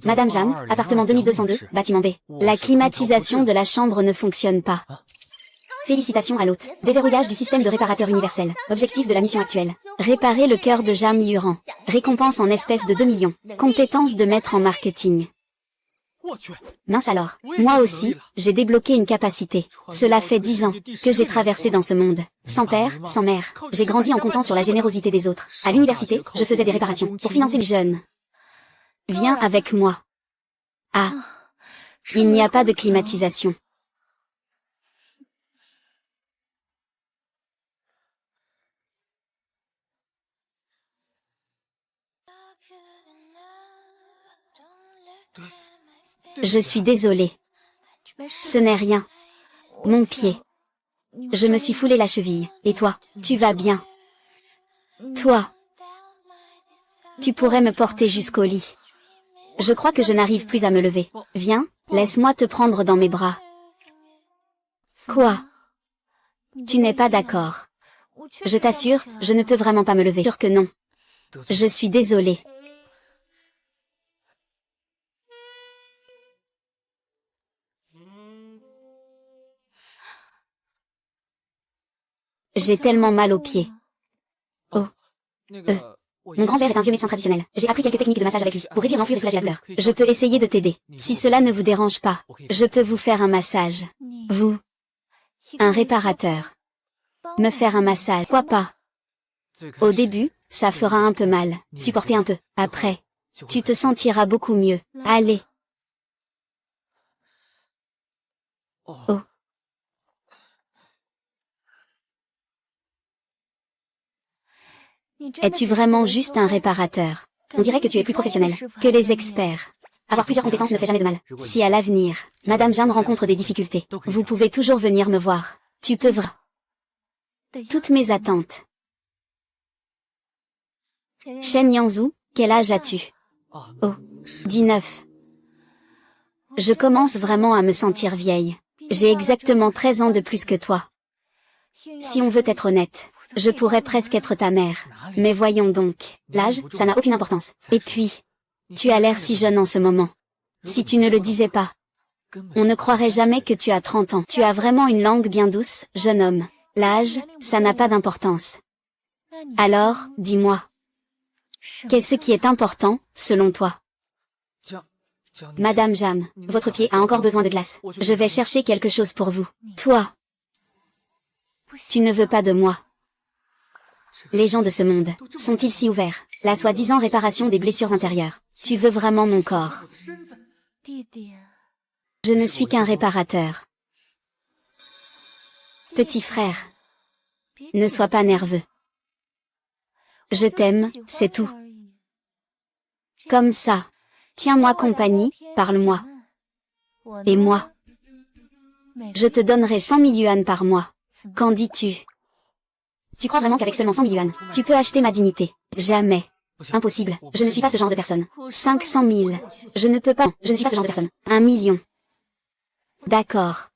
Madame Jam, appartement 2202, bâtiment B. La climatisation de la chambre ne fonctionne pas. Félicitations à l'hôte. Déverrouillage du système de réparateur universel. Objectif de la mission actuelle. Réparer le cœur de Jam Yuran. Récompense en espèces de 2 millions. Compétence de maître en marketing. Mince alors. Moi aussi, j'ai débloqué une capacité. Cela fait 10 ans que j'ai traversé dans ce monde. Sans père, sans mère. J'ai grandi en comptant sur la générosité des autres. À l'université, je faisais des réparations pour financer les jeunes. Viens avec moi. Ah. Il n'y a pas de climatisation. Je suis désolée. Ce n'est rien. Mon pied. Je me suis foulé la cheville. Et toi, tu vas bien? Toi. Tu pourrais me porter jusqu'au lit. Je crois que je n'arrive plus à me lever. Viens, laisse-moi te prendre dans mes bras. Quoi? Tu n'es pas d'accord. Je t'assure, je ne peux vraiment pas me lever. Sûr que non. Je suis désolée. J'ai tellement mal aux pieds. Oh. Mon grand-père est un vieux médecin traditionnel. J'ai appris quelques techniques de massage avec lui, pour réduire l'enflure et soulager la douleur. Je peux essayer de t'aider. Si cela ne vous dérange pas, je peux vous faire un massage. Vous. Un réparateur. Me faire un massage. Pourquoi pas? Au début, ça fera un peu mal. Supportez un peu. Après, tu te sentiras beaucoup mieux. Allez. Oh. Es-tu vraiment juste un réparateur? On dirait que tu es plus professionnel que les experts. Avoir plusieurs compétences ne fait jamais de mal. Si à l'avenir, Madame Jam rencontre des difficultés, vous pouvez toujours venir me voir. Tu peux voir toutes mes attentes. Shen Yangzhu, quel âge as-tu? Oh, 19. Je commence vraiment à me sentir vieille. J'ai exactement 13 ans de plus que toi. Si on veut être honnête, je pourrais presque être ta mère. Mais voyons donc, l'âge, ça n'a aucune importance. Et puis, tu as l'air si jeune en ce moment. Si tu ne le disais pas, on ne croirait jamais que tu as 30 ans. Tu as vraiment une langue bien douce, jeune homme. L'âge, ça n'a pas d'importance. Alors, dis-moi, qu'est-ce qui est important, selon toi? Madame Jam, votre pied a encore besoin de glace. Je vais chercher quelque chose pour vous. Toi, tu ne veux pas de moi. Les gens de ce monde, sont-ils si ouverts? La soi-disant réparation des blessures intérieures. Tu veux vraiment mon corps? Je ne suis qu'un réparateur. Petit frère, ne sois pas nerveux. Je t'aime, c'est tout. Comme ça. Tiens-moi compagnie, parle-moi. Et moi? Je te donnerai 100 000 yuans par mois. Qu'en dis-tu? Tu crois vraiment qu'avec seulement 100 000 yuans, tu peux acheter ma dignité? Jamais. Impossible. Je ne suis pas ce genre de personne. 500 000. Je ne peux pas. Je ne suis pas ce genre de personne. 1 million. D'accord.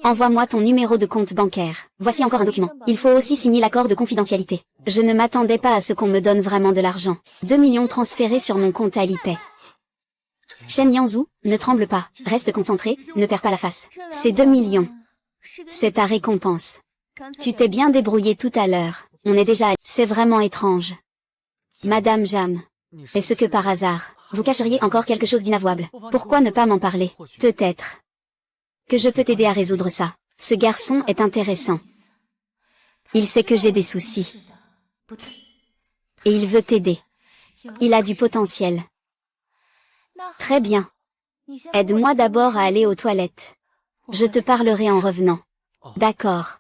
Envoie-moi ton numéro de compte bancaire. Voici encore un document. Il faut aussi signer l'accord de confidentialité. Je ne m'attendais pas à ce qu'on me donne vraiment de l'argent. 2 millions transférés sur mon compte Alipay. Shen Yangzhu, ne tremble pas. Reste concentré, ne perds pas la face. C'est 2 millions. C'est ta récompense. Tu t'es bien débrouillé tout à l'heure. On est déjà... C'est vraiment étrange. Madame Jam. Est-ce que par hasard, vous cacheriez encore quelque chose d'inavouable? Pourquoi ne pas m'en parler? Peut-être que je peux t'aider à résoudre ça. Ce garçon est intéressant. Il sait que j'ai des soucis. Et il veut t'aider. Il a du potentiel. Très bien. Aide-moi d'abord à aller aux toilettes. Je te parlerai en revenant. D'accord.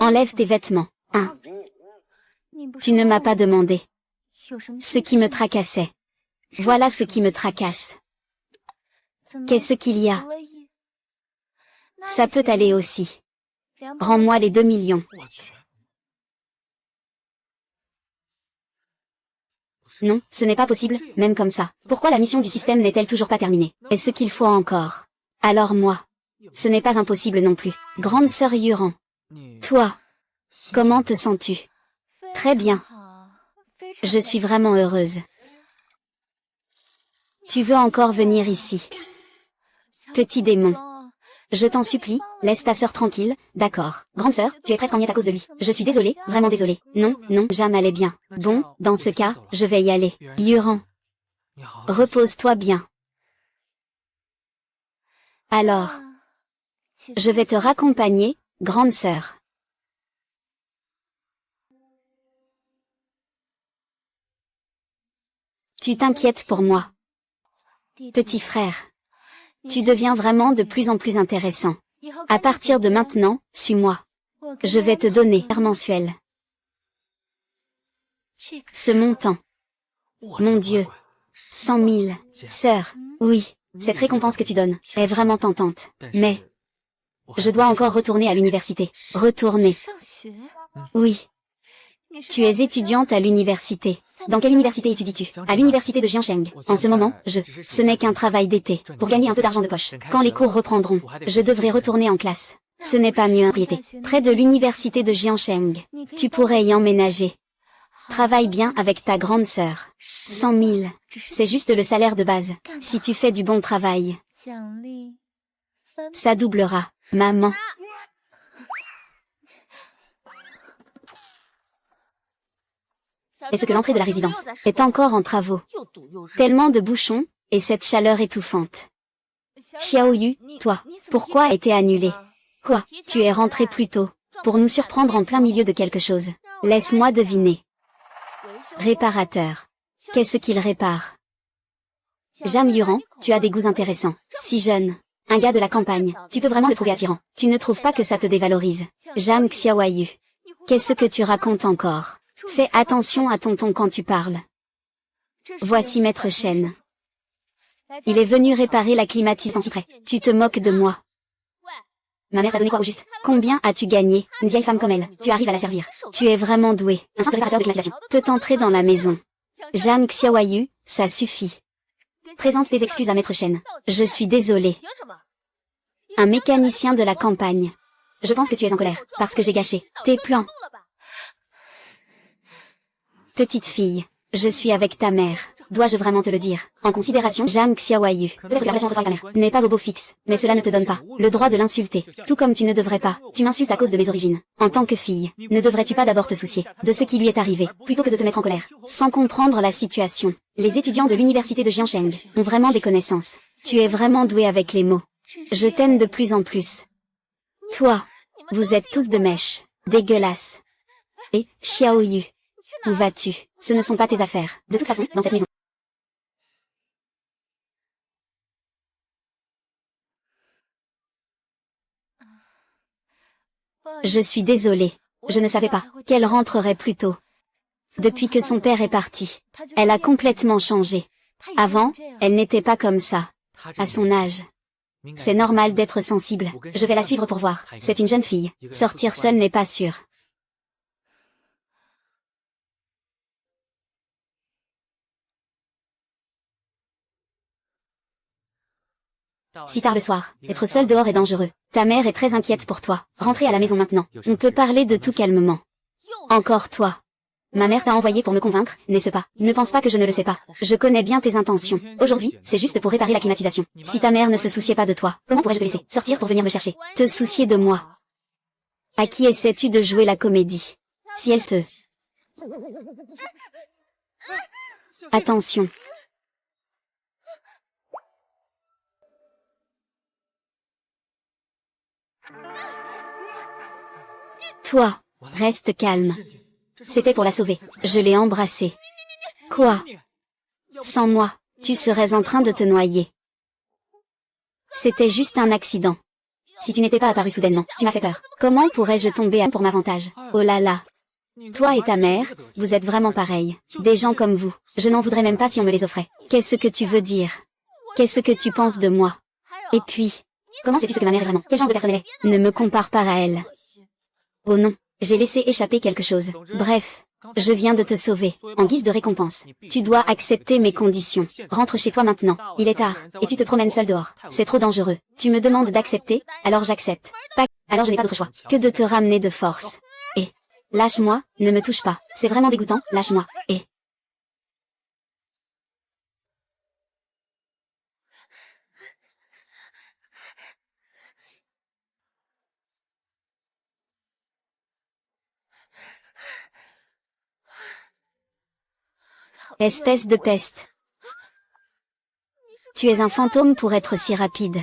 Enlève tes vêtements. Hein. Tu ne m'as pas demandé. Ce qui me tracassait. Voilà ce qui me tracasse. Qu'est-ce qu'il y a? Ça peut aller aussi. Rends-moi les 2 millions. Non, ce n'est pas possible, même comme ça. Pourquoi la mission du système n'est-elle toujours pas terminée? Est-ce qu'il faut encore? Alors moi. Ce n'est pas impossible non plus. Grande sœur Yuran. Toi. Comment te sens-tu? Très bien. Je suis vraiment heureuse. Tu veux encore venir ici? Petit démon. Je t'en supplie, laisse ta sœur tranquille, d'accord. Grande sœur, tu es presque en miettes à cause de lui. Je suis désolée, vraiment désolée. Non, non, Jam allait bien. Bon, dans ce cas, je vais y aller. Yuran. Repose-toi bien. Alors. Je vais te raccompagner, grande sœur. Tu t'inquiètes pour moi. Petit frère. Tu deviens vraiment de plus en plus intéressant. À partir de maintenant, suis-moi. Je vais te donner un mensuel. Ce montant. Mon Dieu. 100 000. Sœur. Oui, cette récompense que tu donnes est vraiment tentante. Mais je dois encore retourner à l'université. Retourner. Oui. Tu es étudiante à l'université. Dans quelle université étudies-tu? À l'université de Jiangsheng. En ce moment, ce n'est qu'un travail d'été, pour gagner un peu d'argent de poche. Quand les cours reprendront, je devrais retourner en classe. Ce n'est pas mieux, propriété. Près de l'université de Jiangsheng. Tu pourrais y emménager. Travaille bien avec ta grande sœur. 100 000. C'est juste le salaire de base. Si tu fais du bon travail, ça doublera. Maman. Est-ce que l'entrée de la résidence est encore en travaux? Tellement de bouchons, et cette chaleur étouffante. Xiaoyu, toi, pourquoi a été annulé? Quoi, tu es rentré plus tôt, pour nous surprendre en plein milieu de quelque chose. Laisse-moi deviner. Réparateur. Qu'est-ce qu'il répare? Jam Yuran, tu as des goûts intéressants. Si jeune. Un gars de la campagne, tu peux vraiment le trouver attirant. Tu ne trouves pas que ça te dévalorise? Jam Xiaoyu. Qu'est-ce que tu racontes encore? Fais attention à ton ton quand tu parles. Voici Maître Shen. Il est venu réparer la climatisation si près. Tu te moques de moi. Ma mère t'a donné quoi au juste? Combien as-tu gagné? Une vieille femme comme elle, tu arrives à la servir. Tu es vraiment doué. Un simple réparateur de climatisation peut entrer dans la maison. Jam Xiaoyu, ça suffit. Présente tes excuses à Maître Shen. Je suis désolé. Un mécanicien de la campagne. Je pense que tu es en colère, parce que j'ai gâché tes plans. Petite fille, je suis avec ta mère. Dois-je vraiment te le dire? En considération, Jam Xiaoyu. Peut-être que la relation entre toi et ta mère n'est pas au beau fixe, mais cela ne te donne pas le droit de l'insulter. Tout comme tu ne devrais pas. Tu m'insultes à cause de mes origines. En tant que fille, ne devrais-tu pas d'abord te soucier de ce qui lui est arrivé, plutôt que de te mettre en colère, sans comprendre la situation? Les étudiants de l'université de Jiangsheng ont vraiment des connaissances. Tu es vraiment doué avec les mots. Je t'aime de plus en plus. Toi, vous êtes tous de mèche. Dégueulasse. Et, Xiaoyu. Où vas-tu? Ce ne sont pas tes affaires. De toute façon, dans cette maison. Je suis désolée. Je ne savais pas qu'elle rentrerait plus tôt. Depuis que son père est parti, elle a complètement changé. Avant, elle n'était pas comme ça. À son âge. C'est normal d'être sensible. Je vais la suivre pour voir. C'est une jeune fille. Sortir seule n'est pas sûr. Si tard le soir, être seule dehors est dangereux. Ta mère est très inquiète pour toi. Rentrez à la maison maintenant. On peut parler de tout calmement. Encore toi. Ma mère t'a envoyé pour me convaincre, n'est-ce pas? Ne pense pas que je ne le sais pas. Je connais bien tes intentions. Aujourd'hui, c'est juste pour réparer la climatisation. Si ta mère ne se souciait pas de toi, comment pourrais-je te laisser sortir pour venir me chercher? Te soucier de moi. À qui essaies-tu de jouer la comédie? Si elle te... Attention. Toi, reste calme. C'était pour la sauver. Je l'ai embrassée. Quoi? Sans moi, tu serais en train de te noyer. C'était juste un accident. Si tu n'étais pas apparu soudainement, tu m'as fait peur. Comment pourrais-je tomber pour m'avantage? Oh là là. Toi et ta mère, vous êtes vraiment pareils. Des gens comme vous. Je n'en voudrais même pas si on me les offrait. Qu'est-ce que tu veux dire? Qu'est-ce que tu penses de moi? Et puis, comment sais-tu ce que ma mère est vraiment? Quel genre de personne elle est? Ne me compare pas à elle. Oh non, j'ai laissé échapper quelque chose. Bref, Je viens de te sauver, en guise de récompense. Tu dois accepter mes conditions. Rentre chez toi maintenant. Il est tard, et tu te promènes seul dehors. C'est trop dangereux. Tu me demandes d'accepter, alors j'accepte. Pas, alors je n'ai pas d'autre choix que de te ramener de force. Et, lâche-moi, ne me touche pas. C'est vraiment dégoûtant, lâche-moi. Et... Espèce de peste. Tu es un fantôme pour être si rapide.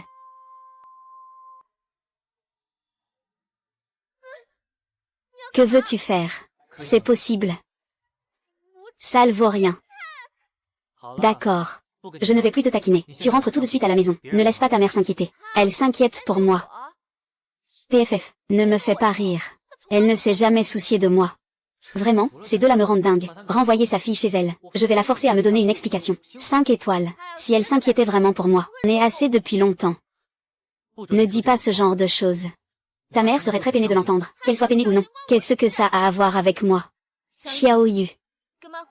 Que veux-tu faire? C'est possible. Ça ne vaut rien. D'accord. Je ne vais plus te taquiner. Tu rentres tout de suite à la maison. Ne laisse pas ta mère s'inquiéter. Elle s'inquiète pour moi. PFF, ne me fais pas rire. Elle ne s'est jamais souciée de moi. Vraiment, ces deux-là me rendent dingue. Renvoyer sa fille chez elle. Je vais la forcer à me donner une explication. 5 étoiles. Si elle s'inquiétait vraiment pour moi. On est assez depuis longtemps. Ne dis pas ce genre de choses. Ta mère serait très peinée de l'entendre, qu'elle soit peinée ou non. Qu'est-ce que ça a à voir avec moi? Xiaoyu.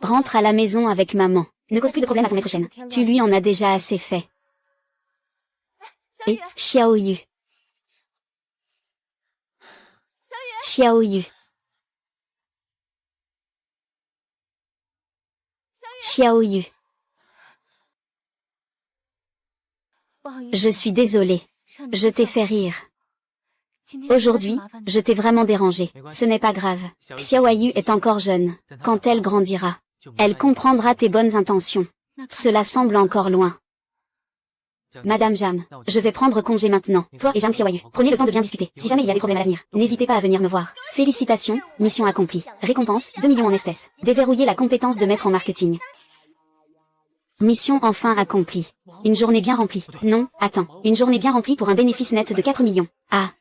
Rentre à la maison avec maman. Ne cause plus de problème à ton maître Shen. Tu lui en as déjà assez fait. Et, Xiaoyu. Xiaoyu. Xiaoyu. Je suis désolée. Je t'ai fait rire. Aujourd'hui, je t'ai vraiment dérangé. Ce n'est pas grave. Xiaoyu est encore jeune. Quand elle grandira, elle comprendra tes bonnes intentions. Cela semble encore loin. Madame Jam, je vais prendre congé maintenant. Toi et Jam Xiaoyu, prenez le temps de bien discuter. Si jamais il y a des problèmes à l'avenir, n'hésitez pas à venir me voir. Félicitations, mission accomplie. Récompense, 2 millions en espèces. Déverrouiller la compétence de maître en marketing. Mission enfin accomplie. Une journée bien remplie. Non, attends. Une journée bien remplie pour un bénéfice net de 4 millions. Ah.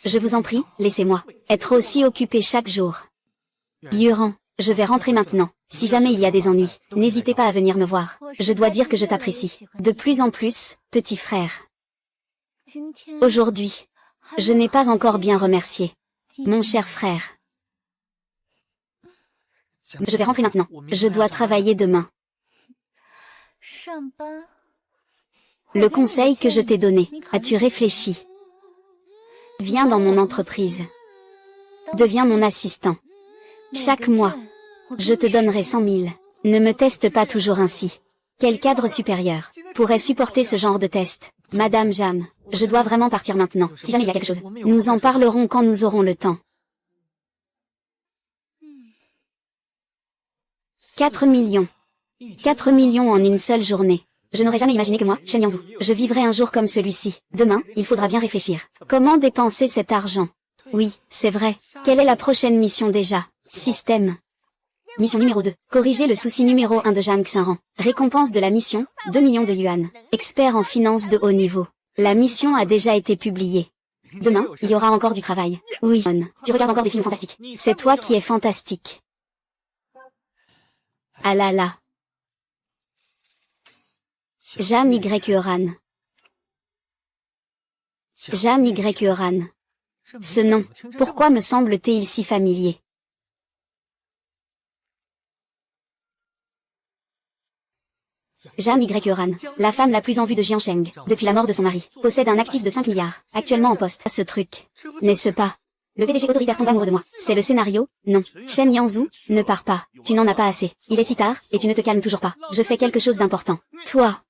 Je vous en prie, laissez-moi être aussi occupé chaque jour. Yuran, je vais rentrer maintenant. Si jamais il y a des ennuis, n'hésitez pas à venir me voir. Je dois dire que je t'apprécie. De plus en plus, petit frère. Aujourd'hui, je n'ai pas encore bien remercié mon cher frère. Je vais rentrer maintenant. Je dois travailler demain. Le conseil que je t'ai donné, as-tu réfléchi? Viens dans mon entreprise. Deviens mon assistant. Chaque mois, je te donnerai 100 000. Ne me teste pas toujours ainsi. Quel cadre supérieur pourrait supporter ce genre de test? Madame Jam, je dois vraiment partir maintenant. Si jamais il y a quelque chose, nous en parlerons quand nous aurons le temps. 4 millions. 4 millions en une seule journée. Je n'aurais jamais imaginé que moi, Shen Yangzhu, je vivrais un jour comme celui-ci. Demain, il faudra bien réfléchir. Comment dépenser cet argent? Oui, c'est vrai. Quelle est la prochaine mission déjà? Système. Mission numéro 2. Corriger le souci numéro 1 de Zhang Xinran. Récompense de la mission, 2 millions de yuan. Expert en finance de haut niveau. La mission a déjà été publiée. Demain, il y aura encore du travail. Oui, tu regardes encore des films fantastiques. C'est toi qui es fantastique. Ah là là. Jam Y Euran. Jam Y Euran. Ce nom, pourquoi me semble-t-il si familier? Jam Y Euran, la femme la plus en vue de Jiansheng, depuis la mort de son mari, possède un actif de 5 milliards, actuellement en poste. Ce truc, n'est-ce pas? Le PDG autoritaire tombe amoureux de moi. C'est le scénario? Non. Shen Yangzhu, ne pars pas. Tu n'en as pas assez. Il est si tard, et tu ne te calmes toujours pas. Je fais quelque chose d'important. Toi.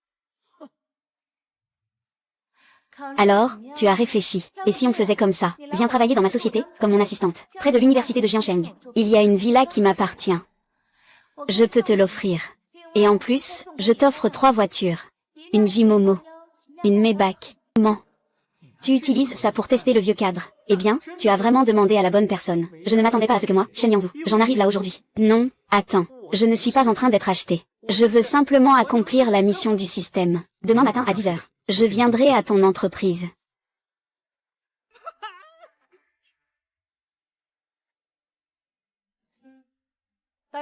Alors, tu as réfléchi. Et si on faisait comme ça? Viens travailler dans ma société, comme mon assistante, près de l'université de Jiansheng. Il y a une villa qui m'appartient. Je peux te l'offrir. Et en plus, je t'offre 3 voitures. Une Jimomo. Une Maybach. Tu utilises ça pour tester le vieux cadre. Eh bien, tu as vraiment demandé à la bonne personne. Je ne m'attendais pas à ce que moi, Shen Yangzhu, j'en arrive là aujourd'hui. Non, attends. Je ne suis pas en train d'être acheté. Je veux simplement accomplir la mission du système. Demain matin à 10 h. Je viendrai à ton entreprise.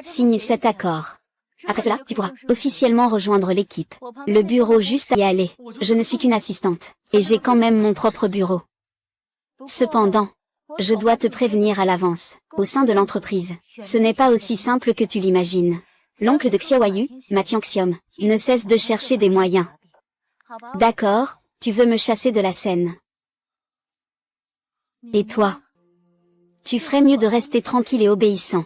Signe cet accord. Après cela, tu pourras officiellement rejoindre l'équipe. Le bureau juste à y aller. Je ne suis qu'une assistante. Et j'ai quand même mon propre bureau. Cependant, Je dois te prévenir à l'avance. Au sein de l'entreprise, ce n'est pas aussi simple que tu l'imagines. L'oncle de Xiaoyu, Ma Tianxiom, ne cesse de chercher des moyens. D'accord, tu veux me chasser de la scène. Et toi? Tu ferais mieux de rester tranquille et obéissant.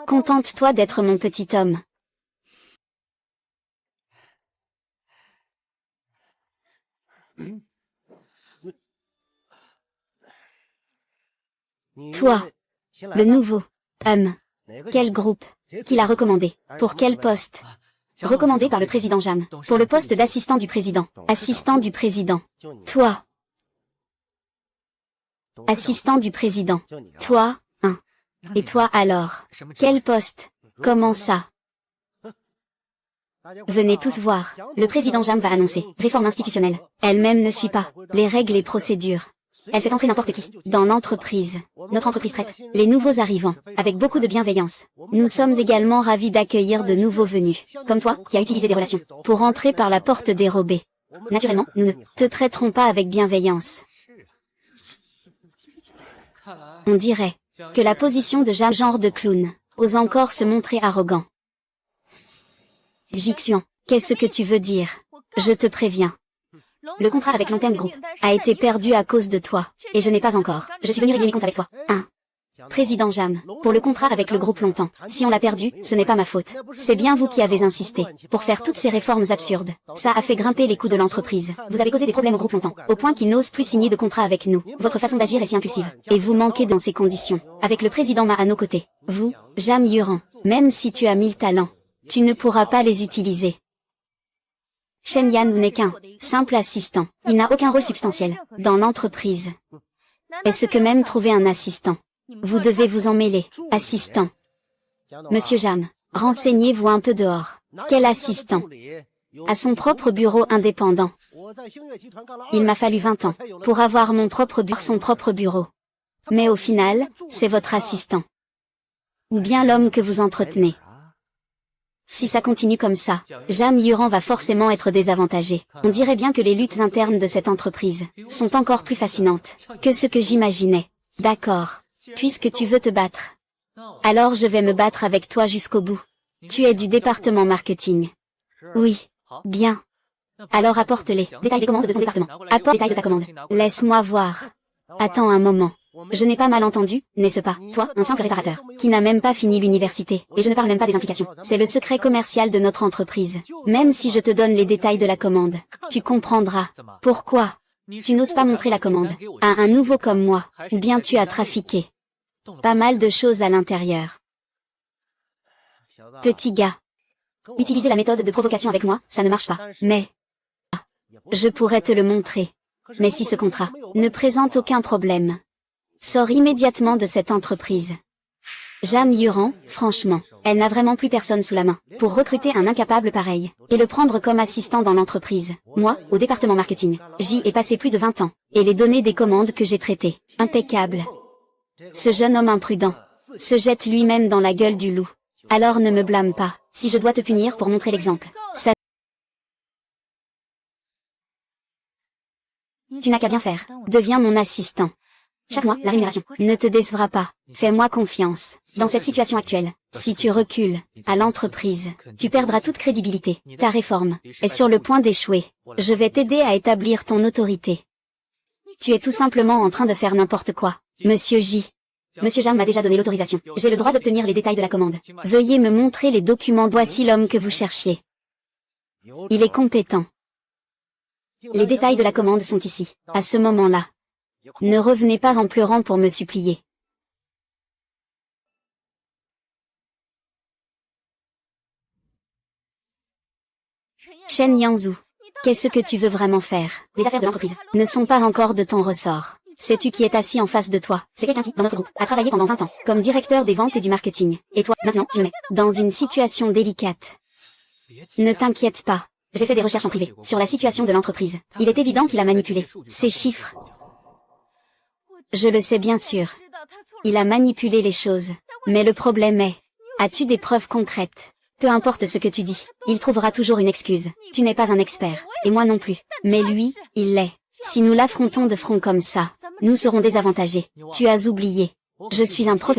Contente-toi d'être mon petit homme. Toi, le nouveau homme. Quel groupe? Qui l'a recommandé? Pour quel poste? Recommandé par le président Jam. Pour le poste d'assistant du président. Assistant du président. Toi. Assistant du président. Toi, hein. Et toi alors? Quel poste? Comment ça? Venez tous voir. Le président Jam va annoncer. Réforme institutionnelle. Elle-même ne suit pas les règles et procédures. Elle fait entrer n'importe qui dans l'entreprise. Notre entreprise traite les nouveaux arrivants avec beaucoup de bienveillance. Nous sommes également ravis d'accueillir de nouveaux venus, comme toi, qui as utilisé des relations pour entrer par la porte dérobée. Naturellement, nous ne te traiterons pas avec bienveillance. On dirait que la position de Jam, genre de clown, ose encore se montrer arrogant. Jixian, qu'est-ce que tu veux dire? Je te préviens. Le contrat avec Long Term Group a été perdu à cause de toi, et je n'ai pas encore. Je suis venu régler mes comptes avec toi. 1. Président Jam, pour le contrat avec le groupe Longtemps, si on l'a perdu, ce n'est pas ma faute. C'est bien vous qui avez insisté pour faire toutes ces réformes absurdes. Ça a fait grimper les coûts de l'entreprise. Vous avez causé des problèmes au groupe Longtemps, au point qu'il n'ose plus signer de contrat avec nous. Votre façon d'agir est si impulsive, et vous manquez dans ces conditions. Avec le président Ma à nos côtés, vous, Jam Yuran, même si tu as 1000 talents, tu ne pourras pas les utiliser. Shen Yan n'est qu'un simple assistant. Il n'a aucun rôle substantiel dans l'entreprise. Est-ce que même trouver un assistant? Vous devez vous en mêler. Assistant. Monsieur Jam, renseignez-vous un peu dehors. Quel assistant? À son propre bureau indépendant. Il m'a fallu 20 ans pour avoir son propre bureau. Mais au final, c'est votre assistant. Ou bien l'homme que vous entretenez. Si ça continue comme ça, Jam Yuran va forcément être désavantagé. On dirait bien que les luttes internes de cette entreprise sont encore plus fascinantes que ce que j'imaginais. D'accord. Puisque tu veux te battre, alors je vais me battre avec toi jusqu'au bout. Tu es du département marketing. Oui. Bien. Alors apporte les détails des commandes de ton département. Apporte les détails de ta commande. Laisse-moi voir. Attends un moment. Je n'ai pas mal entendu, n'est-ce pas? Toi, un simple réparateur, qui n'a même pas fini l'université, et je ne parle même pas des implications. C'est le secret commercial de notre entreprise. Même si je te donne les détails de la commande, tu comprendras. Pourquoi? Tu n'oses pas montrer la commande à un nouveau comme moi, ou bien tu as trafiqué pas mal de choses à l'intérieur. Petit gars. Utiliser la méthode de provocation avec moi, ça ne marche pas. Mais je pourrais te le montrer. Mais si ce contrat ne présente aucun problème, sors immédiatement de cette entreprise. Jam Yuran, franchement, elle n'a vraiment plus personne sous la main pour recruter un incapable pareil et le prendre comme assistant dans l'entreprise. Moi, au département marketing, j'y ai passé plus de 20 ans et les données des commandes que j'ai traitées, impeccable. Ce jeune homme imprudent se jette lui-même dans la gueule du loup. Alors ne me blâme pas, si je dois te punir pour montrer l'exemple. Ça... Tu n'as qu'à bien faire. Deviens mon assistant. Chaque mois, la rémunération ne te décevra pas. Fais-moi confiance. Dans cette situation actuelle, si tu recules à l'entreprise, tu perdras toute crédibilité. Ta réforme est sur le point d'échouer. Je vais t'aider à établir ton autorité. Tu es tout simplement en train de faire n'importe quoi. Monsieur J. Monsieur Jam m'a déjà donné l'autorisation. J'ai le droit d'obtenir les détails de la commande. Veuillez me montrer les documents. Voici l'homme que vous cherchiez. Il est compétent. Les détails de la commande sont ici. À ce moment-là, ne revenez pas en pleurant pour me supplier. Shen Yangzhu, qu'est-ce que tu veux vraiment faire? Les affaires de l'entreprise ne sont pas encore de ton ressort. Sais-tu qui est assis en face de toi? C'est quelqu'un qui, dans notre groupe, a travaillé pendant 20 ans, comme directeur des ventes et du marketing. Et toi, maintenant, je me mets dans une situation délicate. Ne t'inquiète pas. J'ai fait des recherches en privé sur la situation de l'entreprise. Il est évident qu'il a manipulé ces chiffres. Je le sais bien sûr. Il a manipulé les choses. Mais le problème est, as-tu des preuves concrètes? Peu importe ce que tu dis, il trouvera toujours une excuse. Tu n'es pas un expert, et moi non plus. Mais lui, il l'est. Si nous l'affrontons de front comme ça, Nous serons désavantagés. Tu as oublié. Je suis un pro.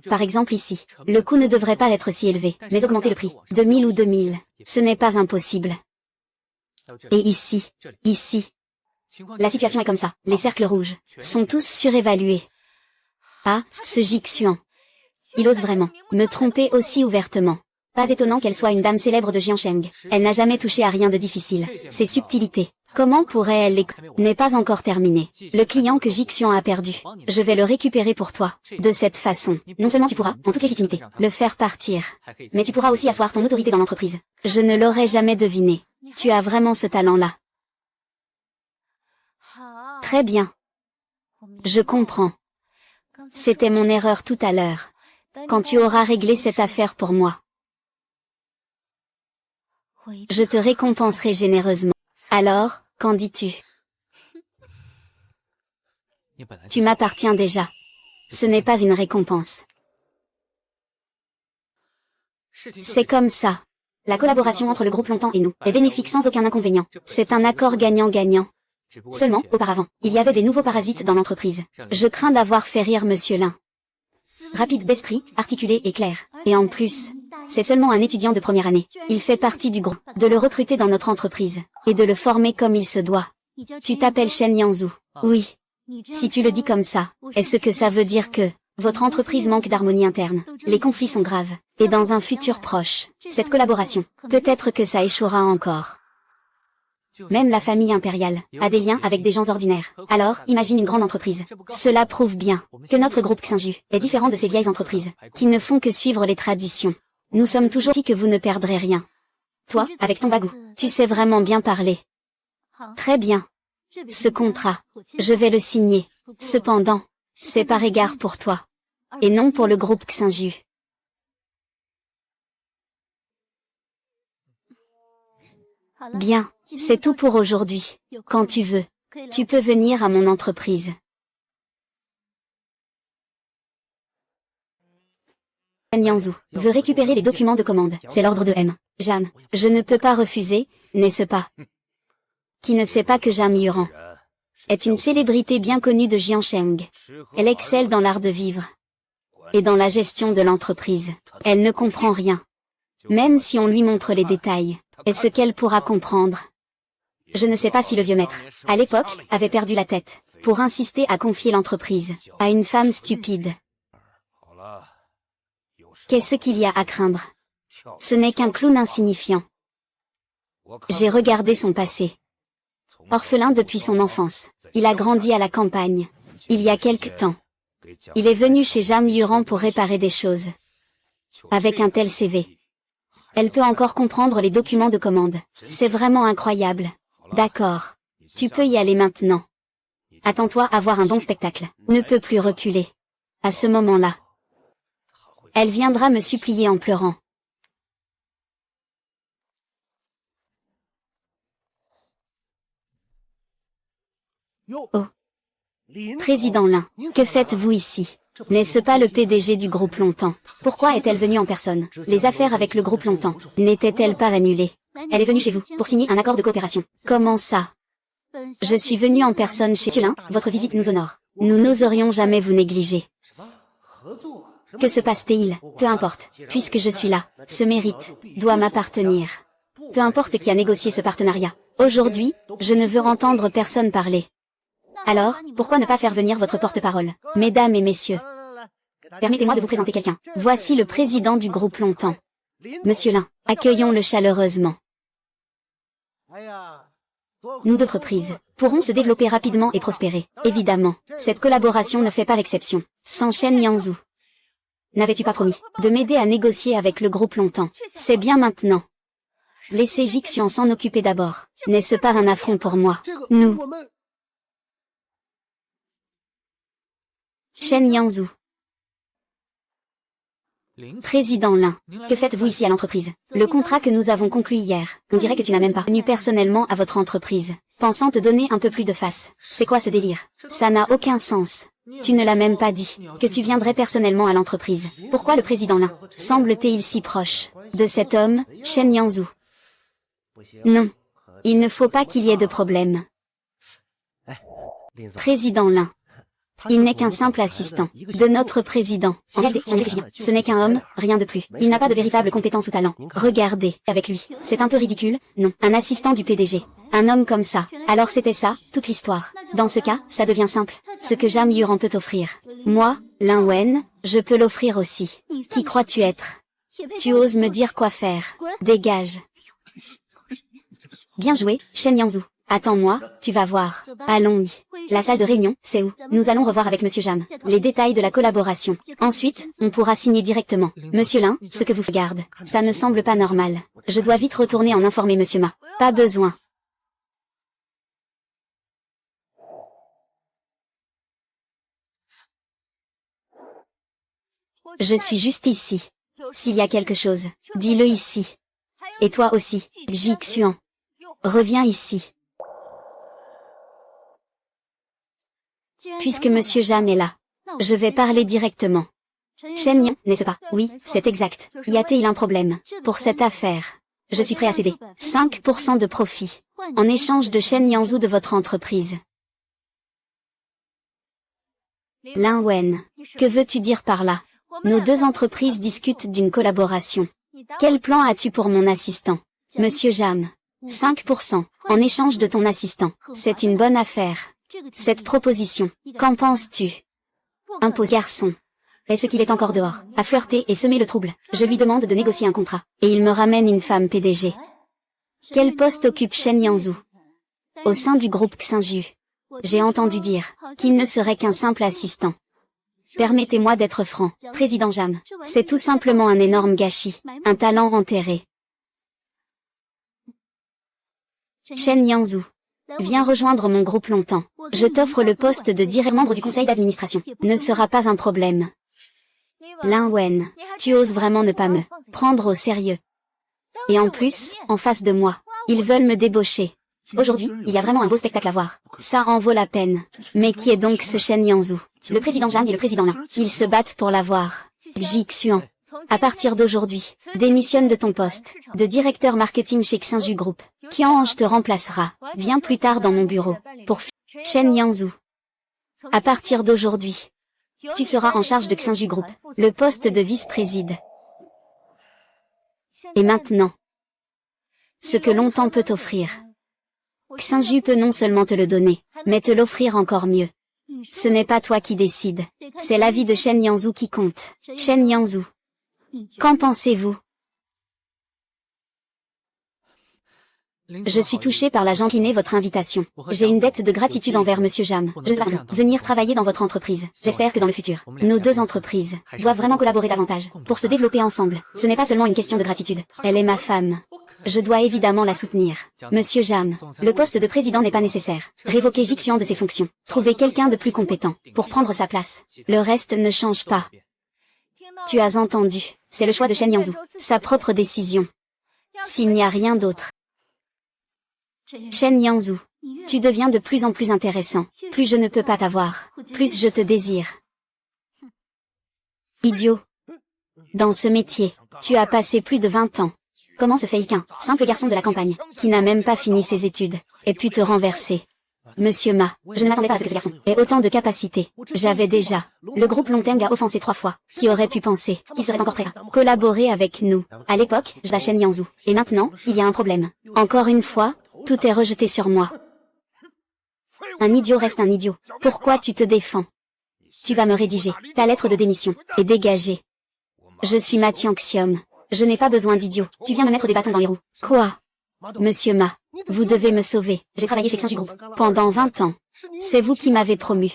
Par exemple ici, le coût ne devrait pas être si élevé, mais augmenter le prix. 2000 ou 2000, ce n'est pas impossible. Et ici, la situation est comme ça. Les cercles rouges sont tous surévalués. Ah, ce Jixuan. Il ose vraiment me tromper aussi ouvertement. Pas étonnant qu'elle soit une dame célèbre de Jiansheng. Elle n'a jamais touché à rien de difficile. Ses subtilités. Comment pourrait-elle les... N'est pas encore terminé. Le client que Jixuan a perdu. Je vais le récupérer pour toi. De cette façon, non seulement tu pourras, en toute légitimité, le faire partir, mais tu pourras aussi asseoir ton autorité dans l'entreprise. Je ne l'aurais jamais deviné. Tu as vraiment ce talent-là. Très bien. Je comprends. C'était mon erreur tout à l'heure. Quand tu auras réglé cette affaire pour moi, je te récompenserai généreusement. Alors, qu'en dis-tu? Tu m'appartiens déjà. Ce n'est pas une récompense. C'est comme ça. La collaboration entre le groupe Longtemps et nous est bénéfique sans aucun inconvénient. C'est un accord gagnant-gagnant. Seulement, auparavant, il y avait des nouveaux parasites dans l'entreprise. Je crains d'avoir fait rire Monsieur Lin. Rapide d'esprit, articulé et clair. Et en plus, c'est seulement un étudiant de première année. Il fait partie du groupe. De le recruter dans notre entreprise, et de le former comme il se doit. Tu t'appelles Shen Yangzhu. Oui. Si tu le dis comme ça, est-ce que ça veut dire que votre entreprise manque d'harmonie interne? Les conflits sont graves. Et dans un futur proche, cette collaboration, peut-être que ça échouera encore. Même la famille impériale a des liens avec des gens ordinaires. Alors, imagine une grande entreprise. Cela prouve bien que notre groupe Xinju est différent de ces vieilles entreprises, qui ne font que suivre les traditions. Nous sommes toujours dit que vous ne perdrez rien. Toi, avec ton bagou, tu sais vraiment bien parler. Très bien. Ce contrat, je vais le signer. Cependant, c'est par égard pour toi, et non pour le groupe Xinju. Bien, c'est tout pour aujourd'hui. Quand tu veux, tu peux venir à mon entreprise. Yangzhu veut récupérer les documents de commande. C'est l'ordre de M. Jam. Je ne peux pas refuser, n'est-ce pas? Qui ne sait pas que Jam Yuran est une célébrité bien connue de Jiansheng. Elle excelle dans l'art de vivre et dans la gestion de l'entreprise. Elle ne comprend rien. Même si on lui montre les détails, est-ce qu'elle pourra comprendre? Je ne sais pas si le vieux maître, à l'époque, avait perdu la tête pour insister à confier l'entreprise à une femme stupide. Qu'est-ce qu'il y a à craindre? Ce n'est qu'un clown insignifiant. J'ai regardé son passé. Orphelin depuis son enfance, il a grandi à la campagne. Il y a quelque temps, il est venu chez Jam Yuran pour réparer des choses. Avec un tel CV, elle peut encore comprendre les documents de commande. C'est vraiment incroyable. D'accord. Tu peux y aller maintenant. Attends-toi à voir un bon spectacle. Ne peut plus reculer. À ce moment-là, elle viendra me supplier en pleurant. Oh. Président Lin, que faites-vous ici? N'est-ce pas le PDG du groupe Longtemps? Pourquoi est-elle venue en personne? Les affaires avec le groupe Longtemps n'étaient-elles pas annulées? Elle est venue chez vous pour signer un accord de coopération. Comment ça? Je suis venue en personne chez Monsieur Lin, votre visite nous honore. Nous n'oserions jamais vous négliger. Que se passe-t-il? Peu importe, puisque je suis là, ce mérite doit m'appartenir. Peu importe qui a négocié ce partenariat. Aujourd'hui, je ne veux entendre personne parler. Alors, pourquoi ne pas faire venir votre porte-parole? Mesdames et messieurs, permettez-moi de vous présenter quelqu'un. Voici le président du groupe Longtemps. Monsieur Lin, accueillons-le chaleureusement. Nous d'entreprises pourrons se développer rapidement et prospérer. Évidemment, cette collaboration ne fait pas l'exception. Sans Shen Yangzhu. N'avais-tu pas promis de m'aider à négocier avec le groupe Longtemps? C'est bien maintenant. Laissez Jixuan s'en occuper d'abord. N'est-ce pas un affront pour moi? Nous. Shen Yangzhu. Président Lin, que faites-vous ici à l'entreprise? Le contrat que nous avons conclu hier, on dirait que tu n'as même pas venu personnellement à votre entreprise, pensant te donner un peu plus de face. C'est quoi ce délire? Ça n'a aucun sens. Tu ne l'as même pas dit, que tu viendrais personnellement à l'entreprise. Pourquoi le président Lin semble-t-il si proche de cet homme, Shen Yangzhu? Non. Il ne faut pas qu'il y ait de problème. Président Lin. Il n'est qu'un simple assistant de notre président. En réalité, ce n'est qu'un homme, rien de plus. Il n'a pas de véritable compétence ou talent. Regardez, avec lui. C'est un peu ridicule, non? Un assistant du PDG. Un homme comme ça. Alors c'était ça, toute l'histoire. Dans ce cas, ça devient simple. Ce que Jam Yuran peut offrir. Moi, Lin Wen, je peux l'offrir aussi. Qui crois-tu être? Tu oses me dire quoi faire? Dégage. Bien joué, Shen Yangzhou. Attends-moi, tu vas voir. Allons-y. La salle de réunion, c'est où? Nous allons revoir avec Monsieur Jam les détails de la collaboration. Ensuite, on pourra signer directement. Monsieur Lin, ce que vous faites, garde, ça ne semble pas normal. Je dois vite retourner en informer Monsieur Ma. Pas besoin. Je suis juste ici. S'il y a quelque chose, dis-le ici. Et toi aussi, Ji Xuan. Reviens ici. Puisque Monsieur Jam est là, je vais parler directement. Shen Yang, n'est-ce pas? Oui, c'est exact. Y a-t-il un problème? Pour cette affaire, je suis prêt à céder 5% de profit, en échange de Shen Yangzhou de votre entreprise. Lin Wen, que veux-tu dire par là? Nos deux entreprises discutent d'une collaboration. Quel plan as-tu pour mon assistant? Monsieur Jam, 5%, en échange de ton assistant. C'est une bonne affaire. Cette proposition, qu'en penses-tu? Impose garçon. Est-ce qu'il est encore dehors, à flirter et semer le trouble? Je lui demande de négocier un contrat, et il me ramène une femme PDG. Quel poste occupe Shen Yangzhou? Au sein du groupe Xinju. J'ai entendu dire qu'il ne serait qu'un simple assistant. Permettez-moi d'être franc, Président Jam, c'est tout simplement un énorme gâchis, un talent enterré. Shen Yangzhou. Viens rejoindre mon groupe longtemps. Je t'offre le poste de directeur membre du conseil d'administration. Ne sera pas un problème. Lin Wen, tu oses vraiment ne pas me prendre au sérieux. Et en plus, en face de moi, ils veulent me débaucher. Aujourd'hui, il y a vraiment un beau spectacle à voir. Ça en vaut la peine. Mais qui est donc ce Shen Yangzhou? Le président Jam et le président Lin. Ils se battent pour l'avoir. Ji Xuan. À partir d'aujourd'hui, démissionne de ton poste de directeur marketing chez Xinju Group. Qiange te remplacera. Viens plus tard dans mon bureau. Pour Shen Yangzhou. À partir d'aujourd'hui, tu seras en charge de Xinju Group, le poste de vice-président. Et maintenant, ce que longtemps peut t'offrir, Xinju peut non seulement te le donner, mais te l'offrir encore mieux. Ce n'est pas toi qui décides, c'est l'avis de Shen Yangzhou qui compte. Shen Yangzhou. Qu'en pensez-vous? Je suis touché par la gentillesse de votre invitation. J'ai une dette de gratitude envers Monsieur Jam. Je dois venir travailler dans votre entreprise. J'espère que dans le futur, nos deux entreprises doivent vraiment collaborer davantage pour se développer ensemble. Ce n'est pas seulement une question de gratitude. Elle est ma femme. Je dois évidemment la soutenir. Monsieur Jam, le poste de président n'est pas nécessaire. Révoquez Ji Xuan de ses fonctions. Trouvez quelqu'un de plus compétent pour prendre sa place. Le reste ne change pas. Tu as entendu. C'est le choix de Shen Yangzhou. Sa propre décision. S'il n'y a rien d'autre. Shen Yangzhou. Tu deviens de plus en plus intéressant. Plus je ne peux pas t'avoir, plus je te désire. Idiot. Dans ce métier, tu as passé plus de 20 ans. Comment se fait-il qu'un simple garçon de la campagne, qui n'a même pas fini ses études, ait pu te renverser? Monsieur Ma, je ne m'attendais pas à ce que ce garçon ait autant de capacités. J'avais déjà, le groupe Longteng a offensé 3 fois. Qui aurait pu penser qu'il serait encore prêt à collaborer avec nous? À l'époque, je la Shen Yangzhou. Et maintenant, il y a un problème. Encore une fois, tout est rejeté sur moi. Un idiot reste un idiot. Pourquoi tu te défends? Tu vas me rédiger ta lettre de démission et dégager. Je suis Ma Tianxiom. Je n'ai pas besoin d'idiots. Tu viens me mettre des bâtons dans les roues. Quoi? Monsieur Ma, vous devez me sauver. J'ai travaillé chez Xinju Group pendant 20 ans. C'est vous qui m'avez promu.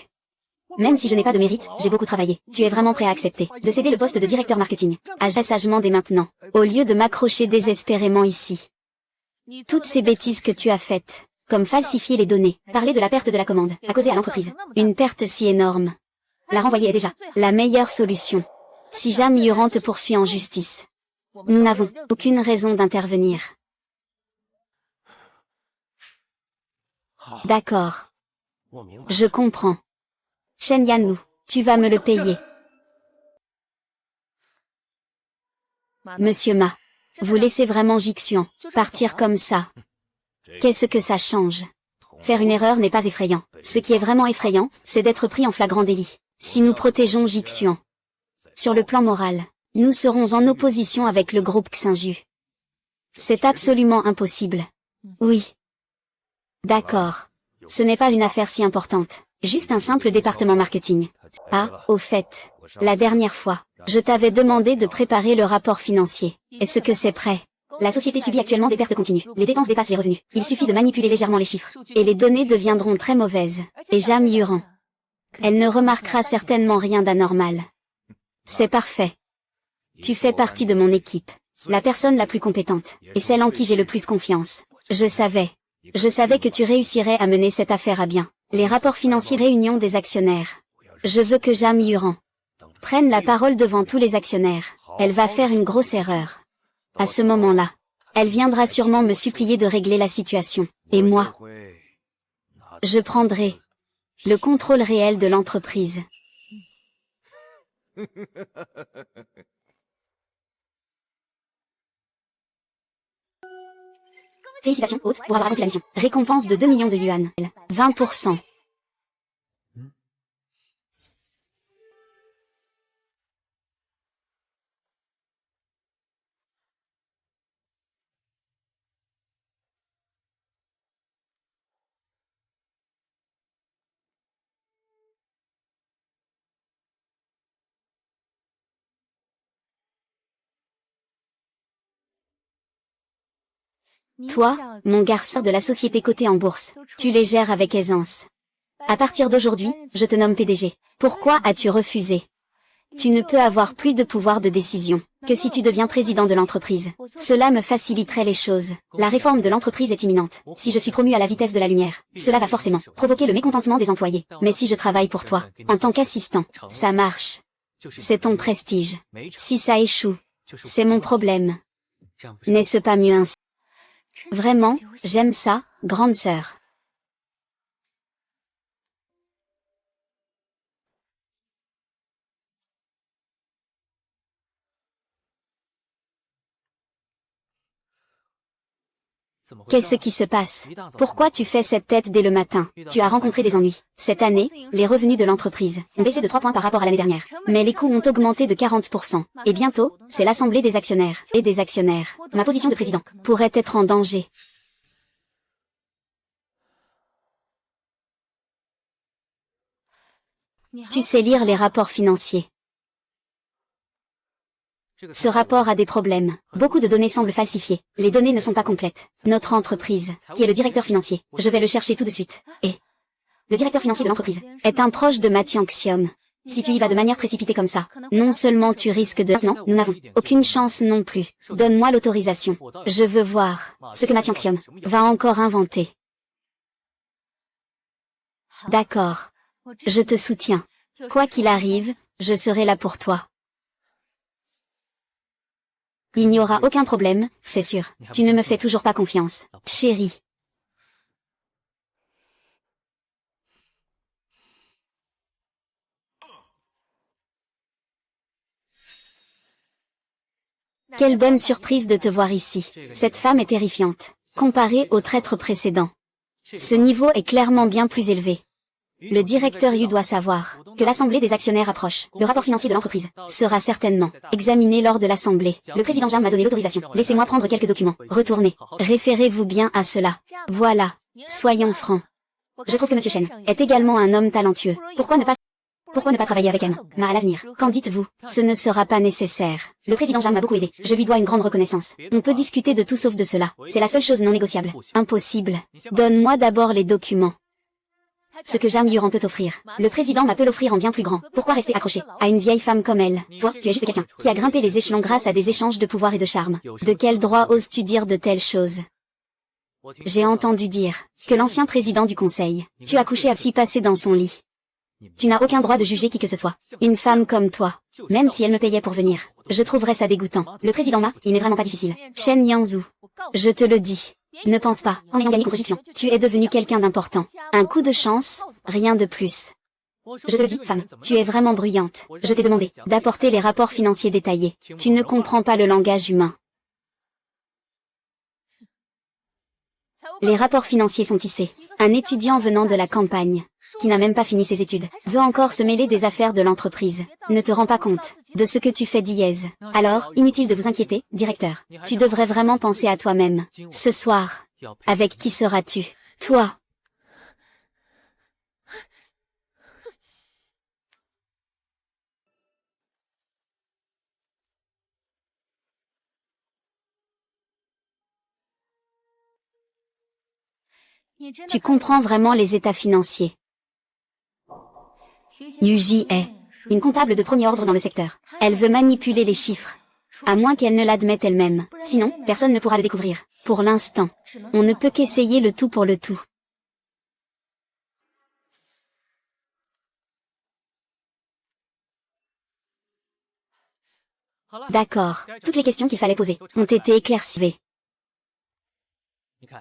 Même si je n'ai pas de mérite, j'ai beaucoup travaillé. Tu es vraiment prêt à accepter de céder le poste de directeur marketing. Agis sagement dès maintenant, au lieu de m'accrocher désespérément ici. Toutes ces bêtises que tu as faites, comme falsifier les données, parler de la perte de la commande, à causer à l'entreprise, une perte si énorme. La renvoyer est déjà la meilleure solution. Si Jam Yuran te poursuit en justice, nous n'avons aucune raison d'intervenir. D'accord. Je comprends. Shen Yangzhou, tu vas me le payer. Monsieur Ma, vous laissez vraiment Ji Xuan partir comme ça? Qu'est-ce que ça change? Faire une erreur n'est pas effrayant. Ce qui est vraiment effrayant, c'est d'être pris en flagrant délit. Si nous protégeons Jixuan, sur le plan moral, nous serons en opposition avec le groupe Xinju. C'est absolument impossible. Oui. D'accord. Ce n'est pas une affaire si importante. Juste un simple département marketing. Ah, au fait, la dernière fois, je t'avais demandé de préparer le rapport financier. Est-ce que c'est prêt? La société subit actuellement des pertes continues. Les dépenses dépassent les revenus. Il suffit de manipuler légèrement les chiffres. Et les données deviendront très mauvaises. Et Jam Yuran. Elle ne remarquera certainement rien d'anormal. C'est parfait. Tu fais partie de mon équipe. La personne la plus compétente. Et celle en qui j'ai le plus confiance. Je savais. Je savais que tu réussirais à mener cette affaire à bien. Les rapports financiers réunion des actionnaires. Je veux que Jam Yuran prenne la parole devant tous les actionnaires. Elle va faire une grosse erreur. À ce moment-là, elle viendra sûrement me supplier de régler la situation. Et moi, je prendrai le contrôle réel de l'entreprise. Félicitations, hôte, pour avoir accompli la mission. Récompense de 2 millions de yuan. 20%. Toi, mon garçon de la société cotée en bourse, tu les gères avec aisance. À partir d'aujourd'hui, je te nomme PDG. Pourquoi as-tu refusé? Tu ne peux avoir plus de pouvoir de décision que si tu deviens président de l'entreprise. Cela me faciliterait les choses. La réforme de l'entreprise est imminente. Si je suis promu à la vitesse de la lumière, cela va forcément provoquer le mécontentement des employés. Mais si je travaille pour toi, en tant qu'assistant, ça marche. C'est ton prestige. Si ça échoue, c'est mon problème. N'est-ce pas mieux ainsi? Vraiment, j'aime ça, grande sœur. Qu'est-ce qui se passe? Pourquoi tu fais cette tête dès le matin? Tu as rencontré des ennuis. Cette année, les revenus de l'entreprise ont baissé de 3 points par rapport à l'année dernière. Mais les coûts ont augmenté de 40%. Et bientôt, c'est l'assemblée des actionnaires. Et des actionnaires. Ma position de président pourrait être en danger. Tu sais lire les rapports financiers. Ce rapport a des problèmes. Beaucoup de données semblent falsifiées. Les données ne sont pas complètes. Notre entreprise, qui est le directeur financier, je vais le chercher tout de suite. Et le directeur financier de l'entreprise est un proche de Mathiang Xiom. Si tu y vas de manière précipitée comme ça, non seulement tu risques de... Non, nous n'avons aucune chance non plus. Donne-moi l'autorisation. Je veux voir ce que Mathiang Xiom va encore inventer. D'accord. Je te soutiens. Quoi qu'il arrive, je serai là pour toi. Il n'y aura aucun problème, c'est sûr. Tu ne me fais toujours pas confiance, chérie. Quelle bonne surprise de te voir ici. Cette femme est terrifiante. Comparée au traître précédent. Ce niveau est clairement bien plus élevé. Le directeur Yu doit savoir que l'assemblée des actionnaires approche. Le rapport financier de l'entreprise sera certainement examiné lors de l'assemblée. Le président Jam m'a donné l'autorisation. Laissez-moi prendre quelques documents. Retournez. Référez-vous bien à cela. Voilà. Soyons francs. Je trouve que Monsieur Shen est également un homme talentueux. Pourquoi ne pas travailler avec Emma? Mais à l'avenir, qu'en dites-vous? Ce ne sera pas nécessaire. Le président Jam m'a beaucoup aidé. Je lui dois une grande reconnaissance. On peut discuter de tout sauf de cela. C'est la seule chose non négociable. Impossible. Donne-moi d'abord les documents. Ce que Jam Yuran peut offrir. Le président m'a peut l'offrir en bien plus grand. Pourquoi rester accroché à une vieille femme comme elle? Toi, tu es juste quelqu'un qui a grimpé les échelons grâce à des échanges de pouvoir et de charme. De quel droit oses-tu dire de telles choses? J'ai entendu dire que l'ancien président du conseil, tu as couché à s'y passer dans son lit. Tu n'as aucun droit de juger qui que ce soit. Une femme comme toi, même si elle me payait pour venir, je trouverais ça dégoûtant. Le président Ma, il n'est vraiment pas difficile. Shen Yangzhu, je te le dis. Ne pense pas, en ayant gagné contre Jixuan, tu es devenu quelqu'un d'important. Un coup de chance, rien de plus. Je te le dis, femme, tu es vraiment bruyante. Je t'ai demandé d'apporter les rapports financiers détaillés. Tu ne comprends pas le langage humain. Les rapports financiers sont tissés. Un étudiant venant de la campagne, qui n'a même pas fini ses études, veut encore se mêler des affaires de l'entreprise. Ne te rends pas compte de ce que tu fais, Diaz. Alors, inutile de vous inquiéter, directeur. Tu devrais vraiment penser à toi-même. Ce soir, avec qui seras-tu? Toi. Tu comprends vraiment les états financiers. Yuji est une comptable de premier ordre dans le secteur. Elle veut manipuler les chiffres. À moins qu'elle ne l'admette elle-même. Sinon, personne ne pourra le découvrir. Pour l'instant, on ne peut qu'essayer le tout pour le tout. D'accord. Toutes les questions qu'il fallait poser ont été éclaircies.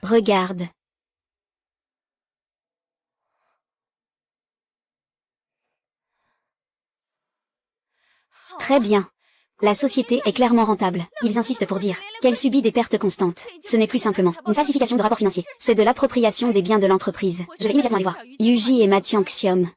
Regarde. Très bien. La société est clairement rentable. Ils insistent pour dire qu'elle subit des pertes constantes. Ce n'est plus simplement une falsification de rapports financiers. C'est de l'appropriation des biens de l'entreprise. Je vais immédiatement aller voir Yuji et Mathianxium.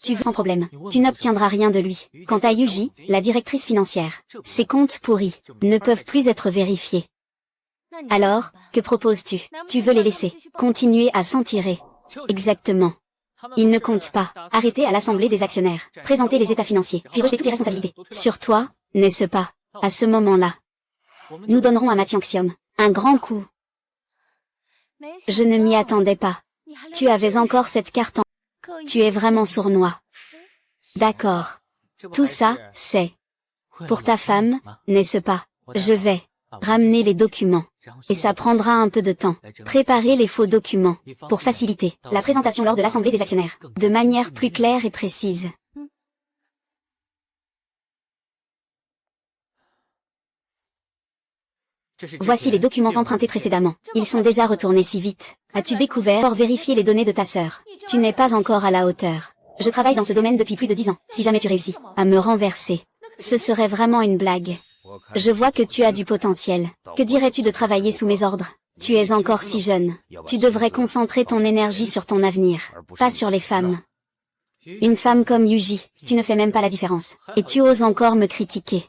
Tu veux sans problème. Tu n'obtiendras rien de lui. Quant à Yuji, la directrice financière, ses comptes pourris ne peuvent plus être vérifiés. Alors, que proposes-tu? Tu veux les laisser continuer à s'en tirer? Exactement. Il ne compte pas arrêter à l'assemblée des actionnaires, présenter les états financiers, puis rejeter toutes les responsabilités. Sur toi, n'est-ce pas? À ce moment-là, nous donnerons à Mathianxium un grand coup. Je ne m'y attendais pas. Tu avais encore cette carte en... Tu es vraiment sournois. D'accord. Tout ça, c'est pour ta femme, n'est-ce pas? Je vais ramener les documents. Et ça prendra un peu de temps. Préparer les faux documents, pour faciliter la présentation lors de l'assemblée des actionnaires, de manière plus claire et précise. Voici les documents empruntés précédemment. Ils sont déjà retournés si vite. As-tu découvert pour vérifier les données de ta sœur? Tu n'es pas encore à la hauteur. Je travaille dans ce domaine depuis plus de 10 ans. Si jamais tu réussis à me renverser, ce serait vraiment une blague. Je vois que tu as du potentiel. Que dirais-tu de travailler sous mes ordres? Tu es encore si jeune. Tu devrais concentrer ton énergie sur ton avenir, pas sur les femmes. Une femme comme Yuji, tu ne fais même pas la différence. Et tu oses encore me critiquer.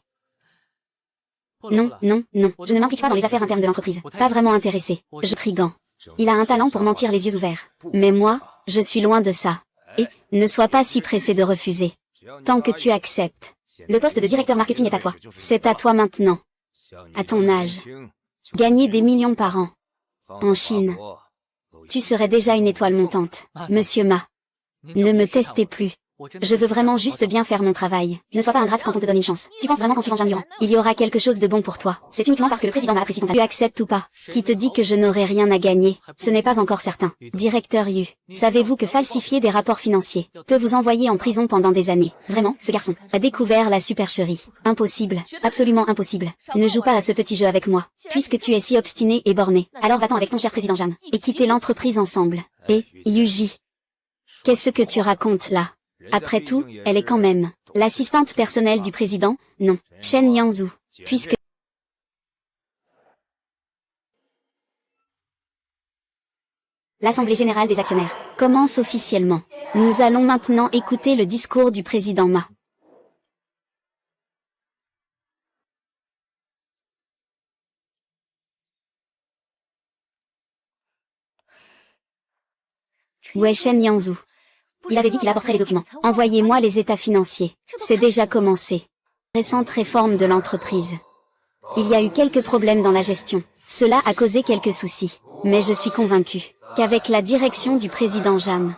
Non, non, non, je ne m'implique pas dans les affaires internes de l'entreprise. Pas vraiment intéressé. Je trigant. Il a un talent pour mentir les yeux ouverts. Mais moi, je suis loin de ça. Et, ne sois pas si pressé de refuser. Tant que tu acceptes. Le poste de directeur marketing est à toi. C'est à toi maintenant. À ton âge. Gagner des millions par an. En Chine. Tu serais déjà une étoile montante. Monsieur Ma. Ne me testez plus. Je veux vraiment juste bien faire mon travail. Ne sois pas ingrate quand on te donne une chance. Tu penses vraiment qu'en suivant Jean Durand, il y aura quelque chose de bon pour toi. C'est uniquement parce que le président m'a apprécié ton talent. Tu acceptes ou pas? Qui te dit que je n'aurai rien à gagner? Ce n'est pas encore certain. Directeur Yu, savez-vous que falsifier des rapports financiers peut vous envoyer en prison pendant des années? Vraiment, ce garçon a découvert la supercherie. Impossible. Absolument impossible. Ne joue pas à ce petit jeu avec moi. Puisque tu es si obstiné et borné, alors va-t'en avec ton cher président Jam, et quittez l'entreprise ensemble. Et, Yuji, qu'est-ce que tu racontes là? Après tout, elle est quand même l'assistante personnelle du président, non, Shen Yangzhu, puisque... L'Assemblée générale des actionnaires commence officiellement. Nous allons maintenant écouter le discours du président Ma. Où est Shen Yangzhu? Il avait dit qu'il apporterait les documents. Envoyez-moi les états financiers. C'est déjà commencé. Récente réforme de l'entreprise. Il y a eu quelques problèmes dans la gestion. Cela a causé quelques soucis. Mais je suis convaincu qu'avec la direction du président Jam,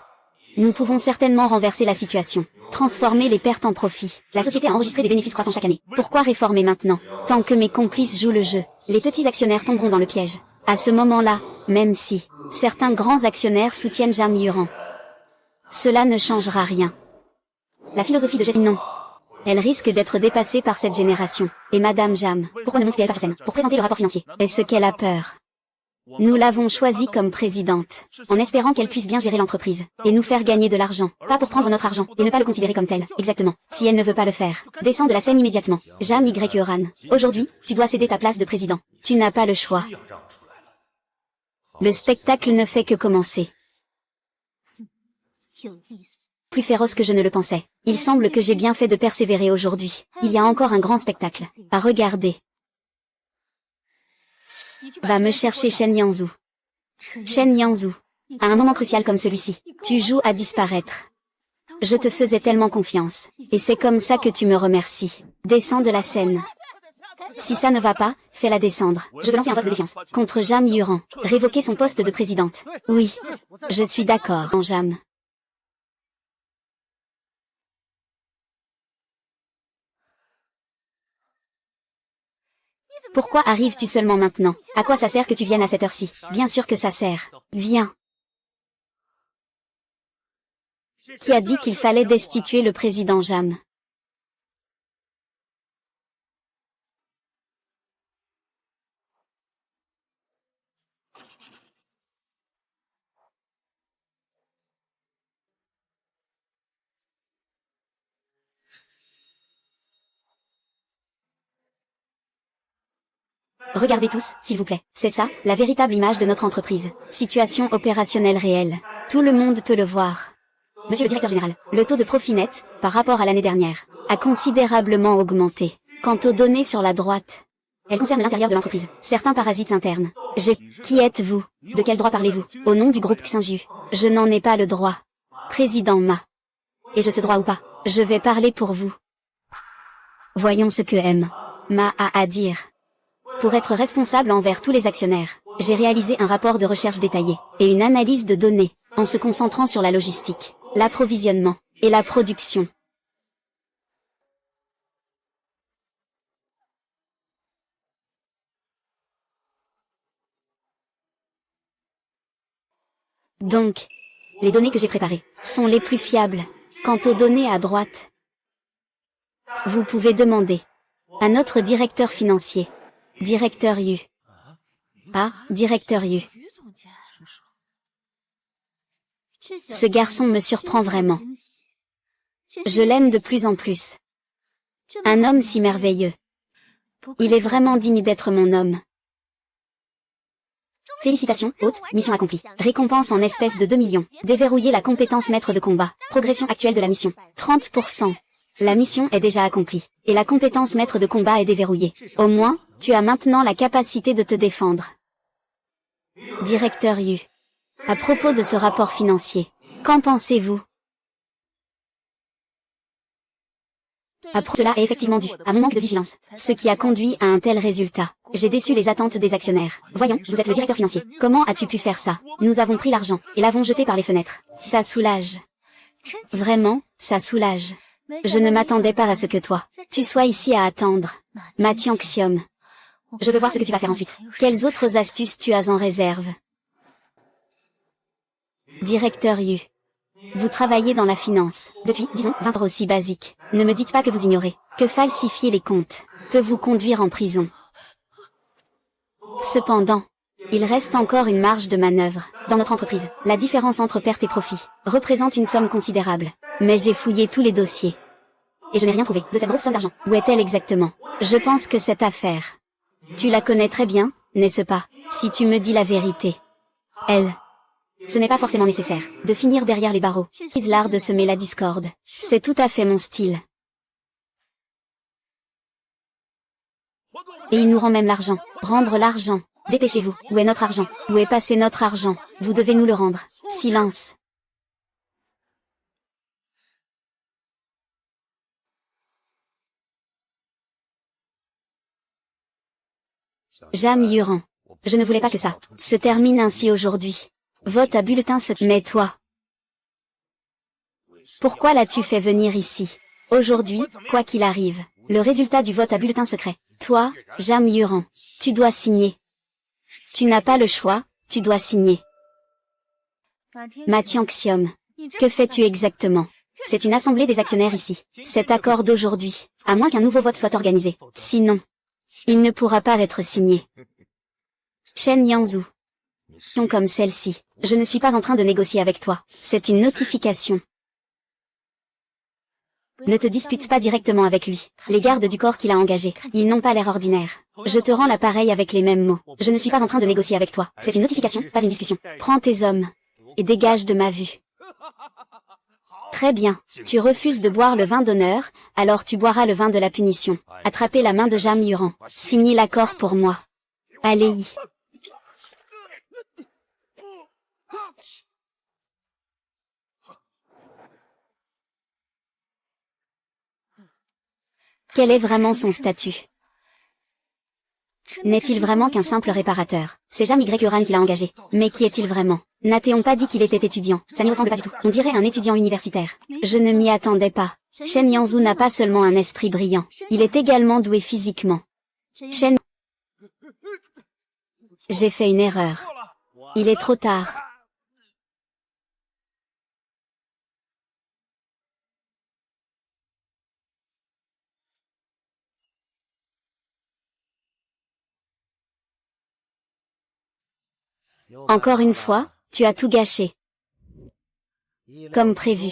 nous pouvons certainement renverser la situation. Transformer les pertes en profit. La société a enregistré des bénéfices croissants chaque année. Pourquoi réformer maintenant? Tant que mes complices jouent le jeu, les petits actionnaires tomberont dans le piège. À ce moment-là, même si certains grands actionnaires soutiennent Jam Yuran, cela ne changera rien. La philosophie de gestion, non. Elle risque d'être dépassée par cette génération. Et Madame Jam, pourquoi ne monte-t-elle pas sur scène pour présenter le rapport financier? Est-ce qu'elle a peur? Nous l'avons choisie comme présidente, en espérant qu'elle puisse bien gérer l'entreprise, et nous faire gagner de l'argent, pas pour prendre notre argent, et ne pas le considérer comme tel. Exactement. Si elle ne veut pas le faire, descends de la scène immédiatement. Jam Y. Yoran. Aujourd'hui, tu dois céder ta place de président. Tu n'as pas le choix. Le spectacle ne fait que commencer. Plus féroce que je ne le pensais. Il semble que j'ai bien fait de persévérer aujourd'hui. Il y a encore un grand spectacle à regarder. Va me chercher Shen Yangzhou. Shen Yangzhou. À un moment crucial comme celui-ci, tu joues à disparaître. Je te faisais tellement confiance, et c'est comme ça que tu me remercies. Descends de la scène. Si ça ne va pas, fais-la descendre. Je veux lancer un vote de défiance. Contre Jam Yuran. Révoquer son poste de présidente. Oui. Je suis d'accord, en Jam. Pourquoi arrives-tu seulement maintenant? À quoi ça sert que tu viennes à cette heure-ci? Bien sûr que ça sert. Viens. Qui a dit qu'il fallait destituer le président Jam? Regardez tous, s'il vous plaît. C'est ça, la véritable image de notre entreprise. Situation opérationnelle réelle. Tout le monde peut le voir. Monsieur le directeur général, le taux de profit net, par rapport à l'année dernière, a considérablement augmenté. Quant aux données sur la droite, elles concernent l'intérieur de l'entreprise. Certains parasites internes. Qui êtes-vous? De quel droit parlez-vous? Au nom du groupe Xinju. Je n'en ai pas le droit. Président Ma. Ai-je ce droit ou pas? Je vais parler pour vous. Voyons ce que M. Ma a à dire. Pour être responsable envers tous les actionnaires, j'ai réalisé un rapport de recherche détaillé, et une analyse de données, en se concentrant sur la logistique, l'approvisionnement, et la production. Donc, les données que j'ai préparées sont les plus fiables. Quant aux données à droite, vous pouvez demander à notre directeur financier, Directeur Yu. Ah, Directeur Yu. Ce garçon me surprend vraiment. Je l'aime de plus en plus. Un homme si merveilleux. Il est vraiment digne d'être mon homme. Félicitations, hôte, mission accomplie. Récompense en espèces de 2 millions. Déverrouiller la compétence maître de combat. Progression actuelle de la mission. 30%. La mission est déjà accomplie. Et la compétence maître de combat est déverrouillée. Au moins, tu as maintenant la capacité de te défendre. Directeur Yu. À propos de ce rapport financier, qu'en pensez-vous? Cela est effectivement dû à mon manque de vigilance, ce qui a conduit à un tel résultat. J'ai déçu les attentes des actionnaires. Voyons, vous êtes le directeur financier. Comment as-tu pu faire ça? Nous avons pris l'argent, et l'avons jeté par les fenêtres. Ça soulage. Vraiment, ça soulage. Je ne m'attendais pas à ce que toi, tu sois ici à attendre. Ma Tianxium. Je veux voir ce que tu vas faire ensuite. Quelles autres astuces tu as en réserve? Directeur Yu. Vous travaillez dans la finance, depuis, disons, 20 ans aussi basique. Ne me dites pas que vous ignorez, que falsifier les comptes peut vous conduire en prison. Cependant, il reste encore une marge de manœuvre. Dans notre entreprise, la différence entre perte et profit représente une somme considérable. Mais j'ai fouillé tous les dossiers. Et je n'ai rien trouvé de cette grosse somme d'argent. Où est-elle exactement? Je pense que cette affaire... Tu la connais très bien, n'est-ce pas? Si tu me dis la vérité. Ce n'est pas forcément nécessaire de finir derrière les barreaux. C'est l'art de semer la discorde. C'est tout à fait mon style. Et il nous rend même l'argent. Rendre l'argent. Dépêchez-vous. Où est notre argent? Où est passé notre argent? Vous devez nous le rendre. Silence. Jam Yuran. Je ne voulais pas que ça se termine ainsi aujourd'hui. Vote à bulletin secret. Mais toi, pourquoi l'as-tu fait venir ici? Aujourd'hui, quoi qu'il arrive, le résultat du vote à bulletin secret. Toi, Jam Yuran, tu dois signer. Tu n'as pas le choix, tu dois signer. Ma Tianxium, que fais-tu exactement? C'est une assemblée des actionnaires ici. Cet accord d'aujourd'hui, à moins qu'un nouveau vote soit organisé. Sinon, il ne pourra pas être signé. Shen Yangzhou. comme celle-ci. Je ne suis pas en train de négocier avec toi. C'est une notification. Ne te dispute pas directement avec lui. Les gardes du corps qu'il a engagés, ils n'ont pas l'air ordinaires. Je te rends l'appareil avec les mêmes mots. Je ne suis pas en train de négocier avec toi. C'est une notification, pas une discussion. Prends tes hommes et dégage de ma vue. Très bien. Tu refuses de boire le vin d'honneur, alors tu boiras le vin de la punition. Attrapez la main de Jam Yuran. Signez l'accord pour moi. Allez-y. Quel est vraiment son statut? N'est-il vraiment qu'un simple réparateur? C'est Jam Y. Yuran qui l'a engagé. Mais qui est-il vraiment? N'a-t-on pas dit qu'il était étudiant? Ça n'y ressemble pas du tout. On dirait un étudiant universitaire. Je ne m'y attendais pas. Shen Yangzhu n'a pas seulement un esprit brillant. Il est également doué physiquement. Shen... J'ai fait une erreur. Il est trop tard. Encore une fois, tu as tout gâché. Comme prévu.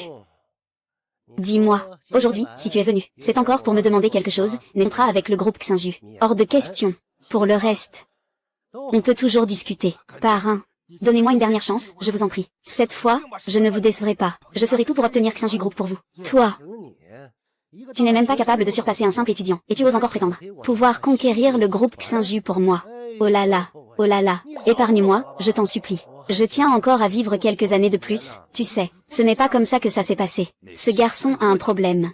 Dis-moi, aujourd'hui, si tu es venu, c'est encore pour me demander quelque chose, n'entra avec le groupe Xinju. Hors de question. Pour le reste, on peut toujours discuter. Par un. Donnez-moi une dernière chance, je vous en prie. Cette fois, je ne vous décevrai pas. Je ferai tout pour obtenir Xinju Group pour vous. Toi, tu n'es même pas capable de surpasser un simple étudiant, et tu oses encore prétendre pouvoir conquérir le groupe Xinju pour moi. Oh là là, épargne-moi, je t'en supplie. Je tiens encore à vivre quelques années de plus, tu sais. Ce n'est pas comme ça que ça s'est passé. Ce garçon a un problème.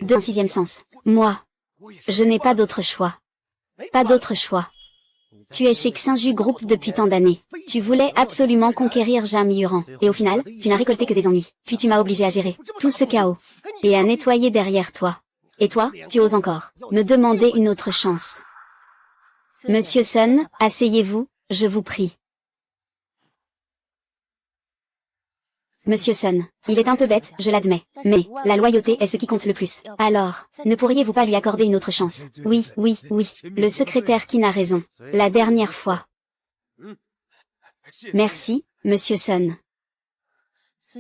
De un sixième sens. Moi, je n'ai pas d'autre choix. Pas d'autre choix. Tu es chez Xinju Group depuis tant d'années. Tu voulais absolument conquérir Jam Yuran. Et au final, tu n'as récolté que des ennuis. Puis tu m'as obligé à gérer tout ce chaos. Et à nettoyer derrière toi. Et toi, tu oses encore me demander une autre chance. Monsieur Sun, asseyez-vous, je vous prie. Monsieur Sun, il est un peu bête, je l'admets. Mais, la loyauté est ce qui compte le plus. Alors, ne pourriez-vous pas lui accorder une autre chance? Oui, le secrétaire Qin a raison. La dernière fois. Merci, Monsieur Sun.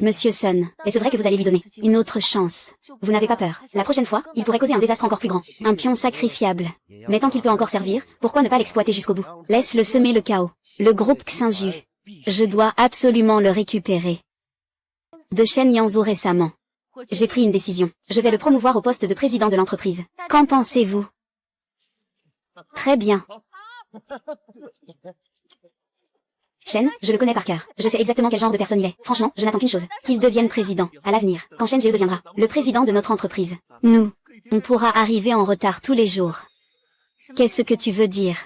Monsieur Sun, est-ce vrai que vous allez lui donner une autre chance? Vous n'avez pas peur. La prochaine fois, il pourrait causer un désastre encore plus grand. Un pion sacrifiable. Mais tant qu'il peut encore servir, pourquoi ne pas l'exploiter jusqu'au bout? Laisse-le semer le chaos. Le groupe Xinju. Je dois absolument le récupérer. De Shen Yangzhu récemment. J'ai pris une décision. Je vais le promouvoir au poste de président de l'entreprise. Qu'en pensez-vous? Très bien. Shen, je le connais par cœur. Je sais exactement quel genre de personne il est. Franchement, je n'attends qu'une chose. Qu'il devienne président. À l'avenir, quand Shen Geo deviendra le président de notre entreprise. Nous, on pourra arriver en retard tous les jours. Qu'est-ce que tu veux dire?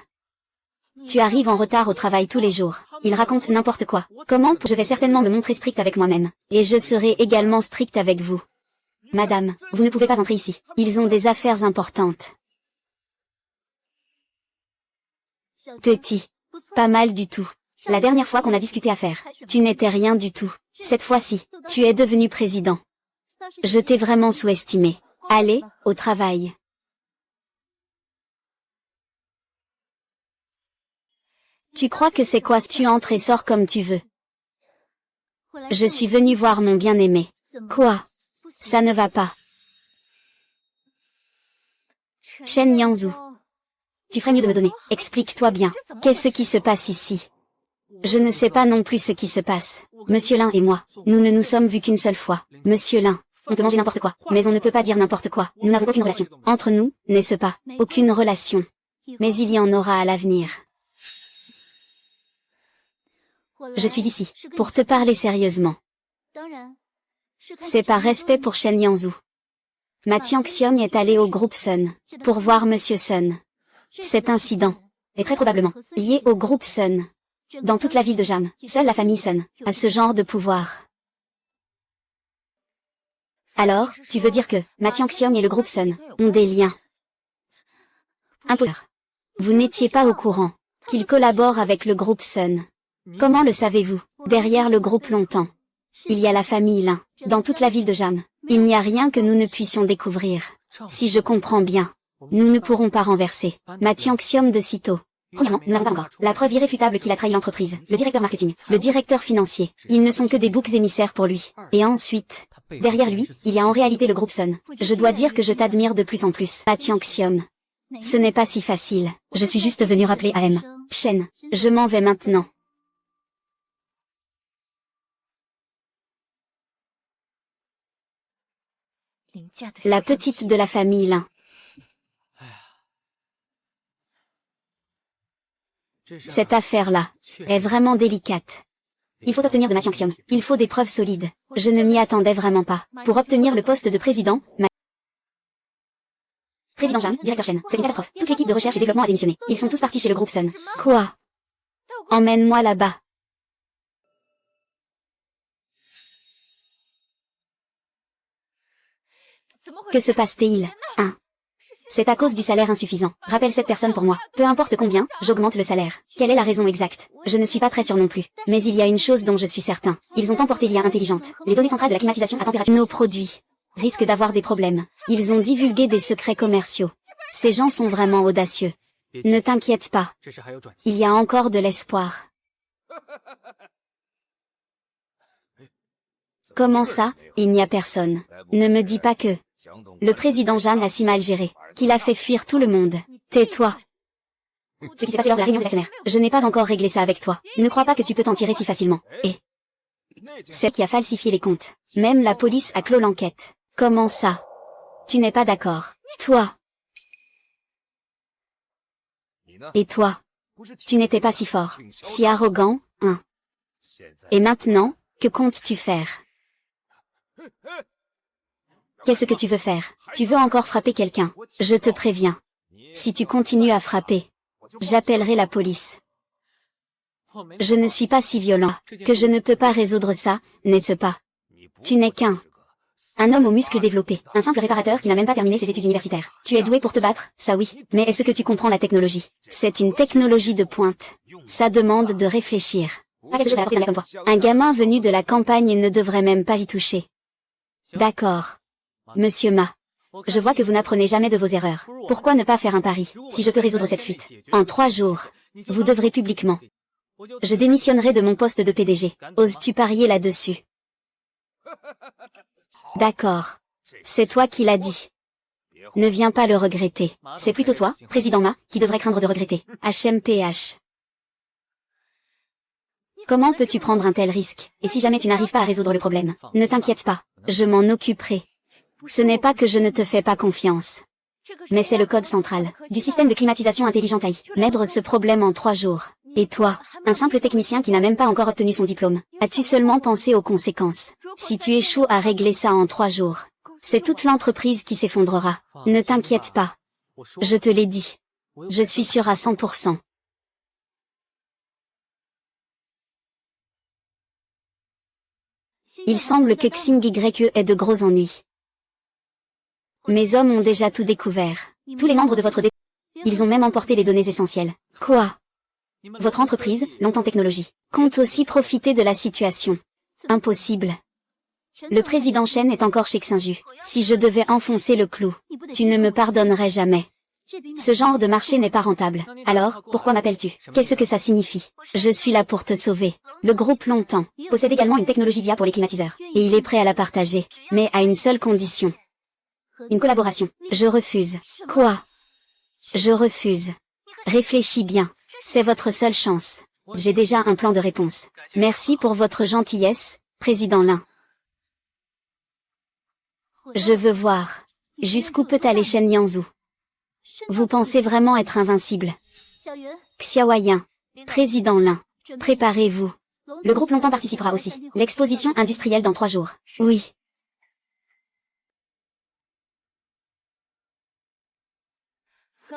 Tu arrives en retard au travail tous les jours. Il raconte n'importe quoi. Comment? Je vais certainement me montrer strict avec moi-même. Et je serai également strict avec vous. Madame, vous ne pouvez pas entrer ici. Ils ont des affaires importantes. Petit. Pas mal du tout. La dernière fois qu'on a discuté affaires, tu n'étais rien du tout. Cette fois-ci, tu es devenu président. Je t'ai vraiment sous-estimé. Allez, au travail. Tu crois que c'est quoi? Tu entres et sors comme tu veux. Je suis venu voir mon bien-aimé. Quoi? Ça ne va pas. Shen Yangzhu. Tu ferais mieux de me donner. Explique-toi bien. Qu'est-ce qui se passe ici? Je ne sais pas non plus ce qui se passe. Monsieur Lin et moi, nous ne nous sommes vus qu'une seule fois. Monsieur Lin, on peut manger n'importe quoi, mais on ne peut pas dire n'importe quoi. Nous n'avons aucune relation. Entre nous, n'est-ce pas? Aucune relation. Mais il y en aura à l'avenir. Je suis ici, pour te parler sérieusement. C'est par respect pour Shen Yangzhu. Ma Tianxiong est allée au groupe Sun, pour voir Monsieur Sun. Cet incident est très probablement lié au groupe Sun. Dans toute la ville de Jam, seule la famille Sun a ce genre de pouvoir. Alors, tu veux dire que ma Tianxiong et le groupe Sun ont des liens? Imposteur. Vous n'étiez pas au courant qu'ils collaborent avec le groupe Sun. Comment le savez-vous? Derrière le groupe longtemps, il y a la famille Lin. Dans toute la ville de Jam, il n'y a rien que nous ne puissions découvrir. Si je comprends bien, nous ne pourrons pas renverser ma Tianxiong de sitôt. Premièrement, nous n'avons pas encore la preuve irréfutable qu'il a trahi l'entreprise, le directeur marketing, le directeur financier. Ils ne sont que des boucs émissaires pour lui. Et ensuite, derrière lui, il y a en réalité le groupe Sun. Je dois dire que je t'admire de plus en plus. Atianxium. Ce n'est pas si facile. Je suis juste venu rappeler AM. Shen, je m'en vais maintenant. La petite de la famille Lin. Cette affaire-là est vraiment délicate. Il faut obtenir de Atianxiom. Il faut des preuves solides. Je ne m'y attendais vraiment pas. Pour obtenir le poste de président, Président Jam, directeur Shen, c'est une catastrophe. Toute l'équipe de recherche et développement a démissionné. Ils sont tous partis chez le groupe Sun. Quoi? Emmène-moi là-bas. Que se passe-t-il? 1. C'est à cause du salaire insuffisant. Rappelle cette personne pour moi. Peu importe combien, j'augmente le salaire. Quelle est la raison exacte? Je ne suis pas très sûr non plus. Mais il y a une chose dont je suis certain. Ils ont emporté l'IA intelligente. Les données centrales de la climatisation à température. Nos produits risquent d'avoir des problèmes. Ils ont divulgué des secrets commerciaux. Ces gens sont vraiment audacieux. Ne t'inquiète pas. Il y a encore de l'espoir. Comment ça, il n'y a personne? Ne me dis pas que le président Jam a si mal géré, qu'il a fait fuir tout le monde. Tais-toi. Ce qui s'est passé lors de la réunion des actionnaires. Je n'ai pas encore réglé ça avec toi. Ne crois pas que tu peux t'en tirer si facilement. Et c'est qui a falsifié les comptes. Même la police a clos l'enquête. Comment ça? Tu n'es pas d'accord. Toi. Et toi. Tu n'étais pas si fort, si arrogant, hein. Et maintenant, que comptes-tu faire? Qu'est-ce que tu veux faire? Tu veux encore frapper quelqu'un? Je te préviens. Si tu continues à frapper, j'appellerai la police. Je ne suis pas si violent que je ne peux pas résoudre ça, n'est-ce pas? Tu n'es qu'un homme aux muscles développés, un simple réparateur qui n'a même pas terminé ses études universitaires. Tu es doué pour te battre, ça oui, mais est-ce que tu comprends la technologie? C'est une technologie de pointe. Ça demande de réfléchir. Pas quelque chose à apporter d'un gars comme toi. Un gamin venu de la campagne ne devrait même pas y toucher. D'accord. Monsieur Ma. Je vois que vous n'apprenez jamais de vos erreurs. Pourquoi ne pas faire un pari, si je peux résoudre cette fuite? En 3 jours, vous devrez publiquement. Je démissionnerai de mon poste de PDG. Oses-tu parier là-dessus? D'accord. C'est toi qui l'as dit. Ne viens pas le regretter. C'est plutôt toi, président Ma, qui devrait craindre de regretter. HMPH. Comment peux-tu prendre un tel risque? Et si jamais tu n'arrives pas à résoudre le problème? Ne t'inquiète pas. Je m'en occuperai. Ce n'est pas que je ne te fais pas confiance. Mais c'est le code central du système de climatisation intelligente AI. Mettre ce problème en 3 jours. Et toi, un simple technicien qui n'a même pas encore obtenu son diplôme, as-tu seulement pensé aux conséquences? Si tu échoues à régler ça en 3 jours, c'est toute l'entreprise qui s'effondrera. Ne t'inquiète pas. Je te l'ai dit. Je suis sûr à 100%. Il semble que Xing YE ait de gros ennuis. Mes hommes ont déjà tout découvert. Tous les membres de votre ils ont même emporté les données essentielles. Quoi? Votre entreprise, longtemps technologie, compte aussi profiter de la situation. Impossible. Le président Shen est encore chez Xinju. Si je devais enfoncer le clou, tu ne me pardonnerais jamais. Ce genre de marché n'est pas rentable. Alors, pourquoi m'appelles-tu? Qu'est-ce que ça signifie? Je suis là pour te sauver. Le groupe Longtemps possède également une technologie d'IA pour les climatiseurs. Et il est prêt à la partager. Mais à une seule condition. Une collaboration. Je refuse. Quoi? Je refuse. Réfléchis bien. C'est votre seule chance. J'ai déjà un plan de réponse. Merci pour votre gentillesse, président Lin. Je veux voir. Jusqu'où peut aller Shen Yangzhu? Vous pensez vraiment être invincible? Xiaoyan. Président Lin. Préparez-vous. Le groupe Longtemps participera aussi. L'exposition industrielle dans 3 jours. Oui.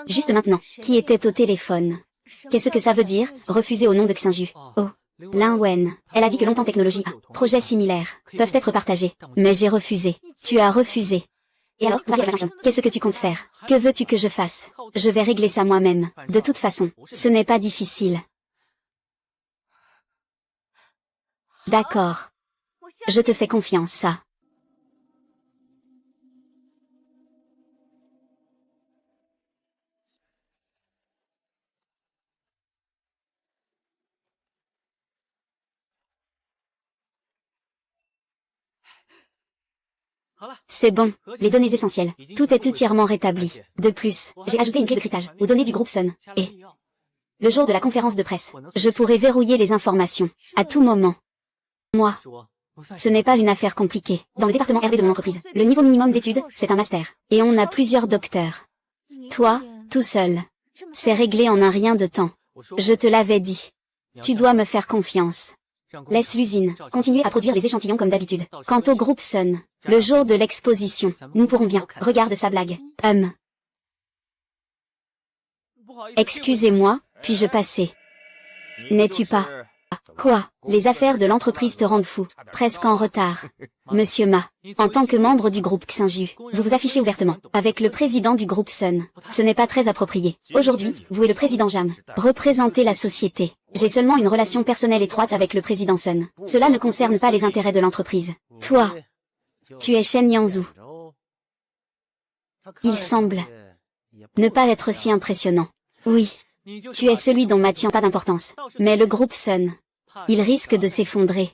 Juste maintenant, qui était au téléphone? Qu'est-ce que ça veut dire, refuser au nom de Xinju? Oh. Lin Wen. Elle a dit que Longtemps Technologie A, projets similaires, peuvent être partagés. Mais j'ai refusé. Tu as refusé. Et alors, qu'est-ce que tu comptes faire? Que veux-tu que je fasse? Je vais régler ça moi-même. De toute façon, ce n'est pas difficile. D'accord. Je te fais confiance, ça. C'est bon, les données essentielles. Tout est entièrement rétabli. De plus, j'ai ajouté une clé de cryptage aux données du groupe Sun. Et le jour de la conférence de presse, je pourrai verrouiller les informations, à tout moment. Moi, ce n'est pas une affaire compliquée. Dans le département RD de mon entreprise, le niveau minimum d'études, c'est un master. Et on a plusieurs docteurs. Toi, tout seul. C'est réglé en un rien de temps. Je te l'avais dit. Tu dois me faire confiance. Laisse l'usine continuer à produire les échantillons comme d'habitude. Quant au groupe Sun, le jour de l'exposition, nous pourrons bien. Regarde sa blague. Excusez-moi, puis-je passer? N'es-tu pas? Quoi? Les affaires de l'entreprise te rendent fou. Presque en retard. Monsieur Ma, en tant que membre du groupe Xinju, vous vous affichez ouvertement, avec le président du groupe Sun. Ce n'est pas très approprié. Aujourd'hui, vous et le président Jam, représentez la société. J'ai seulement une relation personnelle étroite avec le président Sun. Cela ne concerne pas les intérêts de l'entreprise. Toi, tu es Shen Yangzhu. Il semble ne pas être si impressionnant. Oui. Tu es celui dont Ma tient pas d'importance. Mais le groupe Sun, il risque de s'effondrer.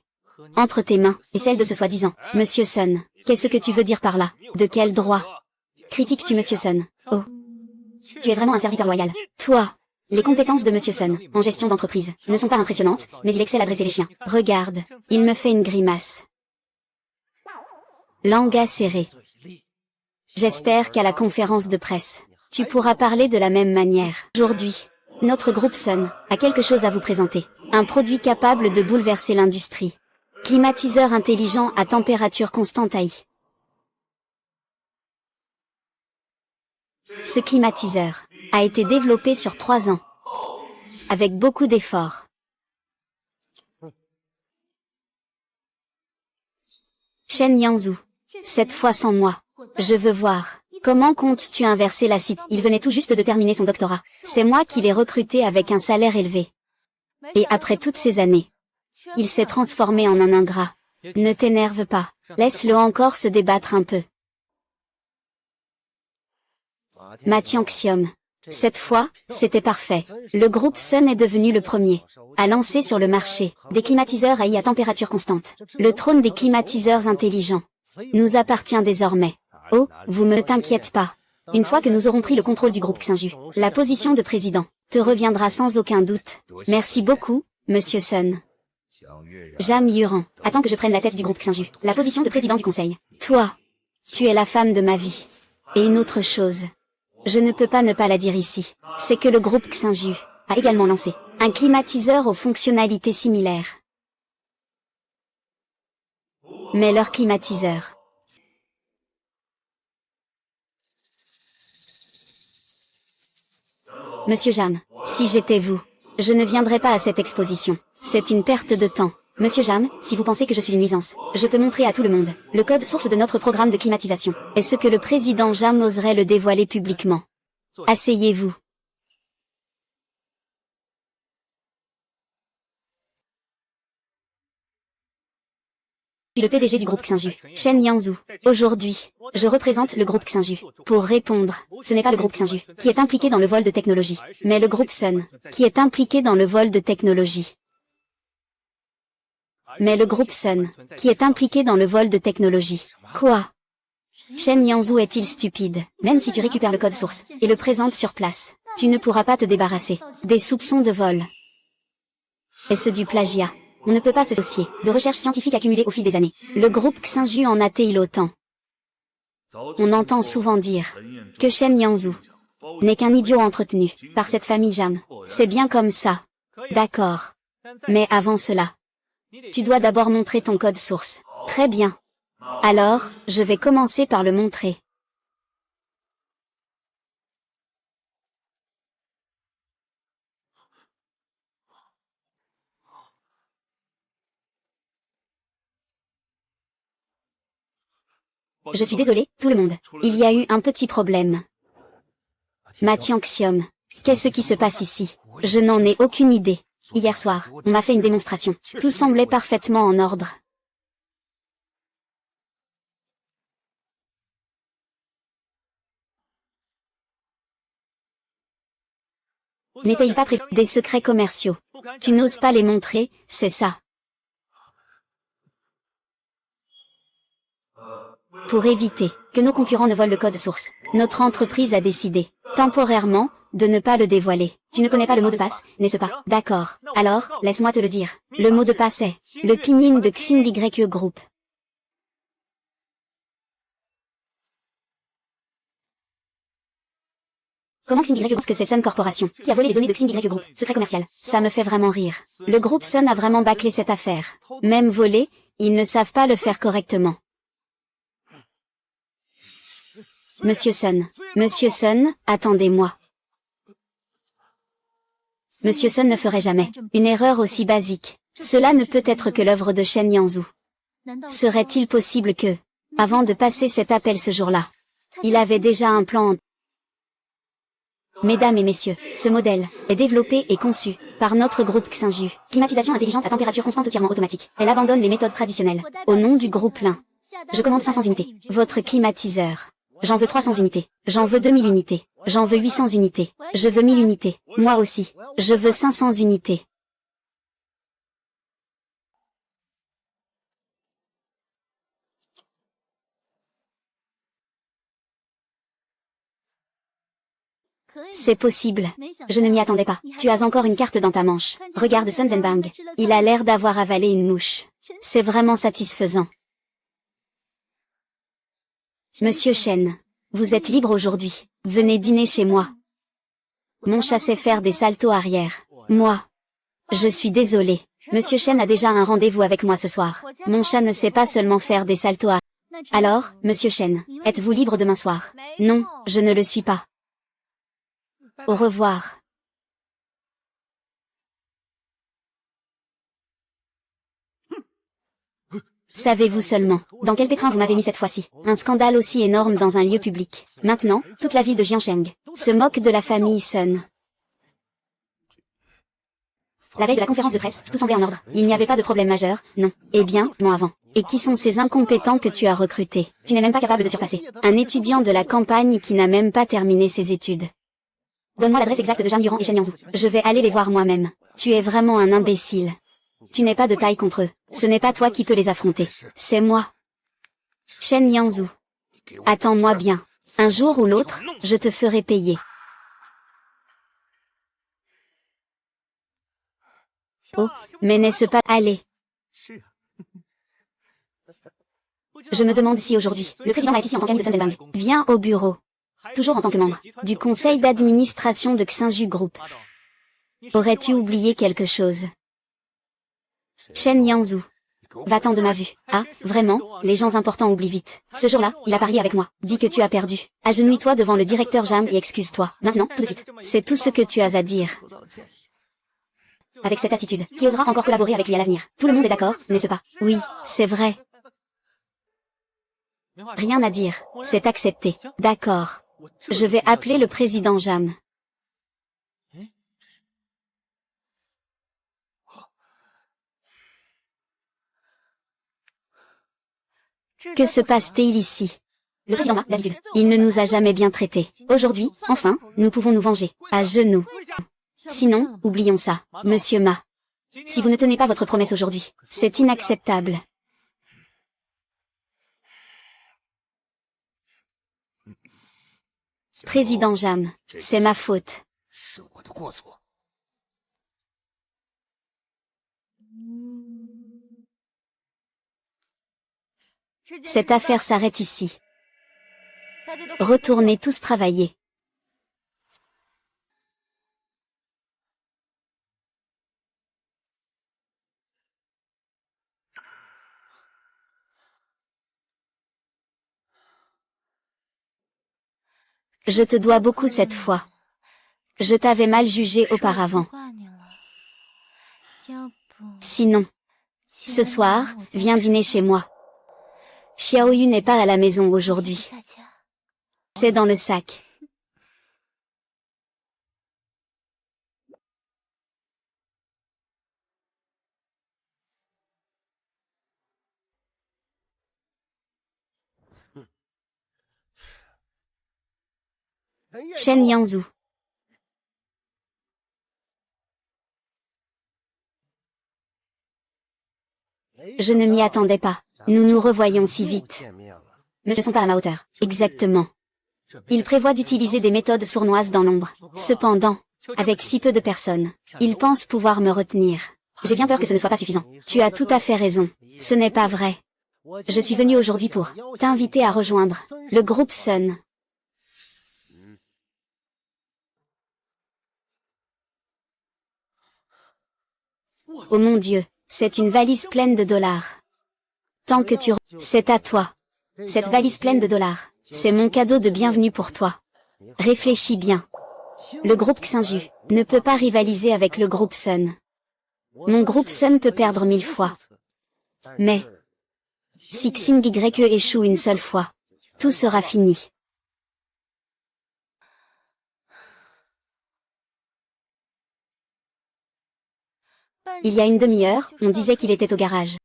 Entre tes mains, et celles de ce soi-disant, Monsieur Sun. Qu'est-ce que tu veux dire par là? De quel droit? Critiques-tu Monsieur Sun? Oh. Tu es vraiment un serviteur loyal. Toi. Les compétences de Monsieur Sun, en gestion d'entreprise, ne sont pas impressionnantes, mais il excelle à dresser les chiens. Regarde. Il me fait une grimace. Langue acérée. J'espère qu'à la conférence de presse, tu pourras parler de la même manière. Aujourd'hui, notre groupe Sun a quelque chose à vous présenter. Un produit capable de bouleverser l'industrie. Climatiseur intelligent à température constante AI. Ce climatiseur a été développé sur 3 ans, avec beaucoup d'efforts. Shen Yangzhu, cette fois sans moi. Je veux voir. Comment comptes-tu inverser la situation? Il venait tout juste de terminer son doctorat. C'est moi qui l'ai recruté avec un salaire élevé. Et après toutes ces années, il s'est transformé en un ingrat. Ne t'énerve pas. Laisse-le encore se débattre un peu. Ma Tianxium. Cette fois, c'était parfait. Le groupe Sun est devenu le premier à lancer sur le marché des climatiseurs AI à température constante. Le trône des climatiseurs intelligents nous appartient désormais. Oh, vous ne t'inquiète pas. Une fois que nous aurons pris le contrôle du groupe Xinju, la position de président te reviendra sans aucun doute. Merci beaucoup, Monsieur Sun. Jam Yuran, attends que je prenne la tête du groupe Xinju. La position de président du conseil. Toi, tu es la femme de ma vie. Et une autre chose. Je ne peux pas ne pas la dire ici. C'est que le groupe Xinju a également lancé un climatiseur aux fonctionnalités similaires. Mais leur climatiseur. Monsieur Jam, si j'étais vous, je ne viendrais pas à cette exposition. C'est une perte de temps. Monsieur Jam, si vous pensez que je suis une nuisance, je peux montrer à tout le monde le code source de notre programme de climatisation. Est-ce que le président Jam oserait le dévoiler publiquement? Asseyez-vous. Je suis le PDG du groupe Xinju, Shen Yangzhu. Aujourd'hui, je représente le groupe Xinju. Pour répondre, ce n'est pas le groupe Xinju qui est impliqué dans le vol de technologie, mais le groupe Sun qui est impliqué dans le vol de technologie. Mais le groupe Sun qui est impliqué dans le vol de technologie. Quoi? Shen Yangzhu est-il stupide? Même si tu récupères le code source et le présentes sur place, tu ne pourras pas te débarrasser des soupçons de vol. Est-ce du plagiat? On ne peut pas se fier de recherches scientifiques accumulées au fil des années. Le groupe Xinju en a-t-il autant? On entend souvent dire que Shen Yangzhu n'est qu'un idiot entretenu par cette famille Jam. C'est bien comme ça. D'accord. Mais avant cela, tu dois d'abord montrer ton code source. Très bien. Alors, je vais commencer par le montrer. Je suis désolé, tout le monde. Il y a eu un petit problème. Ma Tianxium. Qu'est-ce qui se passe ici? Je n'en ai aucune idée. Hier soir, on m'a fait une démonstration. Tout semblait parfaitement en ordre. N'était-il pas prévu des secrets commerciaux? Tu n'oses pas les montrer, c'est ça. Pour éviter que nos concurrents ne volent le code source, notre entreprise a décidé, temporairement, de ne pas le dévoiler. Tu ne connais pas le mot de passe, n'est-ce pas? D'accord. Alors, laisse-moi te le dire. Le mot de passe est le pinyin de Xindigre Group. Comment Xindigre pense que c'est Sun Corporation qui a volé les données de Xindigre Group, secret commercial? Ça me fait vraiment rire. Le groupe Sun a vraiment bâclé cette affaire. Même volé, ils ne savent pas le faire correctement. Monsieur Sun, attendez-moi. Monsieur Sun ne ferait jamais une erreur aussi basique. Cela ne peut être que l'œuvre de Shen Yangzhu. Serait-il possible que, avant de passer cet appel ce jour-là, il avait déjà un plan? Mesdames et messieurs, ce modèle est développé et conçu par notre groupe Xinju. Climatisation intelligente à température constante entièrement automatique. Elle abandonne les méthodes traditionnelles. Au nom du groupe Lin. Je commande 500 unités. Votre climatiseur. J'en veux 300 unités. J'en veux 2000 unités. J'en veux 800 unités. Je veux 1000 unités. Moi aussi. Je veux 500 unités. C'est possible. Je ne m'y attendais pas. Tu as encore une carte dans ta manche. Regarde Sun Zhenbang. Il a l'air d'avoir avalé une mouche. C'est vraiment satisfaisant. Monsieur Shen, vous êtes libre aujourd'hui. Venez dîner chez moi. Mon chat sait faire des saltos arrière. Moi. Je suis désolé. Monsieur Shen a déjà un rendez-vous avec moi ce soir. Mon chat ne sait pas seulement faire des saltos arrière. Alors, Monsieur Shen, êtes-vous libre demain soir? Non, je ne le suis pas. Au revoir. Savez-vous seulement, dans quel pétrin vous m'avez mis cette fois-ci? Un scandale aussi énorme dans un lieu public. Maintenant, toute la ville de Jiangsheng se moque de la famille Sun. La veille de la conférence de presse, tout semblait en ordre. Il n'y avait pas de problème majeur, non. Eh bien, moi avant. Et qui sont ces incompétents que tu as recrutés? Tu n'es même pas capable de surpasser un étudiant de la campagne qui n'a même pas terminé ses études. Donne-moi l'adresse exacte de Zhang Yuran et Shen Yangzhu. Je vais aller les voir moi-même. Tu es vraiment un imbécile. Tu n'es pas de taille contre eux. Ce n'est pas toi qui peux les affronter. C'est moi. Shen Yangzhu. Attends-moi bien. Un jour ou l'autre, je te ferai payer. Oh, mais n'est-ce pas... Allez. Je me demande si aujourd'hui, le président va être ici en tant qu'ami de Sun Zhenbang. Viens au bureau. Toujours en tant que membre du conseil d'administration de Xinju Group. Aurais-tu oublié quelque chose? Shen Yangzhu. Va-t'en de ma vue. Ah, vraiment, les gens importants oublient vite. Ce jour-là, il a parié avec moi. Dis que tu as perdu. Agenouille-toi devant le directeur Jam et excuse-toi. Maintenant, tout de suite. C'est tout ce que tu as à dire. Avec cette attitude, qui osera encore collaborer avec lui à l'avenir? Tout le monde est d'accord, n'est-ce pas? Oui, c'est vrai. Rien à dire. C'est accepté. D'accord. Je vais appeler le président Jam. Que se passe-t-il ici? Le président Ma, d'habitude, il ne nous a jamais bien traités. Aujourd'hui, enfin, nous pouvons nous venger. À genoux. Sinon, oublions ça, Monsieur Ma. Si vous ne tenez pas votre promesse aujourd'hui, c'est inacceptable. Président Jam, c'est ma faute. Cette affaire s'arrête ici. Retournez tous travailler. Je te dois beaucoup cette fois. Je t'avais mal jugé auparavant. Sinon, ce soir, viens dîner chez moi. Xiaoyu n'est pas à la maison aujourd'hui. C'est dans le sac. Shen Yangzhu. Je ne m'y attendais pas. Nous nous revoyons si vite. mais ne sont pas à ma hauteur. Exactement. Il prévoit d'utiliser des méthodes sournoises dans l'ombre. Cependant, avec si peu de personnes, il pense pouvoir me retenir. J'ai bien peur que ce ne soit pas suffisant. Tu as tout à fait raison. Ce n'est pas vrai. Je suis venu aujourd'hui pour t'inviter à rejoindre le groupe Sun. Oh mon Dieu, c'est une valise pleine de dollars. Tant que c'est à toi. Cette valise pleine de dollars, c'est mon cadeau de bienvenue pour toi. Réfléchis bien. Le groupe Xinju ne peut pas rivaliser avec le groupe Sun. Mon groupe Sun peut perdre 1000 fois. Mais, si Xing YE échoue une seule fois, tout sera fini. Il y a une demi-heure, on disait qu'il était au garage.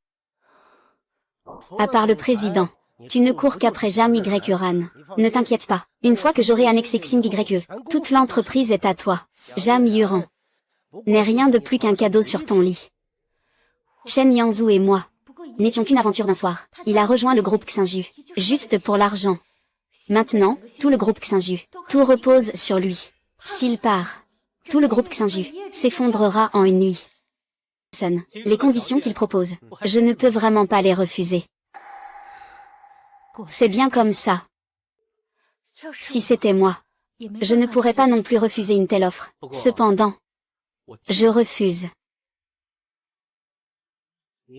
À part le président, tu ne cours qu'après Jam Y Uran. Ne t'inquiète pas, une fois que j'aurai annexé Xing YE, toute l'entreprise est à toi. Jam Yuran n'est rien de plus qu'un cadeau sur ton lit. Shen Yangzhu et moi n'étions qu'une aventure d'un soir. Il a rejoint le groupe Xinju, juste pour l'argent. Maintenant, tout le groupe Xinju, tout repose sur lui. S'il part, tout le groupe Xinju s'effondrera en une nuit. Sun, les conditions qu'il propose, je ne peux vraiment pas les refuser. C'est bien comme ça. Si c'était moi, je ne pourrais pas non plus refuser une telle offre. Cependant, je refuse.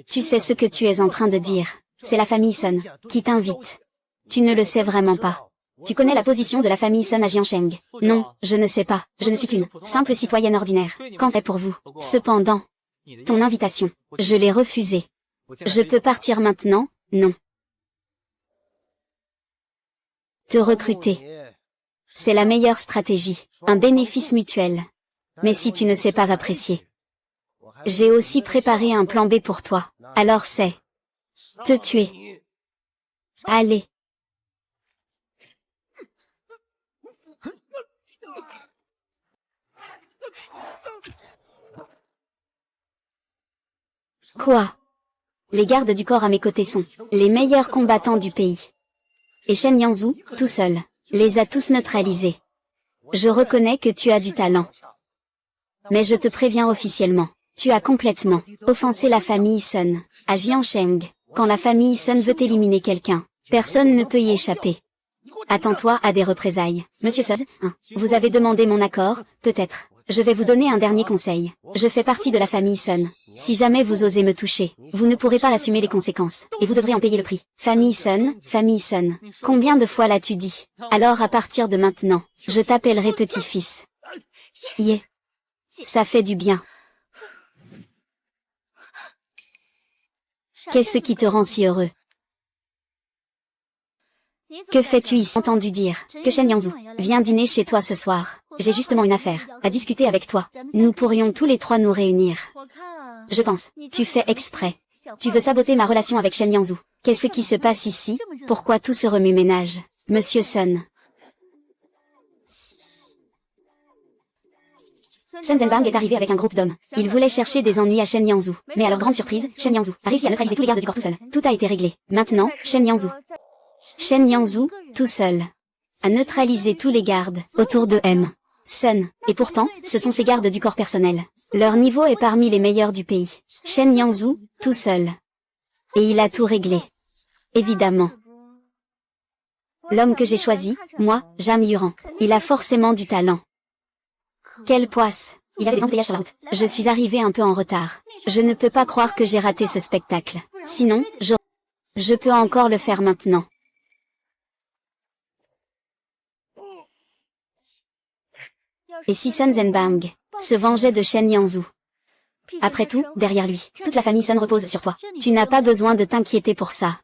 Tu sais ce que tu es en train de dire. C'est la famille Sun qui t'invite. Tu ne le sais vraiment pas. Tu connais la position de la famille Sun à Jiansheng. Non, je ne sais pas. Je ne suis qu'une simple citoyenne ordinaire. Qu'en est pour vous? Cependant, ton invitation, je l'ai refusée. Je peux partir maintenant? Non. Te recruter. C'est la meilleure stratégie, un bénéfice mutuel. Mais si tu ne sais pas apprécier, j'ai aussi préparé un plan B pour toi. Alors c'est te tuer. Allez. Quoi? Les gardes du corps à mes côtés sont les meilleurs combattants du pays. Et Shen Yangzhu, tout seul, les a tous neutralisés. Je reconnais que tu as du talent. Mais je te préviens officiellement, tu as complètement offensé la famille Sun. À Jiansheng, quand la famille Sun veut éliminer quelqu'un, personne ne peut y échapper. Attends-toi à des représailles. Monsieur Soz, vous avez demandé mon accord, peut-être. Je vais vous donner un dernier conseil. Je fais partie de la famille Sun. Si jamais vous osez me toucher, vous ne pourrez pas assumer les conséquences, et vous devrez en payer le prix. Famille Sun, combien de fois l'as-tu dit? Alors à partir de maintenant, je t'appellerai petit-fils. Yeah. Ça fait du bien. Qu'est-ce qui te rend si heureux? Que fais-tu ici? Entendu dire que Shen Yangzhu vient dîner chez toi ce soir. J'ai justement une affaire à discuter avec toi. Nous pourrions tous les trois nous réunir. Je pense, tu fais exprès. Tu veux saboter ma relation avec Shen Yangzhu. Qu'est-ce qui se passe ici? Pourquoi tout ce remue-ménage? Monsieur Sun. Sun Zhenbang est arrivé avec un groupe d'hommes. Il voulait chercher des ennuis à Shen Yangzhu. Mais à leur grande surprise, Shen Yangzhu a réussi à neutraliser tous les gardes du corps tout seul. Tout a été réglé. Maintenant, Shen Yangzhu, tout seul, a neutralisé tous les gardes autour de Sun. Et pourtant, ce sont ses gardes du corps personnel. Leur niveau est parmi les meilleurs du pays. Shen Yangzhu, tout seul. Et il a tout réglé. Évidemment. L'homme que j'ai choisi, moi, Jam Yuran, il a forcément du talent. Quelle poisse! Il a des embouteillages sur la route. Je suis arrivé un peu en retard. Je ne peux pas croire que j'ai raté ce spectacle. Sinon, je peux encore le faire maintenant. Et si Sun Zhenbang se vengeait de Shen Yangzhu? Après tout, derrière lui, toute la famille Sun repose sur toi. Tu n'as pas besoin de t'inquiéter pour ça.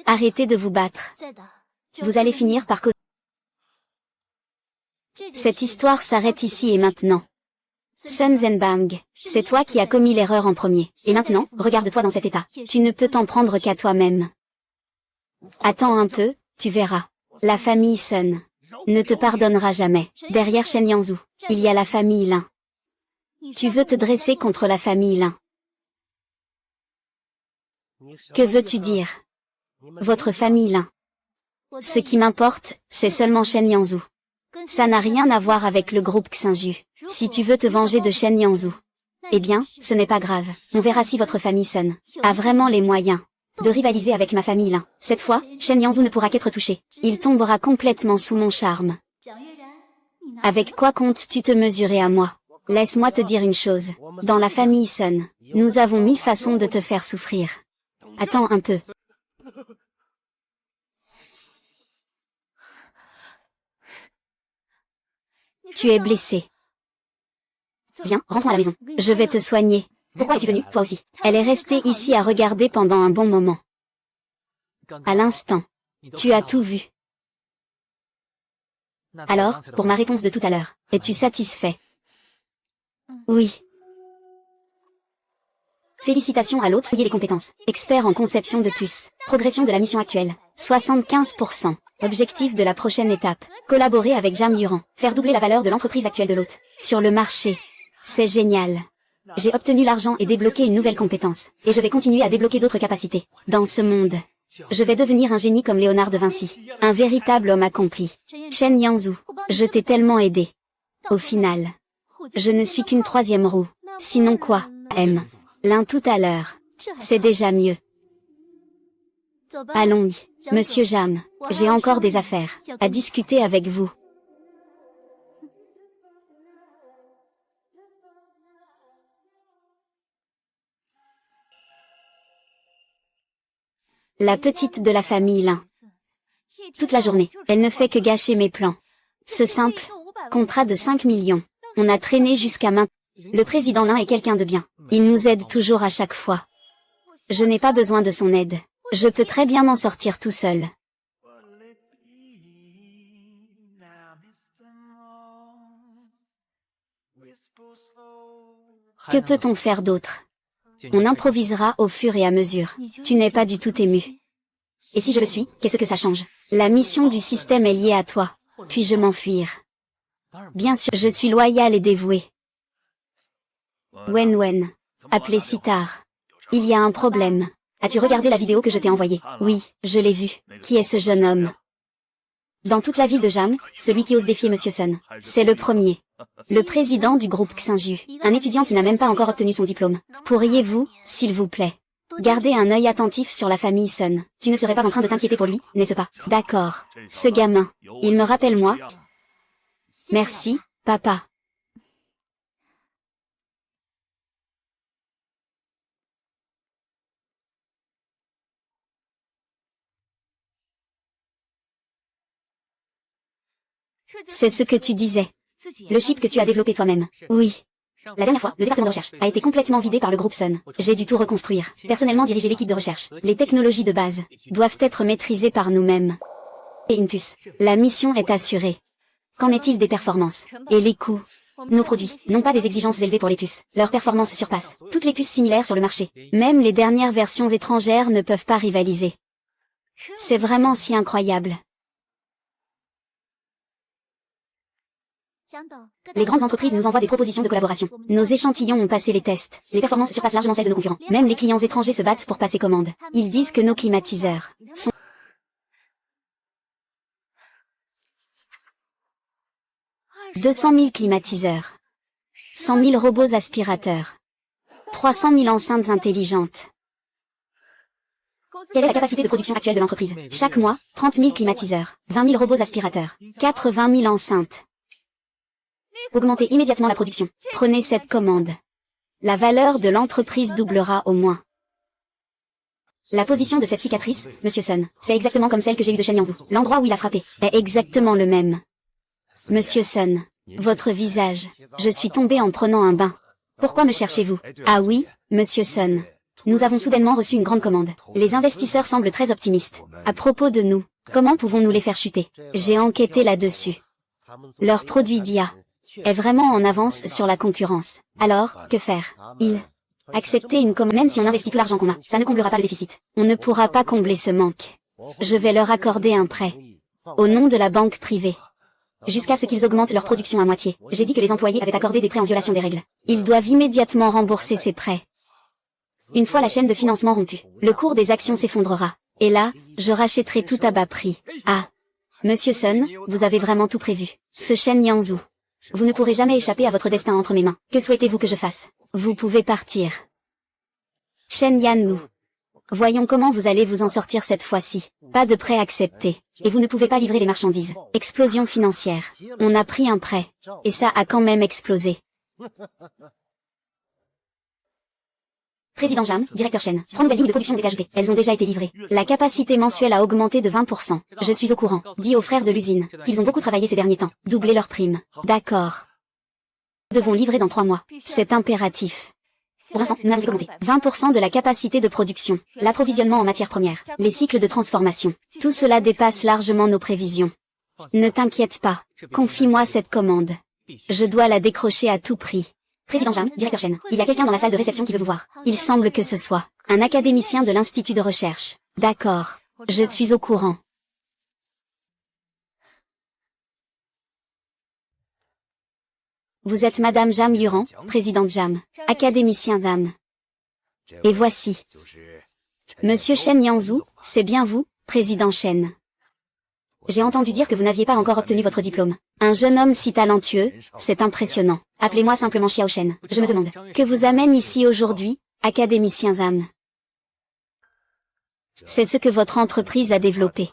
Arrêtez de vous battre. Vous allez finir par causer. Cette histoire s'arrête ici et maintenant. Sun Zhenbang, c'est toi qui as commis l'erreur en premier. Et maintenant, regarde-toi dans cet état. Tu ne peux t'en prendre qu'à toi-même. Attends un peu, tu verras. La famille Sun ne te pardonnera jamais. Derrière Shen Yangzhu, il y a la famille Lin. Tu veux te dresser contre la famille Lin. Que veux-tu dire? Votre famille Lin. Ce qui m'importe, c'est seulement Shen Yangzhu. Ça n'a rien à voir avec le groupe Xinju. Si tu veux te venger de Shen Yangzhu, eh bien, ce n'est pas grave. On verra si votre famille Sun a vraiment les moyens de rivaliser avec ma famille Lin. Cette fois, Shen Yangzhu ne pourra qu'être touché. Il tombera complètement sous mon charme. Avec quoi comptes-tu te mesurer à moi? Laisse-moi te dire une chose. Dans la famille Sun, nous avons 1000 façons de te faire souffrir. Attends un peu. Tu es blessé. Viens, rentrons à la maison. Je vais te soigner. Pourquoi es-tu venue, toi aussi? Elle est restée ici à regarder pendant un bon moment. À l'instant. Tu as tout vu. Alors, pour ma réponse de tout à l'heure, es-tu satisfait? Oui. Félicitations à l'autre, les compétences. Expert en conception de puces. Progression de la mission actuelle. 75%. Objectif de la prochaine étape. Collaborer avec Jam Yuran. Faire doubler la valeur de l'entreprise actuelle de l'hôte. Sur le marché. C'est génial. J'ai obtenu l'argent et débloqué une nouvelle compétence. Et je vais continuer à débloquer d'autres capacités. Dans ce monde. Je vais devenir un génie comme Léonard de Vinci. Un véritable homme accompli. Shen Yangzhu. Je t'ai tellement aidé. Au final. Je ne suis qu'une troisième roue. Sinon quoi? L'un tout à l'heure. C'est déjà mieux. Allons-y, Monsieur Jam. J'ai encore des affaires à discuter avec vous. La petite de la famille Lin. Toute la journée, elle ne fait que gâcher mes plans. Ce simple contrat de 5 millions. On a traîné jusqu'à maintenant. Le président Lin est quelqu'un de bien. Il nous aide toujours à chaque fois. Je n'ai pas besoin de son aide. Je peux très bien m'en sortir tout seul. Que peut-on faire d'autre? On improvisera au fur et à mesure. Tu n'es pas du tout ému. Et si je le suis, qu'est-ce que ça change? La mission du système est liée à toi. Puis-je m'enfuir? Bien sûr, je suis loyal et dévoué. Wen, appelé si tard. Il y a un problème. As-tu regardé la vidéo que je t'ai envoyée? Oui, je l'ai vue. Qui est ce jeune homme? Dans toute la ville de Jam, celui qui ose défier Monsieur Sun. C'est le premier. Le président du groupe Xinju. Un étudiant qui n'a même pas encore obtenu son diplôme. Pourriez-vous, s'il vous plaît, garder un œil attentif sur la famille Sun? Tu ne serais pas en train de t'inquiéter pour lui, n'est-ce pas? D'accord. Ce gamin. Il me rappelle moi. Merci, papa. C'est ce que tu disais. Le chip que tu as développé toi-même. Oui. La dernière fois, le département de recherche a été complètement vidé par le groupe Sun. J'ai dû tout reconstruire. Personnellement diriger l'équipe de recherche. Les technologies de base doivent être maîtrisées par nous-mêmes. Et une puce. La mission est assurée. Qu'en est-il des performances? Et les coûts? Nos produits n'ont pas des exigences élevées pour les puces. Leurs performances surpassent toutes les puces similaires sur le marché. Même les dernières versions étrangères ne peuvent pas rivaliser. C'est vraiment si incroyable. Les grandes entreprises nous envoient des propositions de collaboration. Nos échantillons ont passé les tests. Les performances surpassent largement celles de nos concurrents. Même les clients étrangers se battent pour passer commande. Ils disent que nos climatiseurs sont 200 000 climatiseurs, 100 000 robots aspirateurs, 300 000 enceintes intelligentes. Quelle est la capacité de production actuelle de l'entreprise? Chaque mois, 30 000 climatiseurs, 20 000 robots aspirateurs, 80 000 enceintes. Augmentez immédiatement la production. Prenez cette commande. La valeur de l'entreprise doublera au moins. La position de cette cicatrice, Monsieur Sun, c'est exactement comme celle que j'ai eue de Shen Yangzhu. L'endroit où il a frappé est exactement le même. Monsieur Sun, votre visage. Je suis tombé en prenant un bain. Pourquoi me cherchez-vous? Ah oui, Monsieur Sun. Nous avons soudainement reçu une grande commande. Les investisseurs semblent très optimistes. À propos de nous, comment pouvons-nous les faire chuter? J'ai enquêté là-dessus. Leur produit d'IA est vraiment en avance sur la concurrence. Alors, que faire? Accepter une commande, même si on investit tout l'argent qu'on a, ça ne comblera pas le déficit. On ne pourra pas combler ce manque. Je vais leur accorder un prêt. Au nom de la banque privée. jusqu'à ce qu'ils augmentent leur production à moitié. J'ai dit que les employés avaient accordé des prêts en violation des règles. Ils doivent immédiatement rembourser ces prêts. Une fois la chaîne de financement rompue, le cours des actions s'effondrera. Et là, je rachèterai tout à bas prix. Ah, Monsieur Sun, vous avez vraiment tout prévu. Ce Shen Yangzhou. Vous ne pourrez jamais échapper à votre destin entre mes mains. Que souhaitez-vous que je fasse? Vous pouvez partir. Shen Yanlu. Voyons comment vous allez vous en sortir cette fois-ci. Pas de prêt accepté. Et vous ne pouvez pas livrer les marchandises. Explosion financière. On a pris un prêt. Et ça a quand même explosé. Président Jam, directeur Shen. 3 nouvelles lignes de production d'étages ajoutées. Elles ont déjà été livrées. La capacité mensuelle a augmenté de 20%. Je suis au courant. Dis aux frères de l'usine qu'ils ont beaucoup travaillé ces derniers temps. Doubler leurs primes. D'accord. Nous devons livrer dans 3 mois. C'est impératif. Pour l'instant, nous avons augmenté 20% de la capacité de production, l'approvisionnement en matières premières, les cycles de transformation. Tout cela dépasse largement nos prévisions. Ne t'inquiète pas. Confie-moi cette commande. Je dois la décrocher à tout prix. Président Jam, directeur Shen, il y a quelqu'un dans la salle de réception qui veut vous voir. Il semble que ce soit un académicien de l'Institut de recherche. D'accord. Je suis au courant. Vous êtes Madame Jam Yuran, présidente Jam, académicien Jam. Et voici. Monsieur Shen Yangzhou, c'est bien vous, président Shen. J'ai entendu dire que vous n'aviez pas encore obtenu votre diplôme. Un jeune homme si talentueux, c'est impressionnant. Appelez-moi simplement Xiao Shen. Je me demande, que vous amène ici aujourd'hui, académicien Zam? C'est ce que votre entreprise a développé.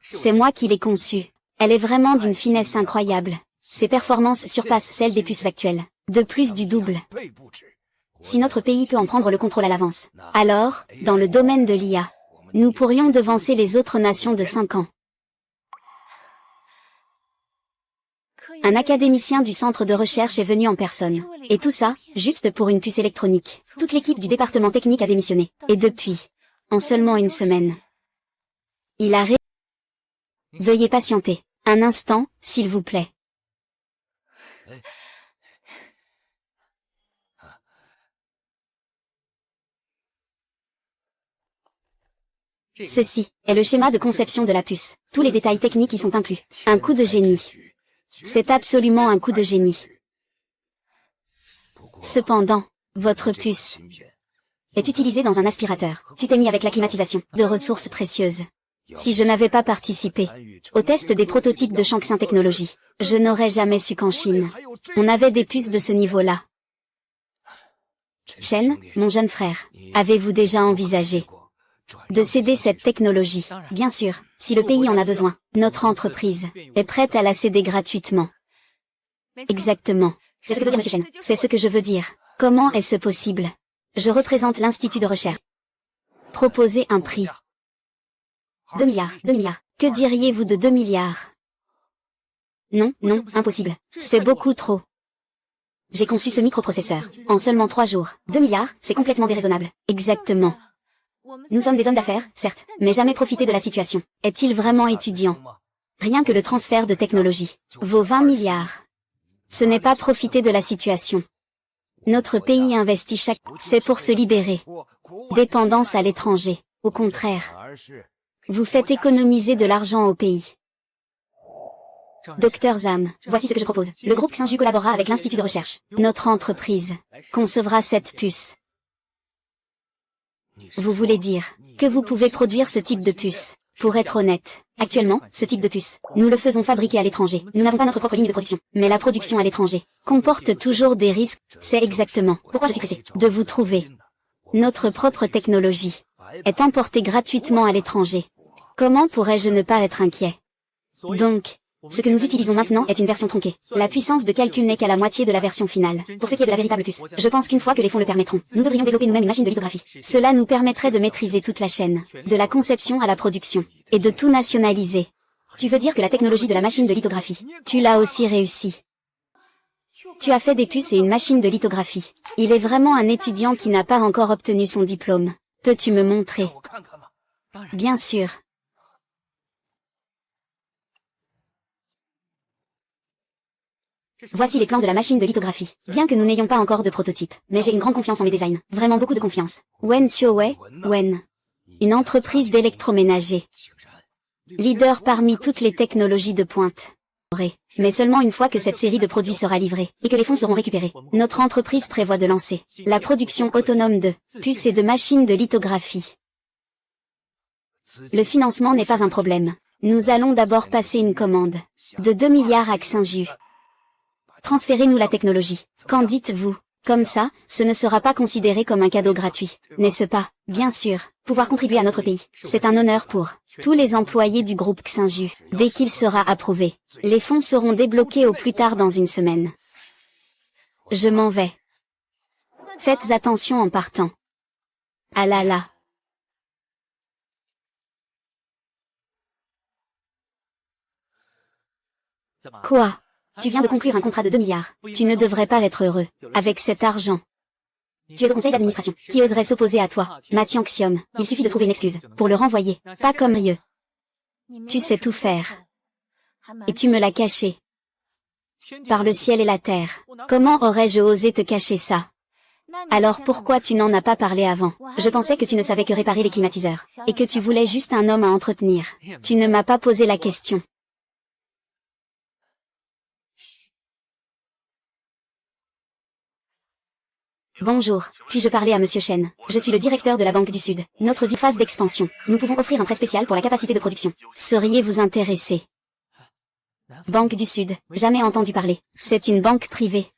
C'est moi qui l'ai conçue. Elle est vraiment d'une finesse incroyable. Ses performances surpassent celles des puces actuelles. De plus du double. Si notre pays peut en prendre le contrôle à l'avance, alors, dans le domaine de l'IA, nous pourrions devancer les autres nations de 5 ans. Un académicien du centre de recherche est venu en personne. Et tout ça, juste pour une puce électronique. Toute l'équipe du département technique a démissionné. Et depuis, en seulement une semaine, il a Veuillez patienter. Un instant, s'il vous plaît. Ceci est le schéma de conception de la puce. Tous les détails techniques y sont inclus. Un coup de génie. C'est absolument un coup de génie. Cependant, votre puce est utilisée dans un aspirateur. Tu t'es mis avec la climatisation de ressources précieuses. Si je n'avais pas participé au test des prototypes de Shaanxi Technologies, je n'aurais jamais su qu'en Chine, on avait des puces de ce niveau-là. Shen, mon jeune frère, avez-vous déjà envisagé de céder cette technologie? Bien sûr, si le pays en a besoin, notre entreprise est prête à la céder gratuitement. Exactement. C'est ce que veut dire Monsieur Shen. C'est ce que je veux dire. Comment est-ce possible? Je représente l'Institut de recherche. Proposez un prix. 2 milliards, 2 milliards. Que diriez-vous de 2 milliards? Non, non, impossible. C'est beaucoup trop. J'ai conçu ce microprocesseur en seulement 3 jours. 2 milliards, c'est complètement déraisonnable. Exactement. Nous sommes des hommes d'affaires, certes, mais jamais profiter de la situation. Est-il vraiment étudiant? Rien que le transfert de technologie vaut 20 milliards. Ce n'est pas profiter de la situation. Notre pays investit chaque... C'est pour se libérer. Dépendance à l'étranger. Au contraire. Vous faites économiser de l'argent au pays. Docteur Zam, voici ce que je propose. Le groupe Xinju collaborera avec l'Institut de recherche. Notre entreprise concevra cette puce. Vous voulez dire que vous pouvez produire ce type de puce? Pour être honnête, actuellement, ce type de puce, nous le faisons fabriquer à l'étranger. Nous n'avons pas notre propre ligne de production. Mais la production à l'étranger comporte toujours des risques. C'est exactement pourquoi je suis pressé de vous trouver. Notre propre technologie est importée gratuitement à l'étranger. Comment pourrais-je ne pas être inquiet? Donc, ce que nous utilisons maintenant est une version tronquée. La puissance de calcul n'est qu'à la moitié de la version finale. Pour ce qui est de la véritable puce, je pense qu'une fois que les fonds le permettront, nous devrions développer nous-mêmes une machine de lithographie. Cela nous permettrait de maîtriser toute la chaîne, de la conception à la production, et de tout nationaliser. Tu veux dire que la technologie de la machine de lithographie, tu l'as aussi réussi. Tu as fait des puces et une machine de lithographie. Il est vraiment un étudiant qui n'a pas encore obtenu son diplôme. Peux-tu me montrer? Bien sûr. Voici les plans de la machine de lithographie. Bien que nous n'ayons pas encore de prototype, mais j'ai une grande confiance en mes designs. Vraiment beaucoup de confiance. Wen Xiaowei, Wen. Une entreprise d'électroménager. Leader parmi toutes les technologies de pointe. Mais seulement une fois que cette série de produits sera livrée et que les fonds seront récupérés. Notre entreprise prévoit de lancer la production autonome de puces et de machines de lithographie. Le financement n'est pas un problème. Nous allons d'abord passer une commande de 2 milliards à Xinju. Transférez-nous la technologie. Qu'en dites-vous? Comme ça, ce ne sera pas considéré comme un cadeau gratuit, n'est-ce pas? Bien sûr, pouvoir contribuer à notre pays, c'est un honneur pour tous les employés du groupe Xinju. Dès qu'il sera approuvé, les fonds seront débloqués au plus tard dans une semaine. Je m'en vais. Faites attention en partant. Ah là là. Quoi? Tu viens de conclure un contrat de 2 milliards. Tu ne devrais pas être heureux avec cet argent. Tu es au conseil d'administration. Qui oserait s'opposer à toi? Mathianxium, il suffit de trouver une excuse pour le renvoyer. Pas comme Rieu. Tu sais tout faire. Et tu me l'as caché. Par le ciel et la terre. Comment aurais-je osé te cacher ça? Alors pourquoi tu n'en as pas parlé avant? Je pensais que tu ne savais que réparer les climatiseurs. Et que tu voulais juste un homme à entretenir. Tu ne m'as pas posé la question. Bonjour, puis-je parler à Monsieur Chen? Je suis le directeur de la Banque du Sud. Notre phase d'expansion. Nous pouvons offrir un prêt spécial pour la capacité de production. Seriez-vous intéressé? Banque du Sud, jamais entendu parler. C'est une banque privée.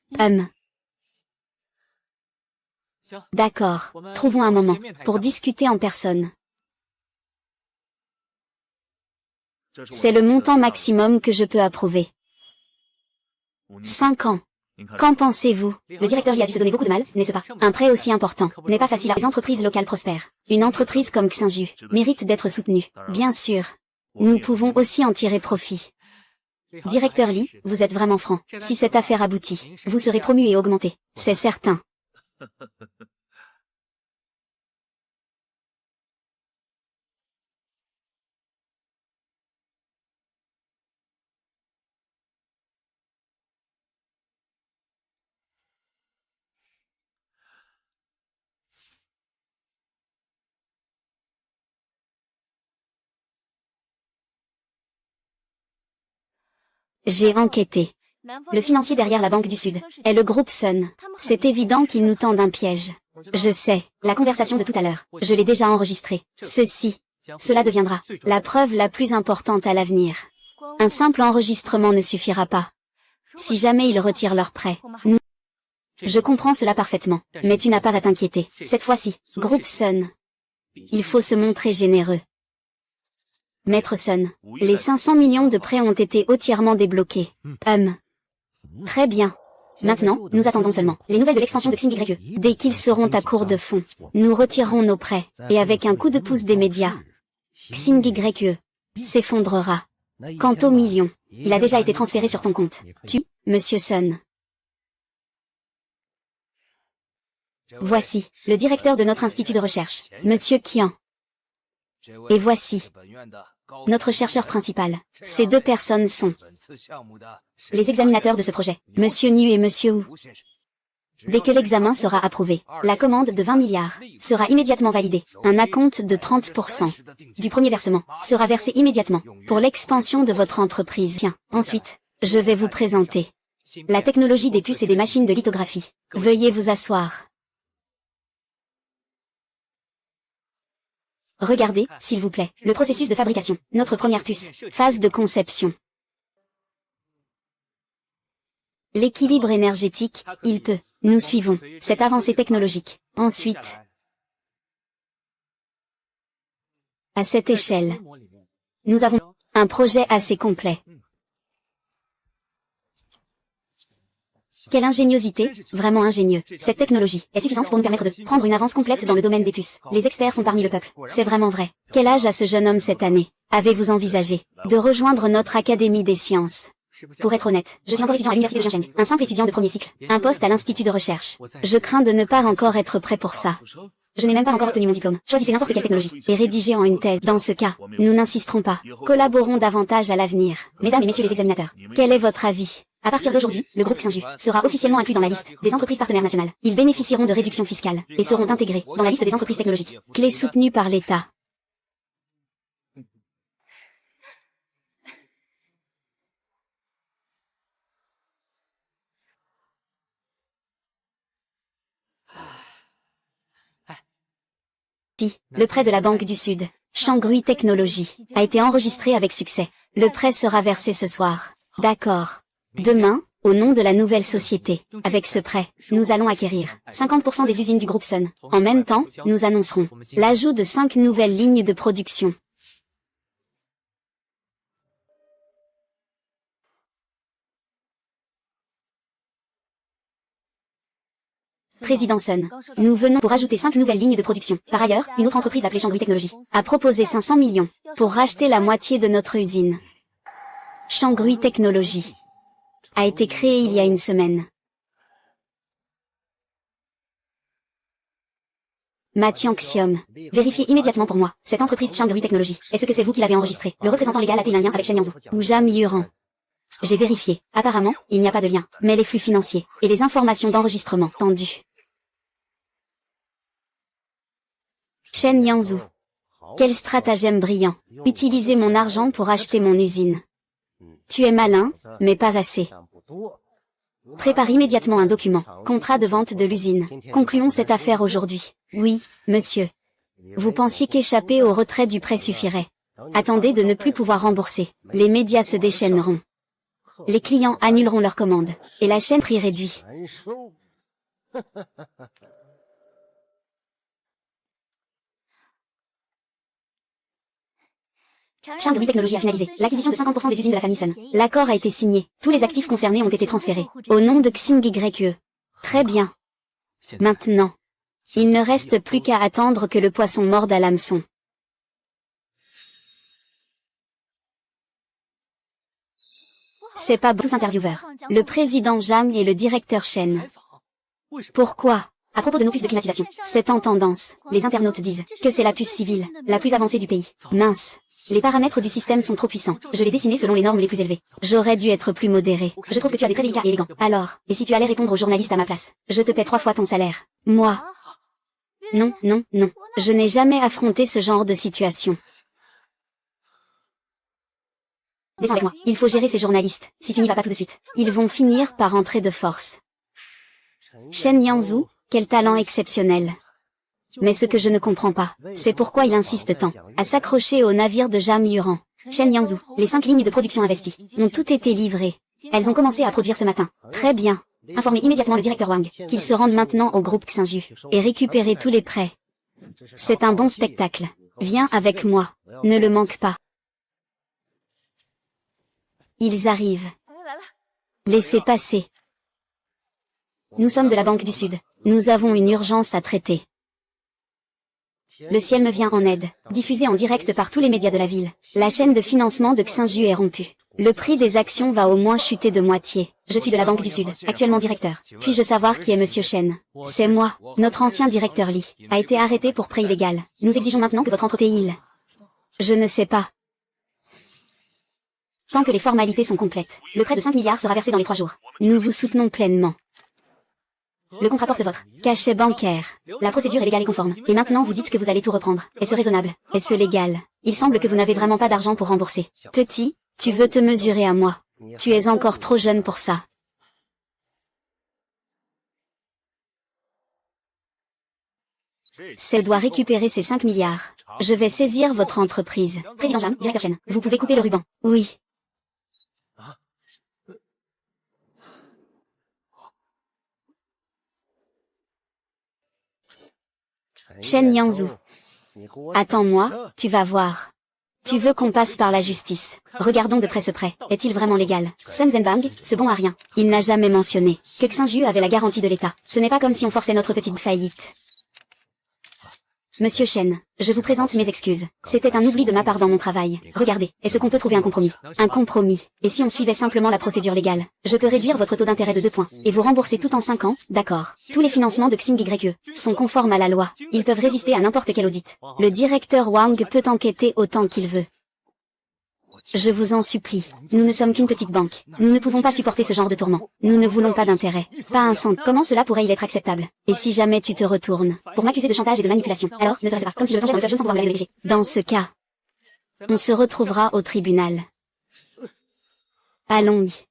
D'accord, trouvons un moment pour discuter en personne. C'est le montant maximum que je peux approuver. 5 ans. Qu'en pensez-vous? Le directeur y a dû se donner beaucoup de mal, n'est-ce pas? Un prêt aussi important n'est pas facile à les entreprises locales prospères. Une entreprise comme Xinju mérite d'être soutenue. Bien sûr. Nous pouvons aussi en tirer profit. Directeur Li, vous êtes vraiment franc. Si cette affaire aboutit, vous serez promu et augmenté. C'est certain. J'ai enquêté. Le financier derrière la Banque du Sud est le groupe Sun. C'est évident qu'ils nous tendent un piège. Je sais, la conversation de tout à l'heure, je l'ai déjà enregistrée. Cela deviendra la preuve la plus importante à l'avenir. Un simple enregistrement ne suffira pas. Si jamais ils retirent leur prêt, Je comprends cela parfaitement, mais tu n'as pas à t'inquiéter. Cette fois-ci, groupe Sun. Il faut se montrer généreux. Maître Sun, les 500 millions de prêts ont été entièrement débloqués. Très bien. Maintenant, nous attendons seulement les nouvelles de l'expansion de XinYue. Dès qu'ils seront à court de fonds, nous retirerons nos prêts, et avec un coup de pouce des médias, XinYue s'effondrera. Quant aux millions, il a déjà été transféré sur ton compte. Monsieur Sun. Voici, le directeur de notre institut de recherche, Monsieur Qian. Et voici, notre chercheur principal. Ces deux personnes sont les examinateurs de ce projet, Monsieur Niu et Monsieur Wu. Dès que l'examen sera approuvé, la commande de 20 milliards sera immédiatement validée. Un acompte de 30% du premier versement sera versé immédiatement pour l'expansion de votre entreprise. Tiens, ensuite, je vais vous présenter la technologie des puces et des machines de lithographie. Veuillez vous asseoir. Regardez, s'il vous plaît, le processus de fabrication. Notre première puce. Phase de conception. L'équilibre énergétique, il peut. Nous suivons cette avancée technologique. Ensuite, à cette échelle, nous avons un projet assez complet. Quelle ingéniosité, vraiment ingénieux. Cette technologie est suffisante pour nous permettre de prendre une avance complète dans le domaine des puces. Les experts sont parmi le peuple. C'est vraiment vrai. Quel âge a ce jeune homme cette année? Avez-vous envisagé de rejoindre notre Académie des sciences? Pour être honnête, je suis encore étudiant à l'université de Jiangsheng, un simple étudiant de premier cycle, un poste à l'institut de recherche. Je crains de ne pas encore être prêt pour ça. Je n'ai même pas encore obtenu mon diplôme. Choisissez n'importe quelle technologie et rédigez en une thèse. Dans ce cas, nous n'insisterons pas. Collaborons davantage à l'avenir. Mesdames et messieurs les examinateurs, quel est votre avis? À partir d'aujourd'hui, le groupe Xinju sera officiellement inclus dans la liste des entreprises partenaires nationales. Ils bénéficieront de réductions fiscales et seront intégrés dans la liste des entreprises technologiques, clés soutenues par l'État. Investi, le prêt de la Banque du Sud, Shangri Technologies, a été enregistré avec succès. Le prêt sera versé ce soir. D'accord. Demain, au nom de la nouvelle société, avec ce prêt, nous allons acquérir 50% des usines du groupe Sun. En même temps, nous annoncerons l'ajout de 5 nouvelles lignes de production. Président Sun, nous venons pour ajouter 5 nouvelles lignes de production. Par ailleurs, une autre entreprise appelée Shangri Technologies a proposé 500 millions pour racheter la moitié de notre usine. Shangri Technologies a été créée il y a une semaine. Mathianxium, vérifiez immédiatement pour moi, cette entreprise Shangri Technologies, est-ce que c'est vous qui l'avez enregistrée? Le représentant légal a-t-il un lien avec Shen Yangzhou ou Jam Yuran? J'ai vérifié. Apparemment, il n'y a pas de lien, mais les flux financiers et les informations d'enregistrement tendues. Shen Yangzhou. Quel stratagème brillant. Utiliser mon argent pour acheter mon usine. Tu es malin, mais pas assez. Prépare immédiatement un document, contrat de vente de l'usine. Concluons cette affaire aujourd'hui. Oui, monsieur. Vous pensiez qu'échapper au retrait du prêt suffirait. Attendez de ne plus pouvoir rembourser. Les médias se déchaîneront. Les clients annuleront leurs commandes, et la chaîne prix réduit. Shangri Technologies a finalisé l'acquisition de 50% des usines de la famille Sun. L'accord a été signé. Tous les actifs concernés ont été transférés. Au nom de Xing YE. Très bien. Maintenant, il ne reste plus qu'à attendre que le poisson morde à l'hameçon. C'est pas bon. Tous intervieweurs. Le président Jam et le directeur Shen. Pourquoi? À propos de nos puces de climatisation, c'est en tendance. Les internautes disent que c'est la puce civile, la plus avancée du pays. Mince. Les paramètres du système sont trop puissants. Je l'ai dessiné selon les normes les plus élevées. J'aurais dû être plus modéré. Je trouve que tu as des traits délicats et élégants. Alors, et si tu allais répondre aux journalistes à ma place? Je te paie 3 fois ton salaire. Moi? Non, non, non. Je n'ai jamais affronté ce genre de situation. Descends avec moi. Il faut gérer ces journalistes. Si tu n'y vas pas tout de suite, ils vont finir par entrer de force. Shen Yangzhou, quel talent exceptionnel. Mais ce que je ne comprends pas, c'est pourquoi il insiste tant à s'accrocher au navire de Jam Yuran. Shen Yangzhou, les 5 lignes de production investies ont toutes été livrées. Elles ont commencé à produire ce matin. Très bien. Informez immédiatement le directeur Wang qu'il se rende maintenant au groupe Xinju et récupérer tous les prêts. C'est un bon spectacle. Viens avec moi. Ne le manque pas. Ils arrivent. Laissez passer. Nous sommes de la Banque du Sud. Nous avons une urgence à traiter. Le ciel me vient en aide. Diffusé en direct par tous les médias de la ville. La chaîne de financement de Xinju est rompue. Le prix des actions va au moins chuter de moitié. Je suis de la Banque du Sud, actuellement directeur. Puis-je savoir qui est Monsieur Shen? C'est moi. Notre ancien directeur Li a été arrêté pour prêt illégal. Nous exigeons maintenant que votre entreprise... Je ne sais pas. Tant que les formalités sont complètes, le prêt de 5 milliards sera versé dans les 3 jours. Nous vous soutenons pleinement. Le compte rapporte votre cachet bancaire. La procédure est légale et conforme. Et maintenant vous dites que vous allez tout reprendre. Est-ce raisonnable? Est-ce légal? Il semble que vous n'avez vraiment pas d'argent pour rembourser. Petit, tu veux te mesurer à moi. Tu es encore trop jeune pour ça. C'est doit récupérer ces 5 milliards. Je vais saisir votre entreprise. Président Jam, directeur Shen, vous pouvez couper le ruban. Oui. Shen Yangzhou. Attends-moi, tu vas voir. Tu veux qu'on passe par la justice. Regardons de près ce prêt. Est-il vraiment légal? Sun Zhenbang, ce bon à rien. Il n'a jamais mentionné que Xinju avait la garantie de l'État. Ce n'est pas comme si on forçait notre petite faillite. Monsieur Shen, je vous présente mes excuses. C'était un oubli de ma part dans mon travail. Regardez, est-ce qu'on peut trouver un compromis? Un compromis. Et si on suivait simplement la procédure légale? Je peux réduire votre taux d'intérêt de 2 points. Et vous rembourser tout en 5 ans, d'accord. Tous les financements de Xing YE sont conformes à la loi. Ils peuvent résister à n'importe quel audit. Le directeur Wang peut enquêter autant qu'il veut. Je vous en supplie. Nous ne sommes qu'une petite banque. Nous ne pouvons pas supporter ce genre de tourment. Nous ne voulons pas d'intérêt. Pas un cent. Comment cela pourrait-il être acceptable? Et si jamais tu te retournes pour m'accuser de chantage et de manipulation, alors ne serait-ce pas comme si je me plongeais dans le fleuve sans pouvoir me la diriger. Dans ce cas, on se retrouvera au tribunal. Allons-y.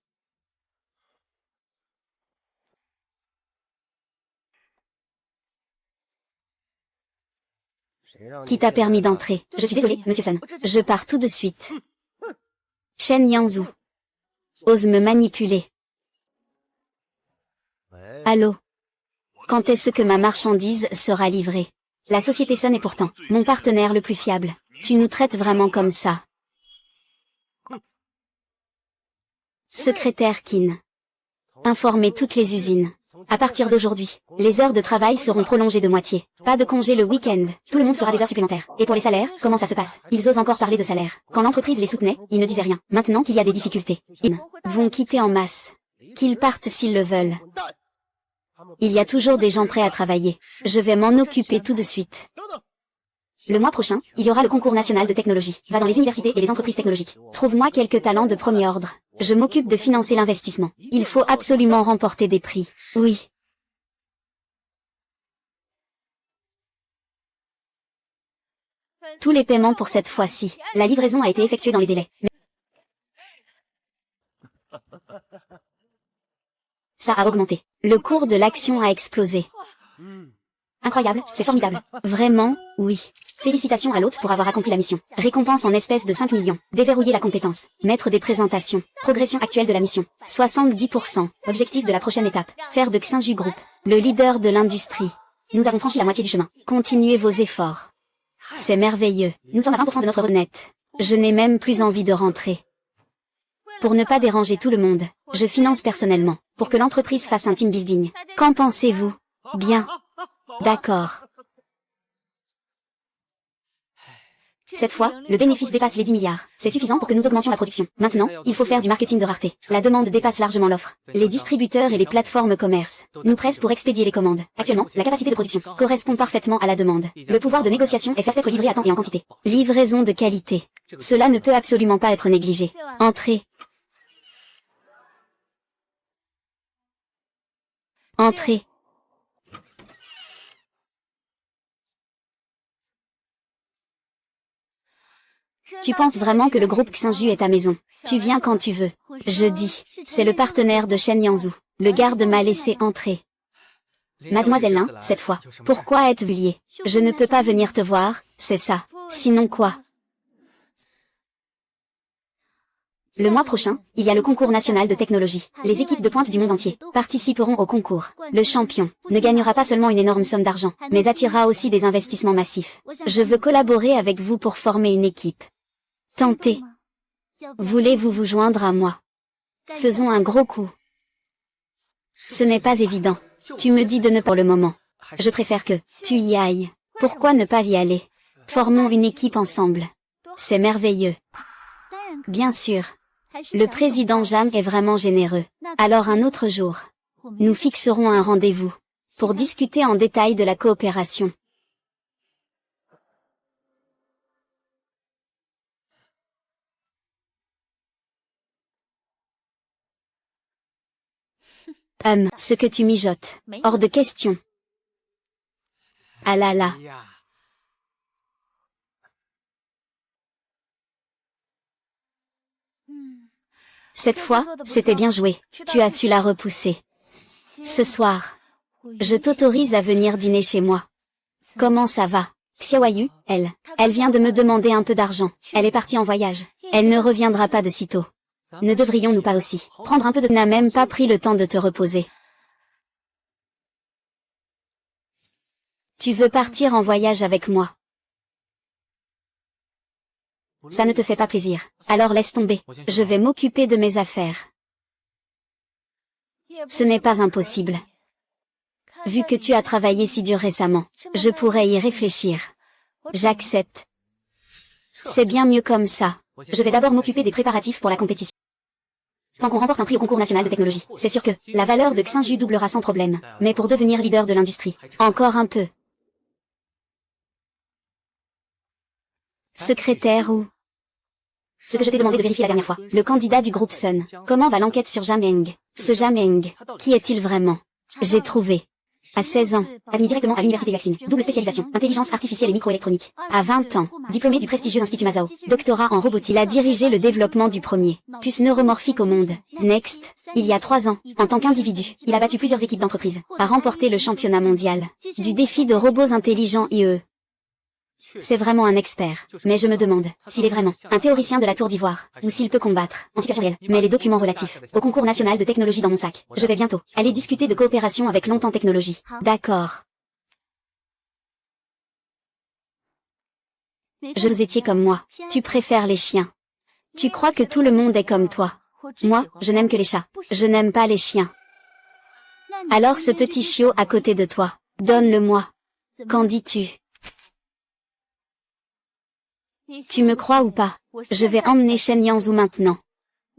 Qui t'a permis d'entrer? Je suis désolé, Monsieur Sun. Je pars tout de suite. Shen Yangzhu. Ose me manipuler. Allô? Quand est-ce que ma marchandise sera livrée? La société Sun est pourtant mon partenaire le plus fiable. Tu nous traites vraiment comme ça. Secrétaire Qin. Informez toutes les usines. À partir d'aujourd'hui, les heures de travail seront prolongées de moitié. Pas de congé le week-end. Tout le monde fera des heures supplémentaires. Et pour les salaires, comment ça se passe? Ils osent encore parler de salaire. Quand l'entreprise les soutenait, ils ne disaient rien. Maintenant qu'il y a des difficultés, ils vont quitter en masse. Qu'ils partent s'ils le veulent. Il y a toujours des gens prêts à travailler. Je vais m'en occuper tout de suite. Le mois prochain, il y aura le concours national de technologie. Va dans les universités et les entreprises technologiques. Trouve-moi quelques talents de premier ordre. Je m'occupe de financer l'investissement. Il faut absolument remporter des prix. Oui. Tous les paiements pour cette fois-ci. La livraison a été effectuée dans les délais. Ça a augmenté. Le cours de l'action a explosé. Incroyable, c'est formidable. Vraiment, oui. Félicitations à l'hôte pour avoir accompli la mission. Récompense en espèces de 5 millions. Déverrouiller la compétence. Mettre des présentations. Progression actuelle de la mission. 70%. Objectif de la prochaine étape. Faire de Xinju Group le leader de l'industrie. Nous avons franchi la moitié du chemin. Continuez vos efforts. C'est merveilleux. Nous sommes à 20% de notre net. Je n'ai même plus envie de rentrer. Pour ne pas déranger tout le monde, je finance personnellement, pour que l'entreprise fasse un team building. Qu'en pensez-vous? Bien. D'accord. Cette fois, le bénéfice dépasse les 10 milliards. C'est suffisant pour que nous augmentions la production. Maintenant, il faut faire du marketing de rareté. La demande dépasse largement l'offre. Les distributeurs et les plateformes commerce nous pressent pour expédier les commandes. Actuellement, la capacité de production correspond parfaitement à la demande. Le pouvoir de négociation est faire être livré à temps et en quantité. Livraison de qualité. Cela ne peut absolument pas être négligé. Entrez. Entrez. Tu penses vraiment que le groupe Xinju est ta maison? Tu viens quand tu veux. Je dis, c'est le partenaire de Shen Yangzhu. Le garde m'a laissé entrer. Mademoiselle Lin, cette fois, pourquoi êtes-vous liée? Je ne peux pas venir te voir, c'est ça. Sinon quoi? Le mois prochain, il y a le concours national de technologie. Les équipes de pointe du monde entier participeront au concours. Le champion ne gagnera pas seulement une énorme somme d'argent, mais attirera aussi des investissements massifs. Je veux collaborer avec vous pour former une équipe. Tentez. Voulez-vous vous joindre à moi? Faisons un gros coup. Ce n'est pas évident. Tu me dis de ne pas pour le moment. Je préfère que tu y ailles. Pourquoi ne pas y aller? Formons une équipe ensemble. C'est merveilleux. Bien sûr. Le président Jam est vraiment généreux. Alors un autre jour, nous fixerons un rendez-vous pour discuter en détail de la coopération. Ce que tu mijotes. Hors de question. Ah là là. Cette fois, c'était bien joué. Tu as su la repousser. Ce soir, je t'autorise à venir dîner chez moi. Comment ça va? Xiaoyu, elle vient de me demander un peu d'argent. Elle est partie en voyage. Elle ne reviendra pas de sitôt. Ne devrions-nous pas aussi prendre un peu de... Tu n'as même pas pris le temps de te reposer. Tu veux partir en voyage avec moi? Ça ne te fait pas plaisir. Alors laisse tomber. Je vais m'occuper de mes affaires. Ce n'est pas impossible. Vu que tu as travaillé si dur récemment, je pourrais y réfléchir. J'accepte. C'est bien mieux comme ça. Je vais d'abord m'occuper des préparatifs pour la compétition. Tant qu'on remporte un prix au concours national de technologie, c'est sûr que la valeur de Xinju doublera sans problème. Mais pour devenir leader de l'industrie, encore un peu. Secrétaire ou... Ce que je t'ai demandé de vérifier la dernière fois. Le candidat du groupe Sun. Comment va l'enquête sur Jameng? Ce Jameng, qui est-il vraiment? J'ai trouvé. À 16 ans, admis directement à l'université Yaxin. Double spécialisation, intelligence artificielle et microélectronique. À 20 ans, diplômé du prestigieux Institut Masao. Doctorat en robotique. Il a dirigé le développement du premier puce neuromorphique au monde. Next, il y a 3 ans, en tant qu'individu, il a battu plusieurs équipes d'entreprise. A remporté le championnat mondial du défi de robots intelligents IE. C'est vraiment un expert, mais je me demande s'il est vraiment un théoricien de la Tour d'Ivoire, ou s'il peut combattre, en situation réelle. Mais les documents relatifs au concours national de technologie dans mon sac. Je vais bientôt aller discuter de coopération avec Longtemps Technologie. D'accord. Vous étiez comme moi. Tu préfères les chiens. Tu crois que tout le monde est comme toi. Moi, je n'aime que les chats. Je n'aime pas les chiens. Alors ce petit chiot à côté de toi, donne-le-moi. Qu'en dis-tu? Tu me crois ou pas? Je vais emmener Shen Yanzhou maintenant.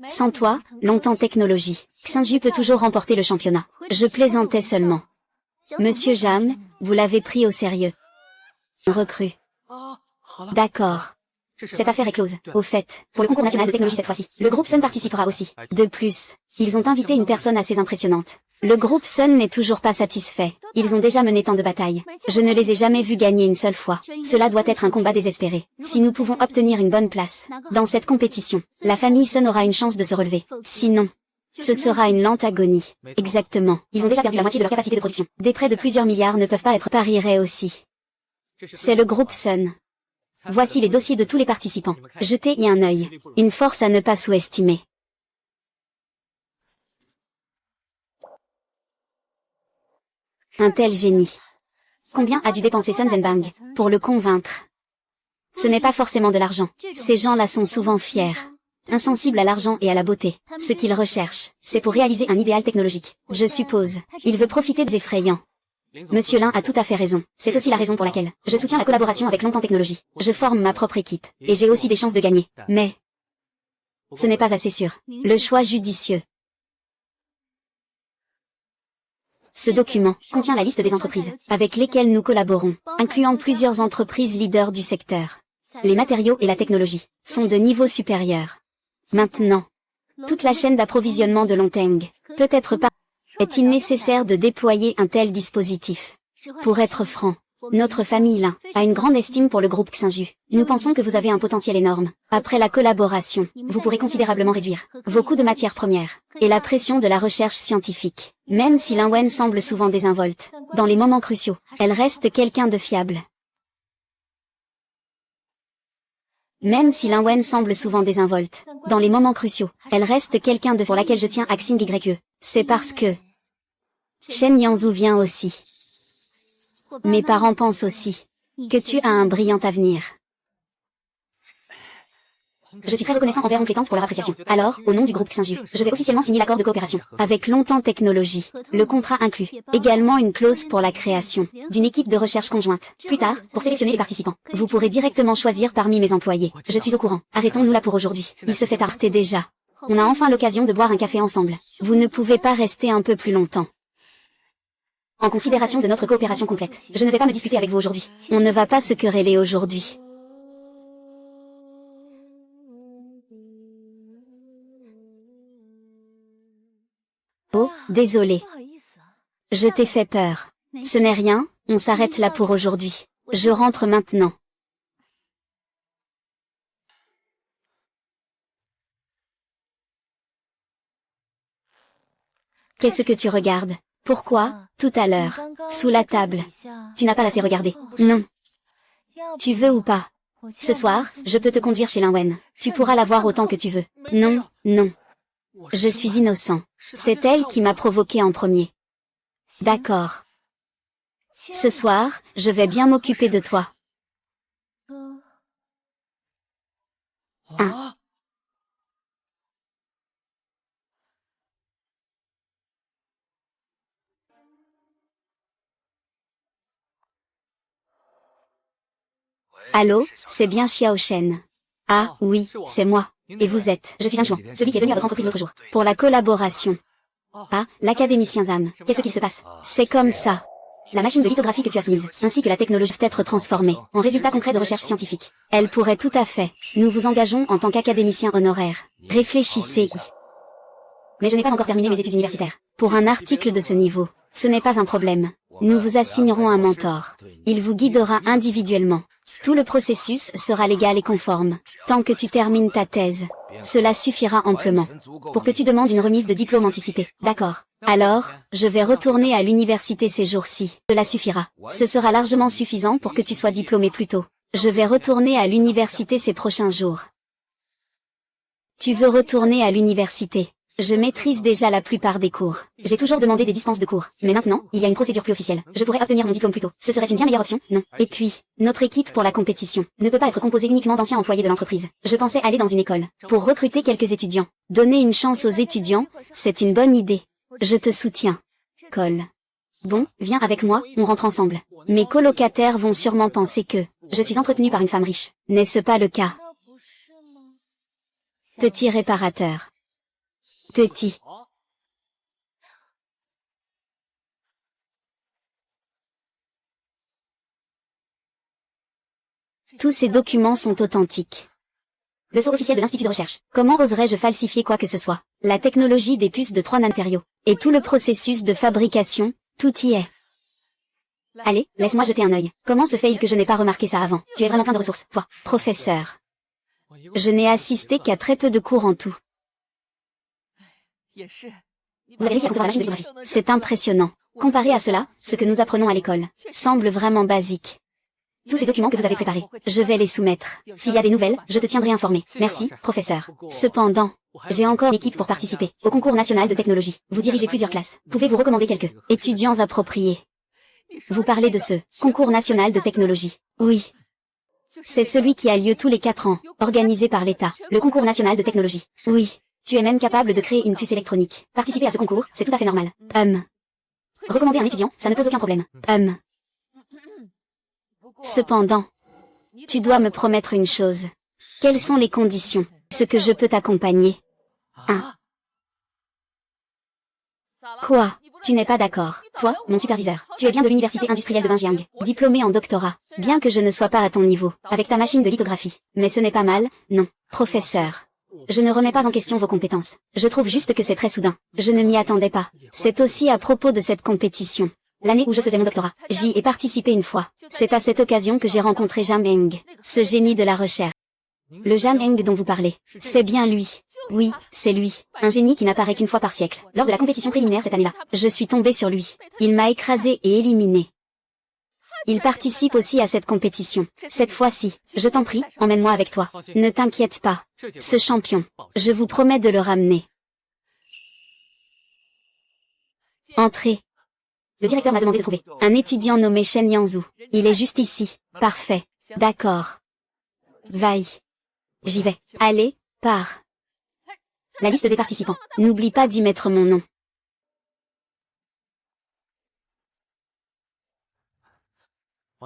Sans toi, Longtemps Technologie, Xinju peut toujours remporter le championnat. Je plaisantais seulement. Monsieur Jam, vous l'avez pris au sérieux. Recrue. D'accord. Cette affaire est close. Au fait, pour le concours national de technologie cette fois-ci, le groupe Sun participera aussi. De plus, ils ont invité une personne assez impressionnante. Le groupe Sun n'est toujours pas satisfait. Ils ont déjà mené tant de batailles. Je ne les ai jamais vus gagner une seule fois. Cela doit être un combat désespéré. Si nous pouvons obtenir une bonne place dans cette compétition, la famille Sun aura une chance de se relever. Sinon, ce sera une lente agonie. Exactement. Ils ont déjà perdu la moitié de leur capacité de production. Des prêts de plusieurs milliards ne peuvent pas être parierés aussi. C'est le groupe Sun. Voici les dossiers de tous les participants. Jetez y un œil. Une force à ne pas sous-estimer. Un tel génie. Combien a dû dépenser Sun Zhenbang pour le convaincre? Ce n'est pas forcément de l'argent. Ces gens-là sont souvent fiers, insensibles à l'argent et à la beauté. Ce qu'ils recherchent, c'est pour réaliser un idéal technologique. Je suppose, il veut profiter des effrayants. Monsieur Lin a tout à fait raison. C'est aussi la raison pour laquelle je soutiens la collaboration avec Longtemps Technologie. Je forme ma propre équipe, et j'ai aussi des chances de gagner. Mais ce n'est pas assez sûr. Le choix judicieux. Ce document contient la liste des entreprises avec lesquelles nous collaborons, incluant plusieurs entreprises leaders du secteur. Les matériaux et la technologie sont de niveau supérieur. Maintenant, toute la chaîne d'approvisionnement de Longteng peut être pas. Est-il nécessaire de déployer un tel dispositif? Pour être franc, notre famille Lin a une grande estime pour le groupe Xinju. Nous pensons que vous avez un potentiel énorme. Après la collaboration, vous pourrez considérablement réduire vos coûts de matières premières et la pression de la recherche scientifique. Même si Lin Wen semble souvent désinvolte, dans les moments cruciaux, elle reste quelqu'un de fiable. Même si Lin Wen semble souvent désinvolte, dans les moments cruciaux, elle reste quelqu'un de pour laquelle je tiens à Xing YE. C'est parce que Shen Yanzhou vient aussi. Mes parents pensent aussi que tu as un brillant avenir. Je suis très reconnaissant envers Compétences pour leur appréciation. Alors, au nom du groupe Xinju, je vais officiellement signer l'accord de coopération avec Longtemps Technologie. Le contrat inclut également une clause pour la création d'une équipe de recherche conjointe. Plus tard, pour sélectionner les participants, vous pourrez directement choisir parmi mes employés. Je suis au courant. Arrêtons-nous là pour aujourd'hui. Il se fait tard déjà. On a enfin l'occasion de boire un café ensemble. Vous ne pouvez pas rester un peu plus longtemps. En considération de notre coopération complète, je ne vais pas me disputer avec vous aujourd'hui. On ne va pas se quereller aujourd'hui. Oh, désolé. Je t'ai fait peur. Ce n'est rien, on s'arrête là pour aujourd'hui. Je rentre maintenant. Qu'est-ce que tu regardes? Pourquoi, tout à l'heure, sous la table, tu n'as pas assez regardé? Non. Tu veux ou pas? Ce soir, je peux te conduire chez Lin Wen. Tu pourras la voir autant que tu veux. Non, non. Je suis innocent. C'est elle qui m'a provoqué en premier. D'accord. Ce soir, je vais bien m'occuper de toi. Ah. Allô, c'est bien Xiao Shen. Ah, oui, c'est moi. Et vous êtes? Je suis un Chouan, celui qui est venu à votre entreprise l'autre jour. Pour la collaboration. Ah, l'académicien Zam. Qu'est-ce qu'il se passe? C'est comme ça. La machine de lithographie que tu as soumise, ainsi que la technologie peuvent être transformées en résultats concrets de recherche scientifique. Elle pourrait tout à fait. Nous vous engageons en tant qu'académicien honoraire. Réfléchissez. Mais je n'ai pas encore terminé mes études universitaires. Pour un article de ce niveau, ce n'est pas un problème. Nous vous assignerons un mentor. Il vous guidera individuellement. Tout le processus sera légal et conforme. Tant que tu termines ta thèse, cela suffira amplement pour que tu demandes une remise de diplôme anticipée. D'accord. Alors, je vais retourner à l'université ces jours-ci. Cela suffira. Ce sera largement suffisant pour que tu sois diplômé plus tôt. Je vais retourner à l'université ces prochains jours. Tu veux retourner à l'université? Je maîtrise déjà la plupart des cours. J'ai toujours demandé des dispenses de cours. Mais maintenant, il y a une procédure plus officielle. Je pourrais obtenir mon diplôme plus tôt. Ce serait une bien meilleure option, non? Et puis, notre équipe pour la compétition ne peut pas être composée uniquement d'anciens employés de l'entreprise. Je pensais aller dans une école pour recruter quelques étudiants. Donner une chance aux étudiants, c'est une bonne idée. Je te soutiens. Cole. Bon, viens avec moi, on rentre ensemble. Mes colocataires vont sûrement penser que je suis entretenue par une femme riche. N'est-ce pas le cas? Petit réparateur. Petit. Tous ces documents sont authentiques. Le sceau officiel de l'Institut de recherche. Comment oserais-je falsifier quoi que ce soit? La technologie des puces de 3 nanomatériaux. Et tout le processus de fabrication, tout y est. Allez, laisse-moi jeter un œil. Comment se fait-il que je n'ai pas remarqué ça avant? Tu es vraiment plein de ressources, toi, professeur. Je n'ai assisté qu'à très peu de cours en tout. Vous avez réussi à concevoir la machine de lithographie. C'est impressionnant. Comparé à cela, ce que nous apprenons à l'école semble vraiment basique. Tous ces documents que vous avez préparés, je vais les soumettre. S'il y a des nouvelles, je te tiendrai informé. Merci, professeur. Cependant, j'ai encore une équipe pour participer au concours national de technologie. Vous dirigez plusieurs classes. Pouvez-vous recommander quelques étudiants appropriés? Vous parlez de ce concours national de technologie. Oui. C'est celui qui a lieu tous les 4 ans, organisé par l'État. Le concours national de technologie. Oui. Tu es même capable de créer une puce électronique. Participer à ce concours, c'est tout à fait normal. Recommander un étudiant, ça ne pose aucun problème. Cependant, tu dois me promettre une chose. Quelles sont les conditions? Ce que je peux t'accompagner. Quoi? Tu n'es pas d'accord? Toi, mon superviseur, tu es bien de l'université industrielle de Binjiang, diplômé en doctorat, bien que je ne sois pas à ton niveau, avec ta machine de lithographie. Mais ce n'est pas mal, non, professeur. Je ne remets pas en question vos compétences. Je trouve juste que c'est très soudain. Je ne m'y attendais pas. C'est aussi à propos de cette compétition. L'année où je faisais mon doctorat, j'y ai participé une fois. C'est à cette occasion que j'ai rencontré Jam Eng, ce génie de la recherche. Le Jam Eng dont vous parlez, c'est bien lui. Oui, c'est lui. Un génie qui n'apparaît qu'une fois par siècle. Lors de la compétition préliminaire cette année-là, je suis tombée sur lui. Il m'a écrasé et éliminé. Il participe aussi à cette compétition. Cette fois-ci, je t'en prie, emmène-moi avec toi. Ne t'inquiète pas. Ce champion, je vous promets de le ramener. Entrez. Le directeur m'a demandé de trouver un étudiant nommé Shen Yangzhu. Il est juste ici. Parfait. D'accord. Vaille. J'y vais. Allez, pars. La liste des participants. N'oublie pas d'y mettre mon nom.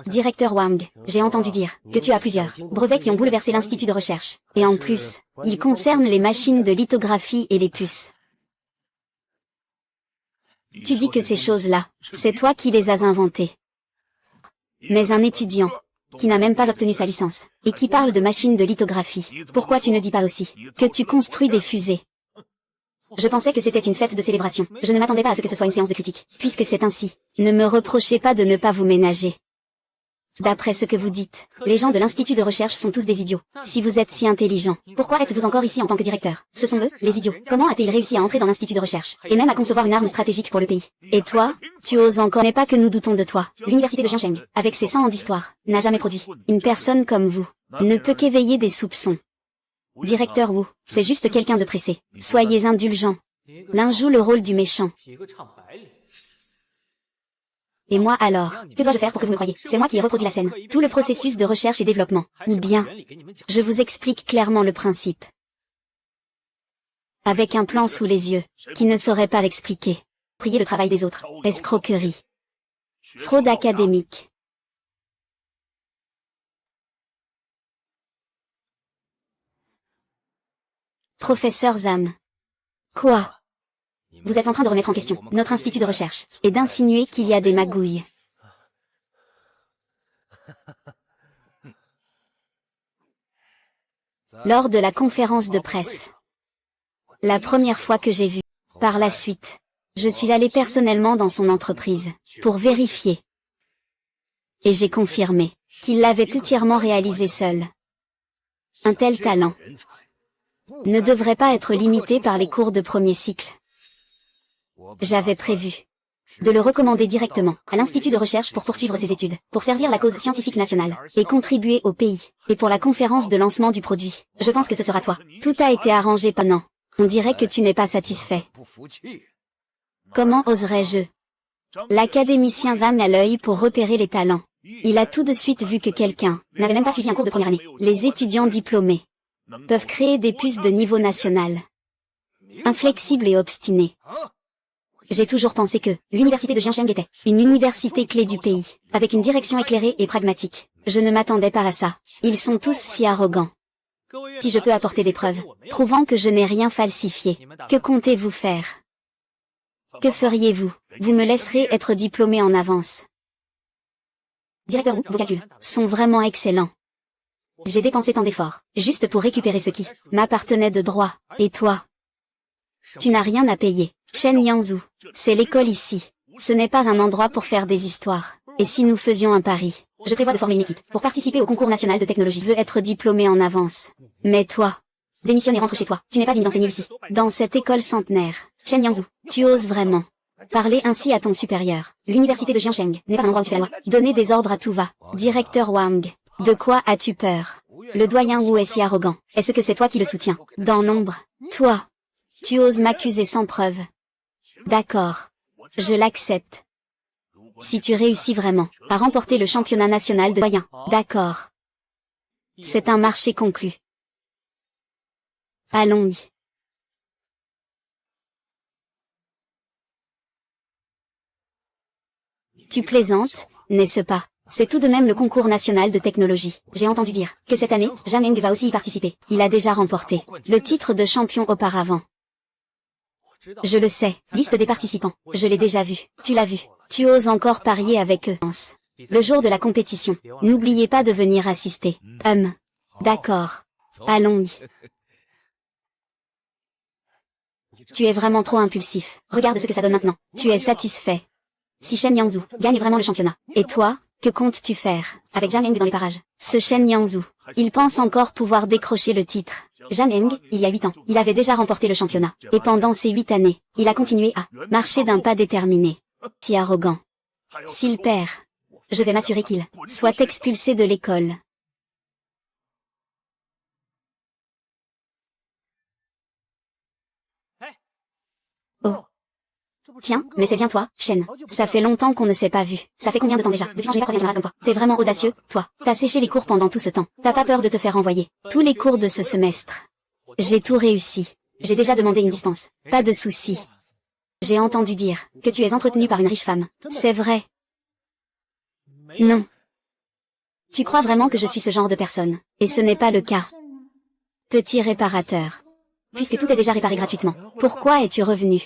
Directeur Wang, j'ai entendu dire que tu as plusieurs brevets qui ont bouleversé l'Institut de recherche. Et en plus, ils concernent les machines de lithographie et les puces. Tu dis que ces choses-là, c'est toi qui les as inventées. Mais un étudiant, qui n'a même pas obtenu sa licence, et qui parle de machines de lithographie, pourquoi tu ne dis pas aussi que tu construis des fusées? Je pensais que c'était une fête de célébration. Je ne m'attendais pas à ce que ce soit une séance de critique. Puisque c'est ainsi, ne me reprochez pas de ne pas vous ménager. D'après ce que vous dites, les gens de l'Institut de recherche sont tous des idiots. Si vous êtes si intelligent, pourquoi êtes-vous encore ici en tant que directeur? Ce sont eux, les idiots. Comment a-t-il réussi à entrer dans l'Institut de recherche, et même à concevoir une arme stratégique pour le pays? Et toi, tu oses encore? N'est pas que nous doutons de toi. L'université de Jiangsheng, avec ses 100 ans d'histoire, n'a jamais produit. Une personne comme vous ne peut qu'éveiller des soupçons. Directeur Wu, c'est juste quelqu'un de pressé. Soyez indulgent. L'un joue le rôle du méchant. Et moi alors, que dois-je faire pour que vous me croyiez? C'est moi qui ai reproduit la scène. Tout le processus de recherche et développement. Ou bien, je vous explique clairement le principe. Avec un plan sous les yeux, qui ne saurait pas l'expliquer. Prier le travail des autres. Escroquerie. Fraude académique. Professeur Zham. Quoi? Vous êtes en train de remettre en question notre institut de recherche, et d'insinuer qu'il y a des magouilles. Lors de la conférence de presse, la première fois que j'ai vu, par la suite, je suis allé personnellement dans son entreprise, pour vérifier. Et j'ai confirmé qu'il l'avait entièrement réalisé seul. Un tel talent ne devrait pas être limité par les cours de premier cycle. J'avais prévu de le recommander directement à l'Institut de recherche pour poursuivre ses études, pour servir la cause scientifique nationale, et contribuer au pays, et pour la conférence de lancement du produit. Je pense que ce sera toi. Tout a été arrangé pendant. On dirait que tu n'es pas satisfait. Comment oserais-je? L'académicien Zhang a l'œil pour repérer les talents. Il a tout de suite vu que quelqu'un n'avait même pas suivi un cours de première année. Les étudiants diplômés peuvent créer des puces de niveau national. Inflexibles et obstinés. J'ai toujours pensé que l'université de Jiangsheng était une université clé du pays, avec une direction éclairée et pragmatique. Je ne m'attendais pas à ça. Ils sont tous si arrogants. Si je peux apporter des preuves, prouvant que je n'ai rien falsifié, que comptez-vous faire? Que feriez-vous? Vous me laisserez être diplômé en avance. Directeur, vos calculs sont vraiment excellents. J'ai dépensé tant d'efforts, juste pour récupérer ce qui m'appartenait de droit. Et toi? Tu n'as rien à payer. Shen Yangzhou, c'est l'école ici. Ce n'est pas un endroit pour faire des histoires. Et si nous faisions un pari? Je prévois de former une équipe pour participer au concours national de technologie. Je veux être diplômé en avance. Mais toi, démissionne et rentre chez toi. Tu n'es pas digne d'enseigner ici. Dans cette école centenaire. Shen Yangzhou, tu oses vraiment parler ainsi à ton supérieur. L'université de Jiangsheng n'est pas un endroit où tu fais la loi. Donner des ordres à tout va. Directeur Wang, de quoi as-tu peur? Le doyen Wu est si arrogant. Est-ce que c'est toi qui le soutiens? Dans l'ombre. Toi, tu oses m'accuser sans preuve. D'accord. Je l'accepte. Si tu réussis vraiment à remporter le championnat national de doyen. D'accord. C'est un marché conclu. Allons-y. Tu plaisantes, n'est-ce pas? C'est tout de même le concours national de technologie. J'ai entendu dire que cette année, Zhang Eng va aussi y participer. Il a déjà remporté le titre de champion auparavant. Je le sais, liste des participants. Je l'ai déjà vu. Tu l'as vu. Tu oses encore parier avec eux. Le jour de la compétition, n'oubliez pas de venir assister. D'accord. Allons-y. Tu es vraiment trop impulsif. Regarde ce que ça donne maintenant. Tu es satisfait. Si Shen Yangzhou gagne vraiment le championnat. Et toi, que comptes-tu faire avec Zhang Eng dans les parages? Ce Shen Yangzhou, il pense encore pouvoir décrocher le titre. Zhang Eng, il y a 8 ans, il avait déjà remporté le championnat. Et pendant ces 8 années, il a continué à marcher d'un pas déterminé. Si arrogant. S'il perd, je vais m'assurer qu'il soit expulsé de l'école. Oh. Tiens, mais c'est bien toi, Shen. Ça fait longtemps qu'on ne s'est pas vu. Ça fait combien de temps déjà? Depuis quand je n'ai pas croisé un camarade comme toi. T'es vraiment audacieux, toi. T'as séché les cours pendant tout ce temps. T'as pas peur de te faire envoyer tous les cours de ce semestre. J'ai tout réussi. J'ai déjà demandé une dispense. Pas de souci. J'ai entendu dire que tu es entretenu par une riche femme. C'est vrai? Non. Tu crois vraiment que je suis ce genre de personne? Et ce n'est pas le cas. Petit réparateur. Puisque tout est déjà réparé gratuitement, pourquoi es-tu revenu?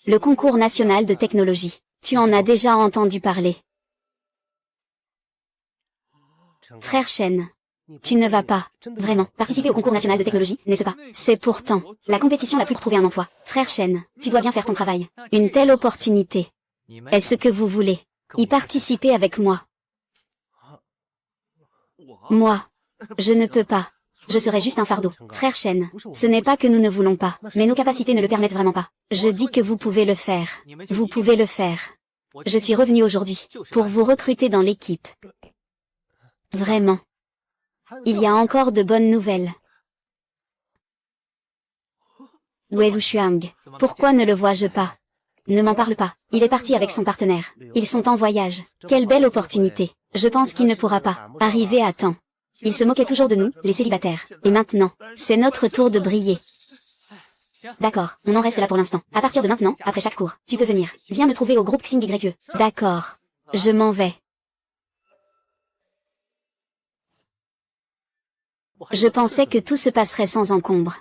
Le concours national de technologie. Tu en as déjà entendu parler. Frère Shen, tu ne vas pas, vraiment, participer au concours national de technologie, n'est-ce pas? C'est pourtant la compétition la plus pour trouver un emploi. Frère Shen, tu dois bien faire ton travail. Une telle opportunité. Est-ce que vous voulez y participer avec moi? Moi, je ne peux pas. Je serai juste un fardeau. Frère Shen, ce n'est pas que nous ne voulons pas, mais nos capacités ne le permettent vraiment pas. Je dis que vous pouvez le faire. Vous pouvez le faire. Je suis revenu aujourd'hui pour vous recruter dans l'équipe. Vraiment. Il y a encore de bonnes nouvelles. Wei Zhuxiang, pourquoi ne le vois-je pas? Ne m'en parle pas. Il est parti avec son partenaire. Ils sont en voyage. Quelle belle opportunité. Je pense qu'il ne pourra pas arriver à temps. Il se moquait toujours de nous, les célibataires. Et maintenant, c'est notre tour de briller. D'accord, on en reste là pour l'instant. À partir de maintenant, après chaque cours, tu peux venir. Viens me trouver au groupe Xing YE. D'accord. Je m'en vais. Je pensais que tout se passerait sans encombre.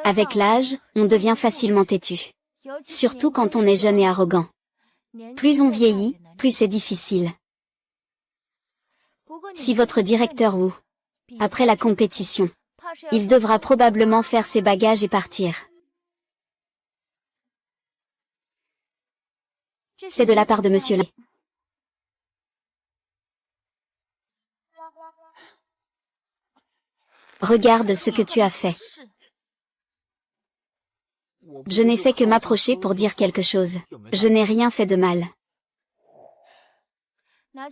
Avec l'âge, on devient facilement têtu. Surtout quand on est jeune et arrogant. Plus on vieillit, plus c'est difficile. Si votre directeur Wu, après la compétition, il devra probablement faire ses bagages et partir. C'est de la part de Monsieur Lé. Regarde ce que tu as fait. Je n'ai fait que m'approcher pour dire quelque chose. Je n'ai rien fait de mal.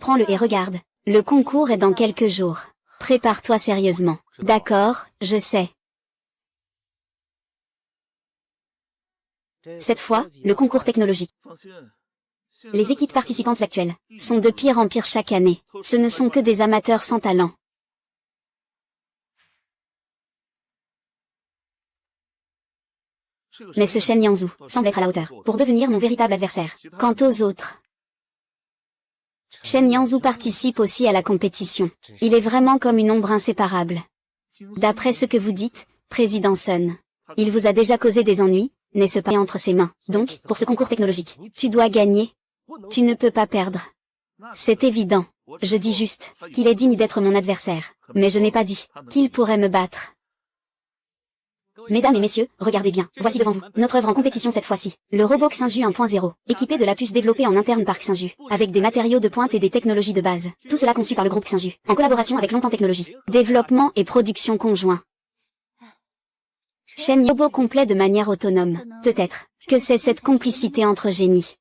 Prends-le et regarde. Le concours est dans quelques jours. Prépare-toi sérieusement. D'accord, je sais. Cette fois, le concours technologique. Les équipes participantes actuelles sont de pire en pire chaque année. Ce ne sont que des amateurs sans talent. Mais ce Shen Yangzhu semble être à la hauteur pour devenir mon véritable adversaire. Quant aux autres, Shen Yangzhu participe aussi à la compétition. Il est vraiment comme une ombre inséparable. D'après ce que vous dites, Président Sun, il vous a déjà causé des ennuis, n'est-ce pas entre ses mains. Donc, pour ce concours technologique, tu dois gagner. Tu ne peux pas perdre. C'est évident. Je dis juste qu'il est digne d'être mon adversaire. Mais je n'ai pas dit qu'il pourrait me battre. Mesdames et messieurs, regardez bien, voici devant vous, notre œuvre en compétition cette fois-ci, le robot Xingju 1.0, équipé de la puce développée en interne par Xingju, avec des matériaux de pointe et des technologies de base, tout cela conçu par le groupe Xingju, en collaboration avec Longtemps Technologies, développement et production conjoint. Chaîne robot complet de manière autonome, peut-être que c'est cette complicité entre génies.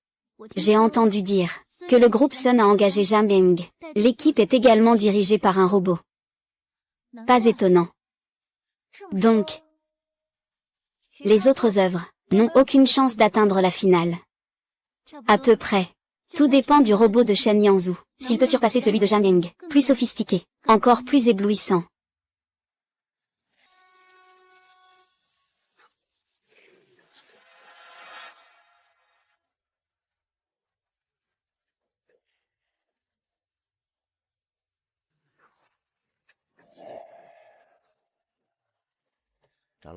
J'ai entendu dire que le groupe Sun a engagé Jameng. L'équipe est également dirigée par un robot. Pas étonnant. Donc, les autres œuvres n'ont aucune chance d'atteindre la finale. À peu près. Tout dépend du robot de Shen Yangzhu, s'il peut surpasser celui de Jameng, plus sophistiqué, encore plus éblouissant.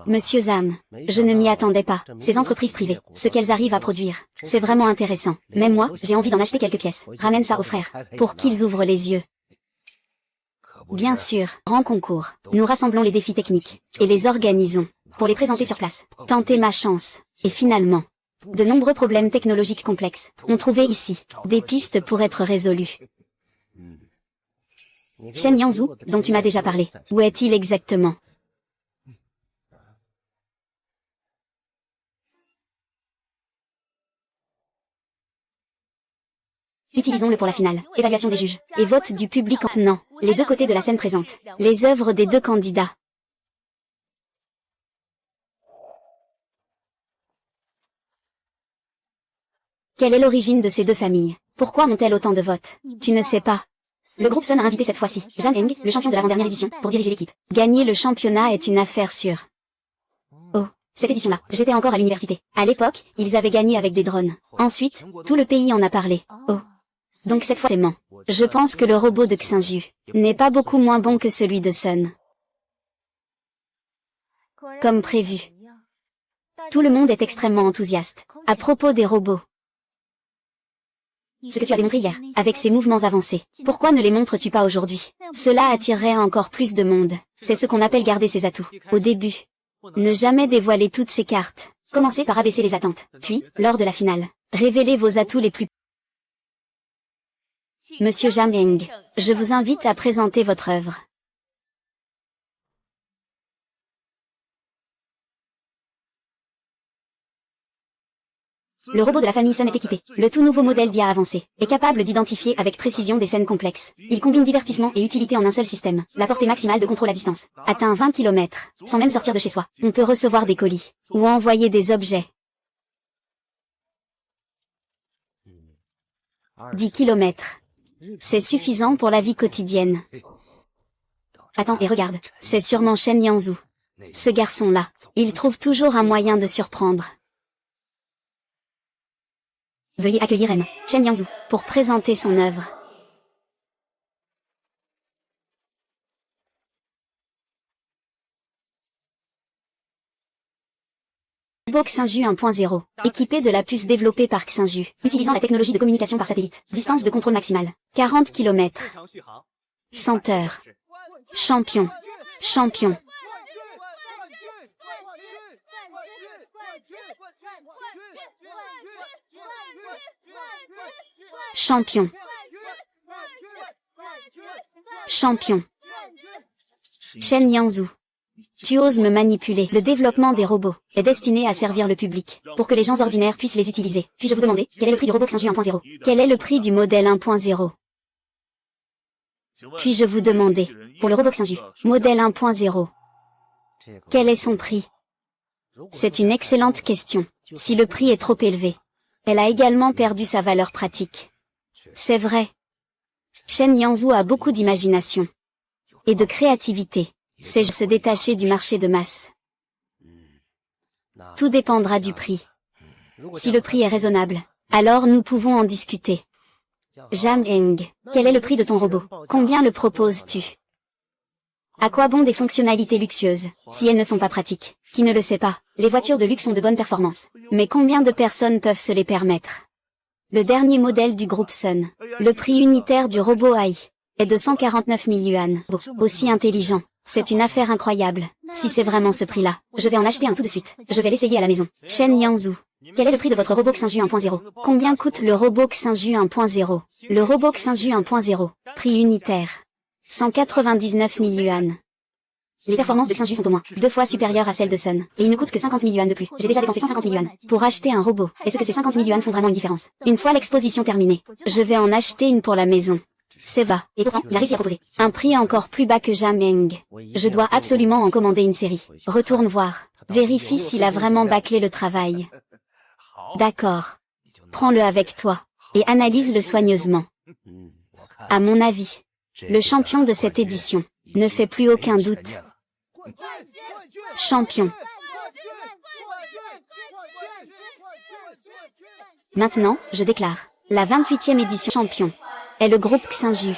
Monsieur Zham, je ne m'y attendais pas. Ces entreprises privées, ce qu'elles arrivent à produire, c'est vraiment intéressant. Même moi, j'ai envie d'en acheter quelques pièces. Ramène ça aux frères, pour qu'ils ouvrent les yeux. Bien sûr, grand concours. Nous rassemblons les défis techniques, et les organisons, pour les présenter sur place. Tenter ma chance. Et finalement, de nombreux problèmes technologiques complexes ont trouvé ici des pistes pour être résolus. Shen Yangzhu, dont tu m'as déjà parlé, où est-il exactement? Utilisons-le pour la finale. Évaluation des juges. Et vote du public maintenant. Les deux côtés de la scène présentent les œuvres des deux candidats. Quelle est l'origine de ces deux familles? Pourquoi ont-elles autant de votes? Tu ne sais pas. Le groupe Sun a invité cette fois-ci Zhang Heng, le champion de l'avant-dernière édition, pour diriger l'équipe. Gagner le championnat est une affaire sûre. Oh, cette édition-là, j'étais encore à l'université. À l'époque, ils avaient gagné avec des drones. Ensuite, tout le pays en a parlé. Oh. Donc cette fois c'est ment. Je pense que le robot de Xingju n'est pas beaucoup moins bon que celui de Sun. Comme prévu. Tout le monde est extrêmement enthousiaste à propos des robots. Ce que tu as démontré hier, avec ces mouvements avancés, pourquoi ne les montres-tu pas aujourd'hui? Cela attirerait encore plus de monde. C'est ce qu'on appelle garder ses atouts. Au début, ne jamais dévoiler toutes ses cartes. Commencez par abaisser les attentes. Puis, lors de la finale, révélez vos atouts les plus... Monsieur Jameng, je vous invite à présenter votre œuvre. Le robot de la famille Sun est équipé. Le tout nouveau modèle d'IA avancé est capable d'identifier avec précision des scènes complexes. Il combine divertissement et utilité en un seul système. La portée maximale de contrôle à distance atteint 20 km. Sans même sortir de chez soi, on peut recevoir des colis ou envoyer des objets. 10 km. C'est suffisant pour la vie quotidienne. Attends et regarde, c'est sûrement Shen Yangzhu. Ce garçon-là, il trouve toujours un moyen de surprendre. Veuillez accueillir M. Shen Yangzhu, pour présenter son œuvre. Robot Xingju 1.0, équipé de la puce développée par Xingju, utilisant la technologie de communication par satellite. Distance de contrôle maximale, 40 km. Senteur. Champion. Champion. Champion. Champion. Shen Yangzhu. Tu oses me manipuler. Le développement des robots est destiné à servir le public, pour que les gens ordinaires puissent les utiliser. Puis-je vous demander, quel est le prix du robot Xinju 1.0? Quel est le prix du modèle 1.0? Puis-je vous demander, pour le robot Xinju, modèle 1.0, quel est son prix? C'est une excellente question. Si le prix est trop élevé, elle a également perdu sa valeur pratique. C'est vrai. Chen Yangzhou a beaucoup d'imagination et de créativité. C'est se détacher du marché de masse. Tout dépendra du prix. Si le prix est raisonnable, alors nous pouvons en discuter. Jam Eng, quel est le prix de ton robot? Combien le proposes-tu? À quoi bon des fonctionnalités luxueuses, si elles ne sont pas pratiques? Qui ne le sait pas, les voitures de luxe ont de bonnes performances. Mais combien de personnes peuvent se les permettre? Le dernier modèle du groupe Sun, le prix unitaire du robot AI, est de 149 000 yuan. Aussi intelligent. C'est une affaire incroyable. Si c'est vraiment ce prix-là, je vais en acheter un tout de suite. Je vais l'essayer à la maison. Chen Yangzhou, quel est le prix de votre robot Xinju 1.0? Combien coûte le robot Xinju 1.0? Le robot Xinju 1.0, prix unitaire, 199 000 yuan. Les performances de Xinju sont au moins 2 fois supérieures à celles de Sun, et il ne coûte que 50 000 yuan de plus. J'ai déjà dépensé 150 000 yuan pour acheter un robot. Est-ce que ces 50 000 yuan font vraiment une différence? Une fois l'exposition terminée, je vais en acheter une pour la maison. C'est bas. Et pourtant, il a réussi à proposer un prix encore plus bas que Jam Eng. Je dois absolument en commander une série. Retourne voir. Vérifie s'il a vraiment bâclé le travail. D'accord. Prends-le avec toi et analyse-le soigneusement. À mon avis, le champion de cette édition ne fait plus aucun doute. Champion. Maintenant, je déclare, la 28e édition champion est le groupe Xinju.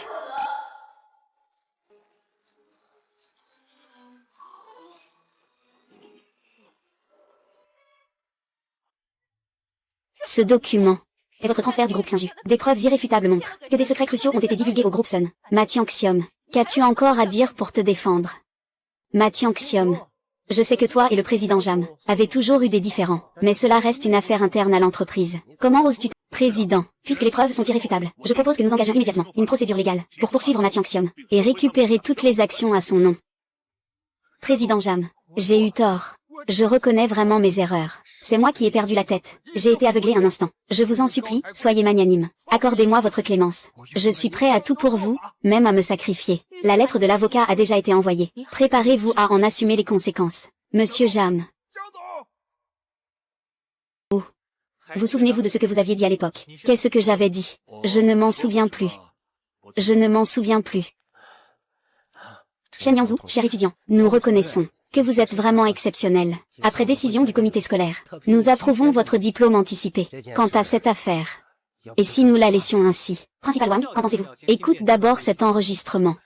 Ce document est votre transfert du groupe Xinju. Des preuves irréfutables montrent que des secrets cruciaux ont été divulgués au groupe Sun. Ma Tianxiom, qu'as-tu encore à dire pour te défendre? Ma Tianxiom, je sais que toi et le président Jam avez toujours eu des différends, mais cela reste une affaire interne à l'entreprise. Comment oses-tu... Président, puisque les preuves sont irréfutables, je propose que nous engagions immédiatement une procédure légale pour poursuivre Ma Tianxiom et récupérer toutes les actions à son nom. Président Jam, j'ai eu tort. Je reconnais vraiment mes erreurs. C'est moi qui ai perdu la tête. J'ai été aveuglé un instant. Je vous en supplie, soyez magnanime. Accordez-moi votre clémence. Je suis prêt à tout pour vous, même à me sacrifier. La lettre de l'avocat a déjà été envoyée. Préparez-vous à en assumer les conséquences. Monsieur Jam. Vous souvenez-vous de ce que vous aviez dit à l'époque? Qu'est-ce que j'avais dit? Je ne m'en souviens plus. Je ne m'en souviens plus. Chen Yangzhou, cher étudiant, nous reconnaissons que vous êtes vraiment exceptionnel. Après décision du comité scolaire, nous approuvons votre diplôme anticipé. Quant à cette affaire, et si nous la laissions ainsi? Principal Wang, qu'en pensez-vous? Écoute d'abord cet enregistrement.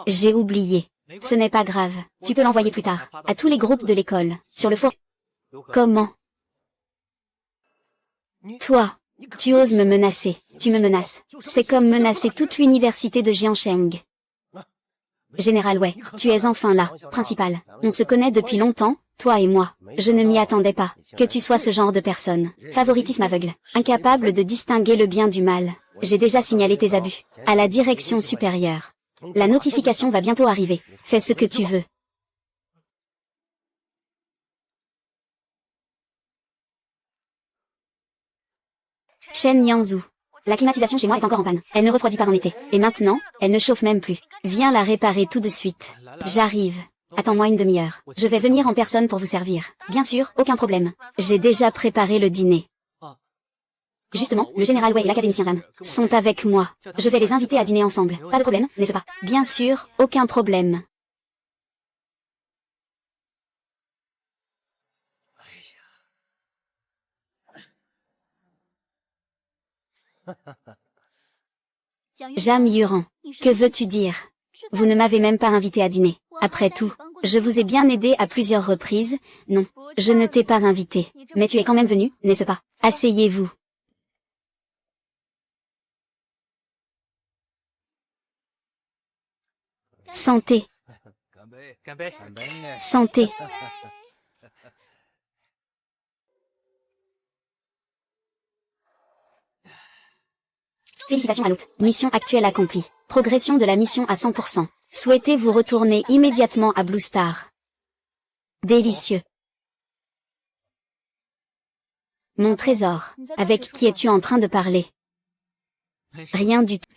J'ai oublié. Ce n'est pas grave. Tu peux l'envoyer plus tard, à tous les groupes de l'école, sur le forum. Comment? Toi, tu oses me menacer. Tu me menaces. C'est comme menacer toute l'université de Jiangsheng. Général Wei, tu es enfin là, principal. On se connaît depuis longtemps, toi et moi. Je ne m'y attendais pas, que tu sois ce genre de personne. Favoritisme aveugle, incapable de distinguer le bien du mal. J'ai déjà signalé tes abus à la direction supérieure. La notification va bientôt arriver. Fais ce que tu veux. Chen Yangzhou. La climatisation chez moi est encore en panne. Elle ne refroidit pas en été. Et maintenant, elle ne chauffe même plus. Viens la réparer tout de suite. J'arrive. Attends-moi une demi-heure. Je vais venir en personne pour vous servir. Bien sûr, aucun problème. J'ai déjà préparé le dîner. Justement, le général Wei et l'académicien Zhang sont avec moi. Je vais les inviter à dîner ensemble. Pas de problème, n'est-ce pas? Bien sûr, aucun problème. Jam Yuran, que veux-tu dire? Vous ne m'avez même pas invité à dîner. Après tout, je vous ai bien aidé à plusieurs reprises. Non, je ne t'ai pas invité. Mais tu es quand même venu, n'est-ce pas? Asseyez-vous. Santé. Santé. Félicitations à l'hôte. Mission actuelle accomplie. Progression de la mission à 100%. Souhaitez-vous retourner immédiatement à Blue Star? Délicieux. Mon trésor, avec qui es-tu en train de parler? Rien du tout.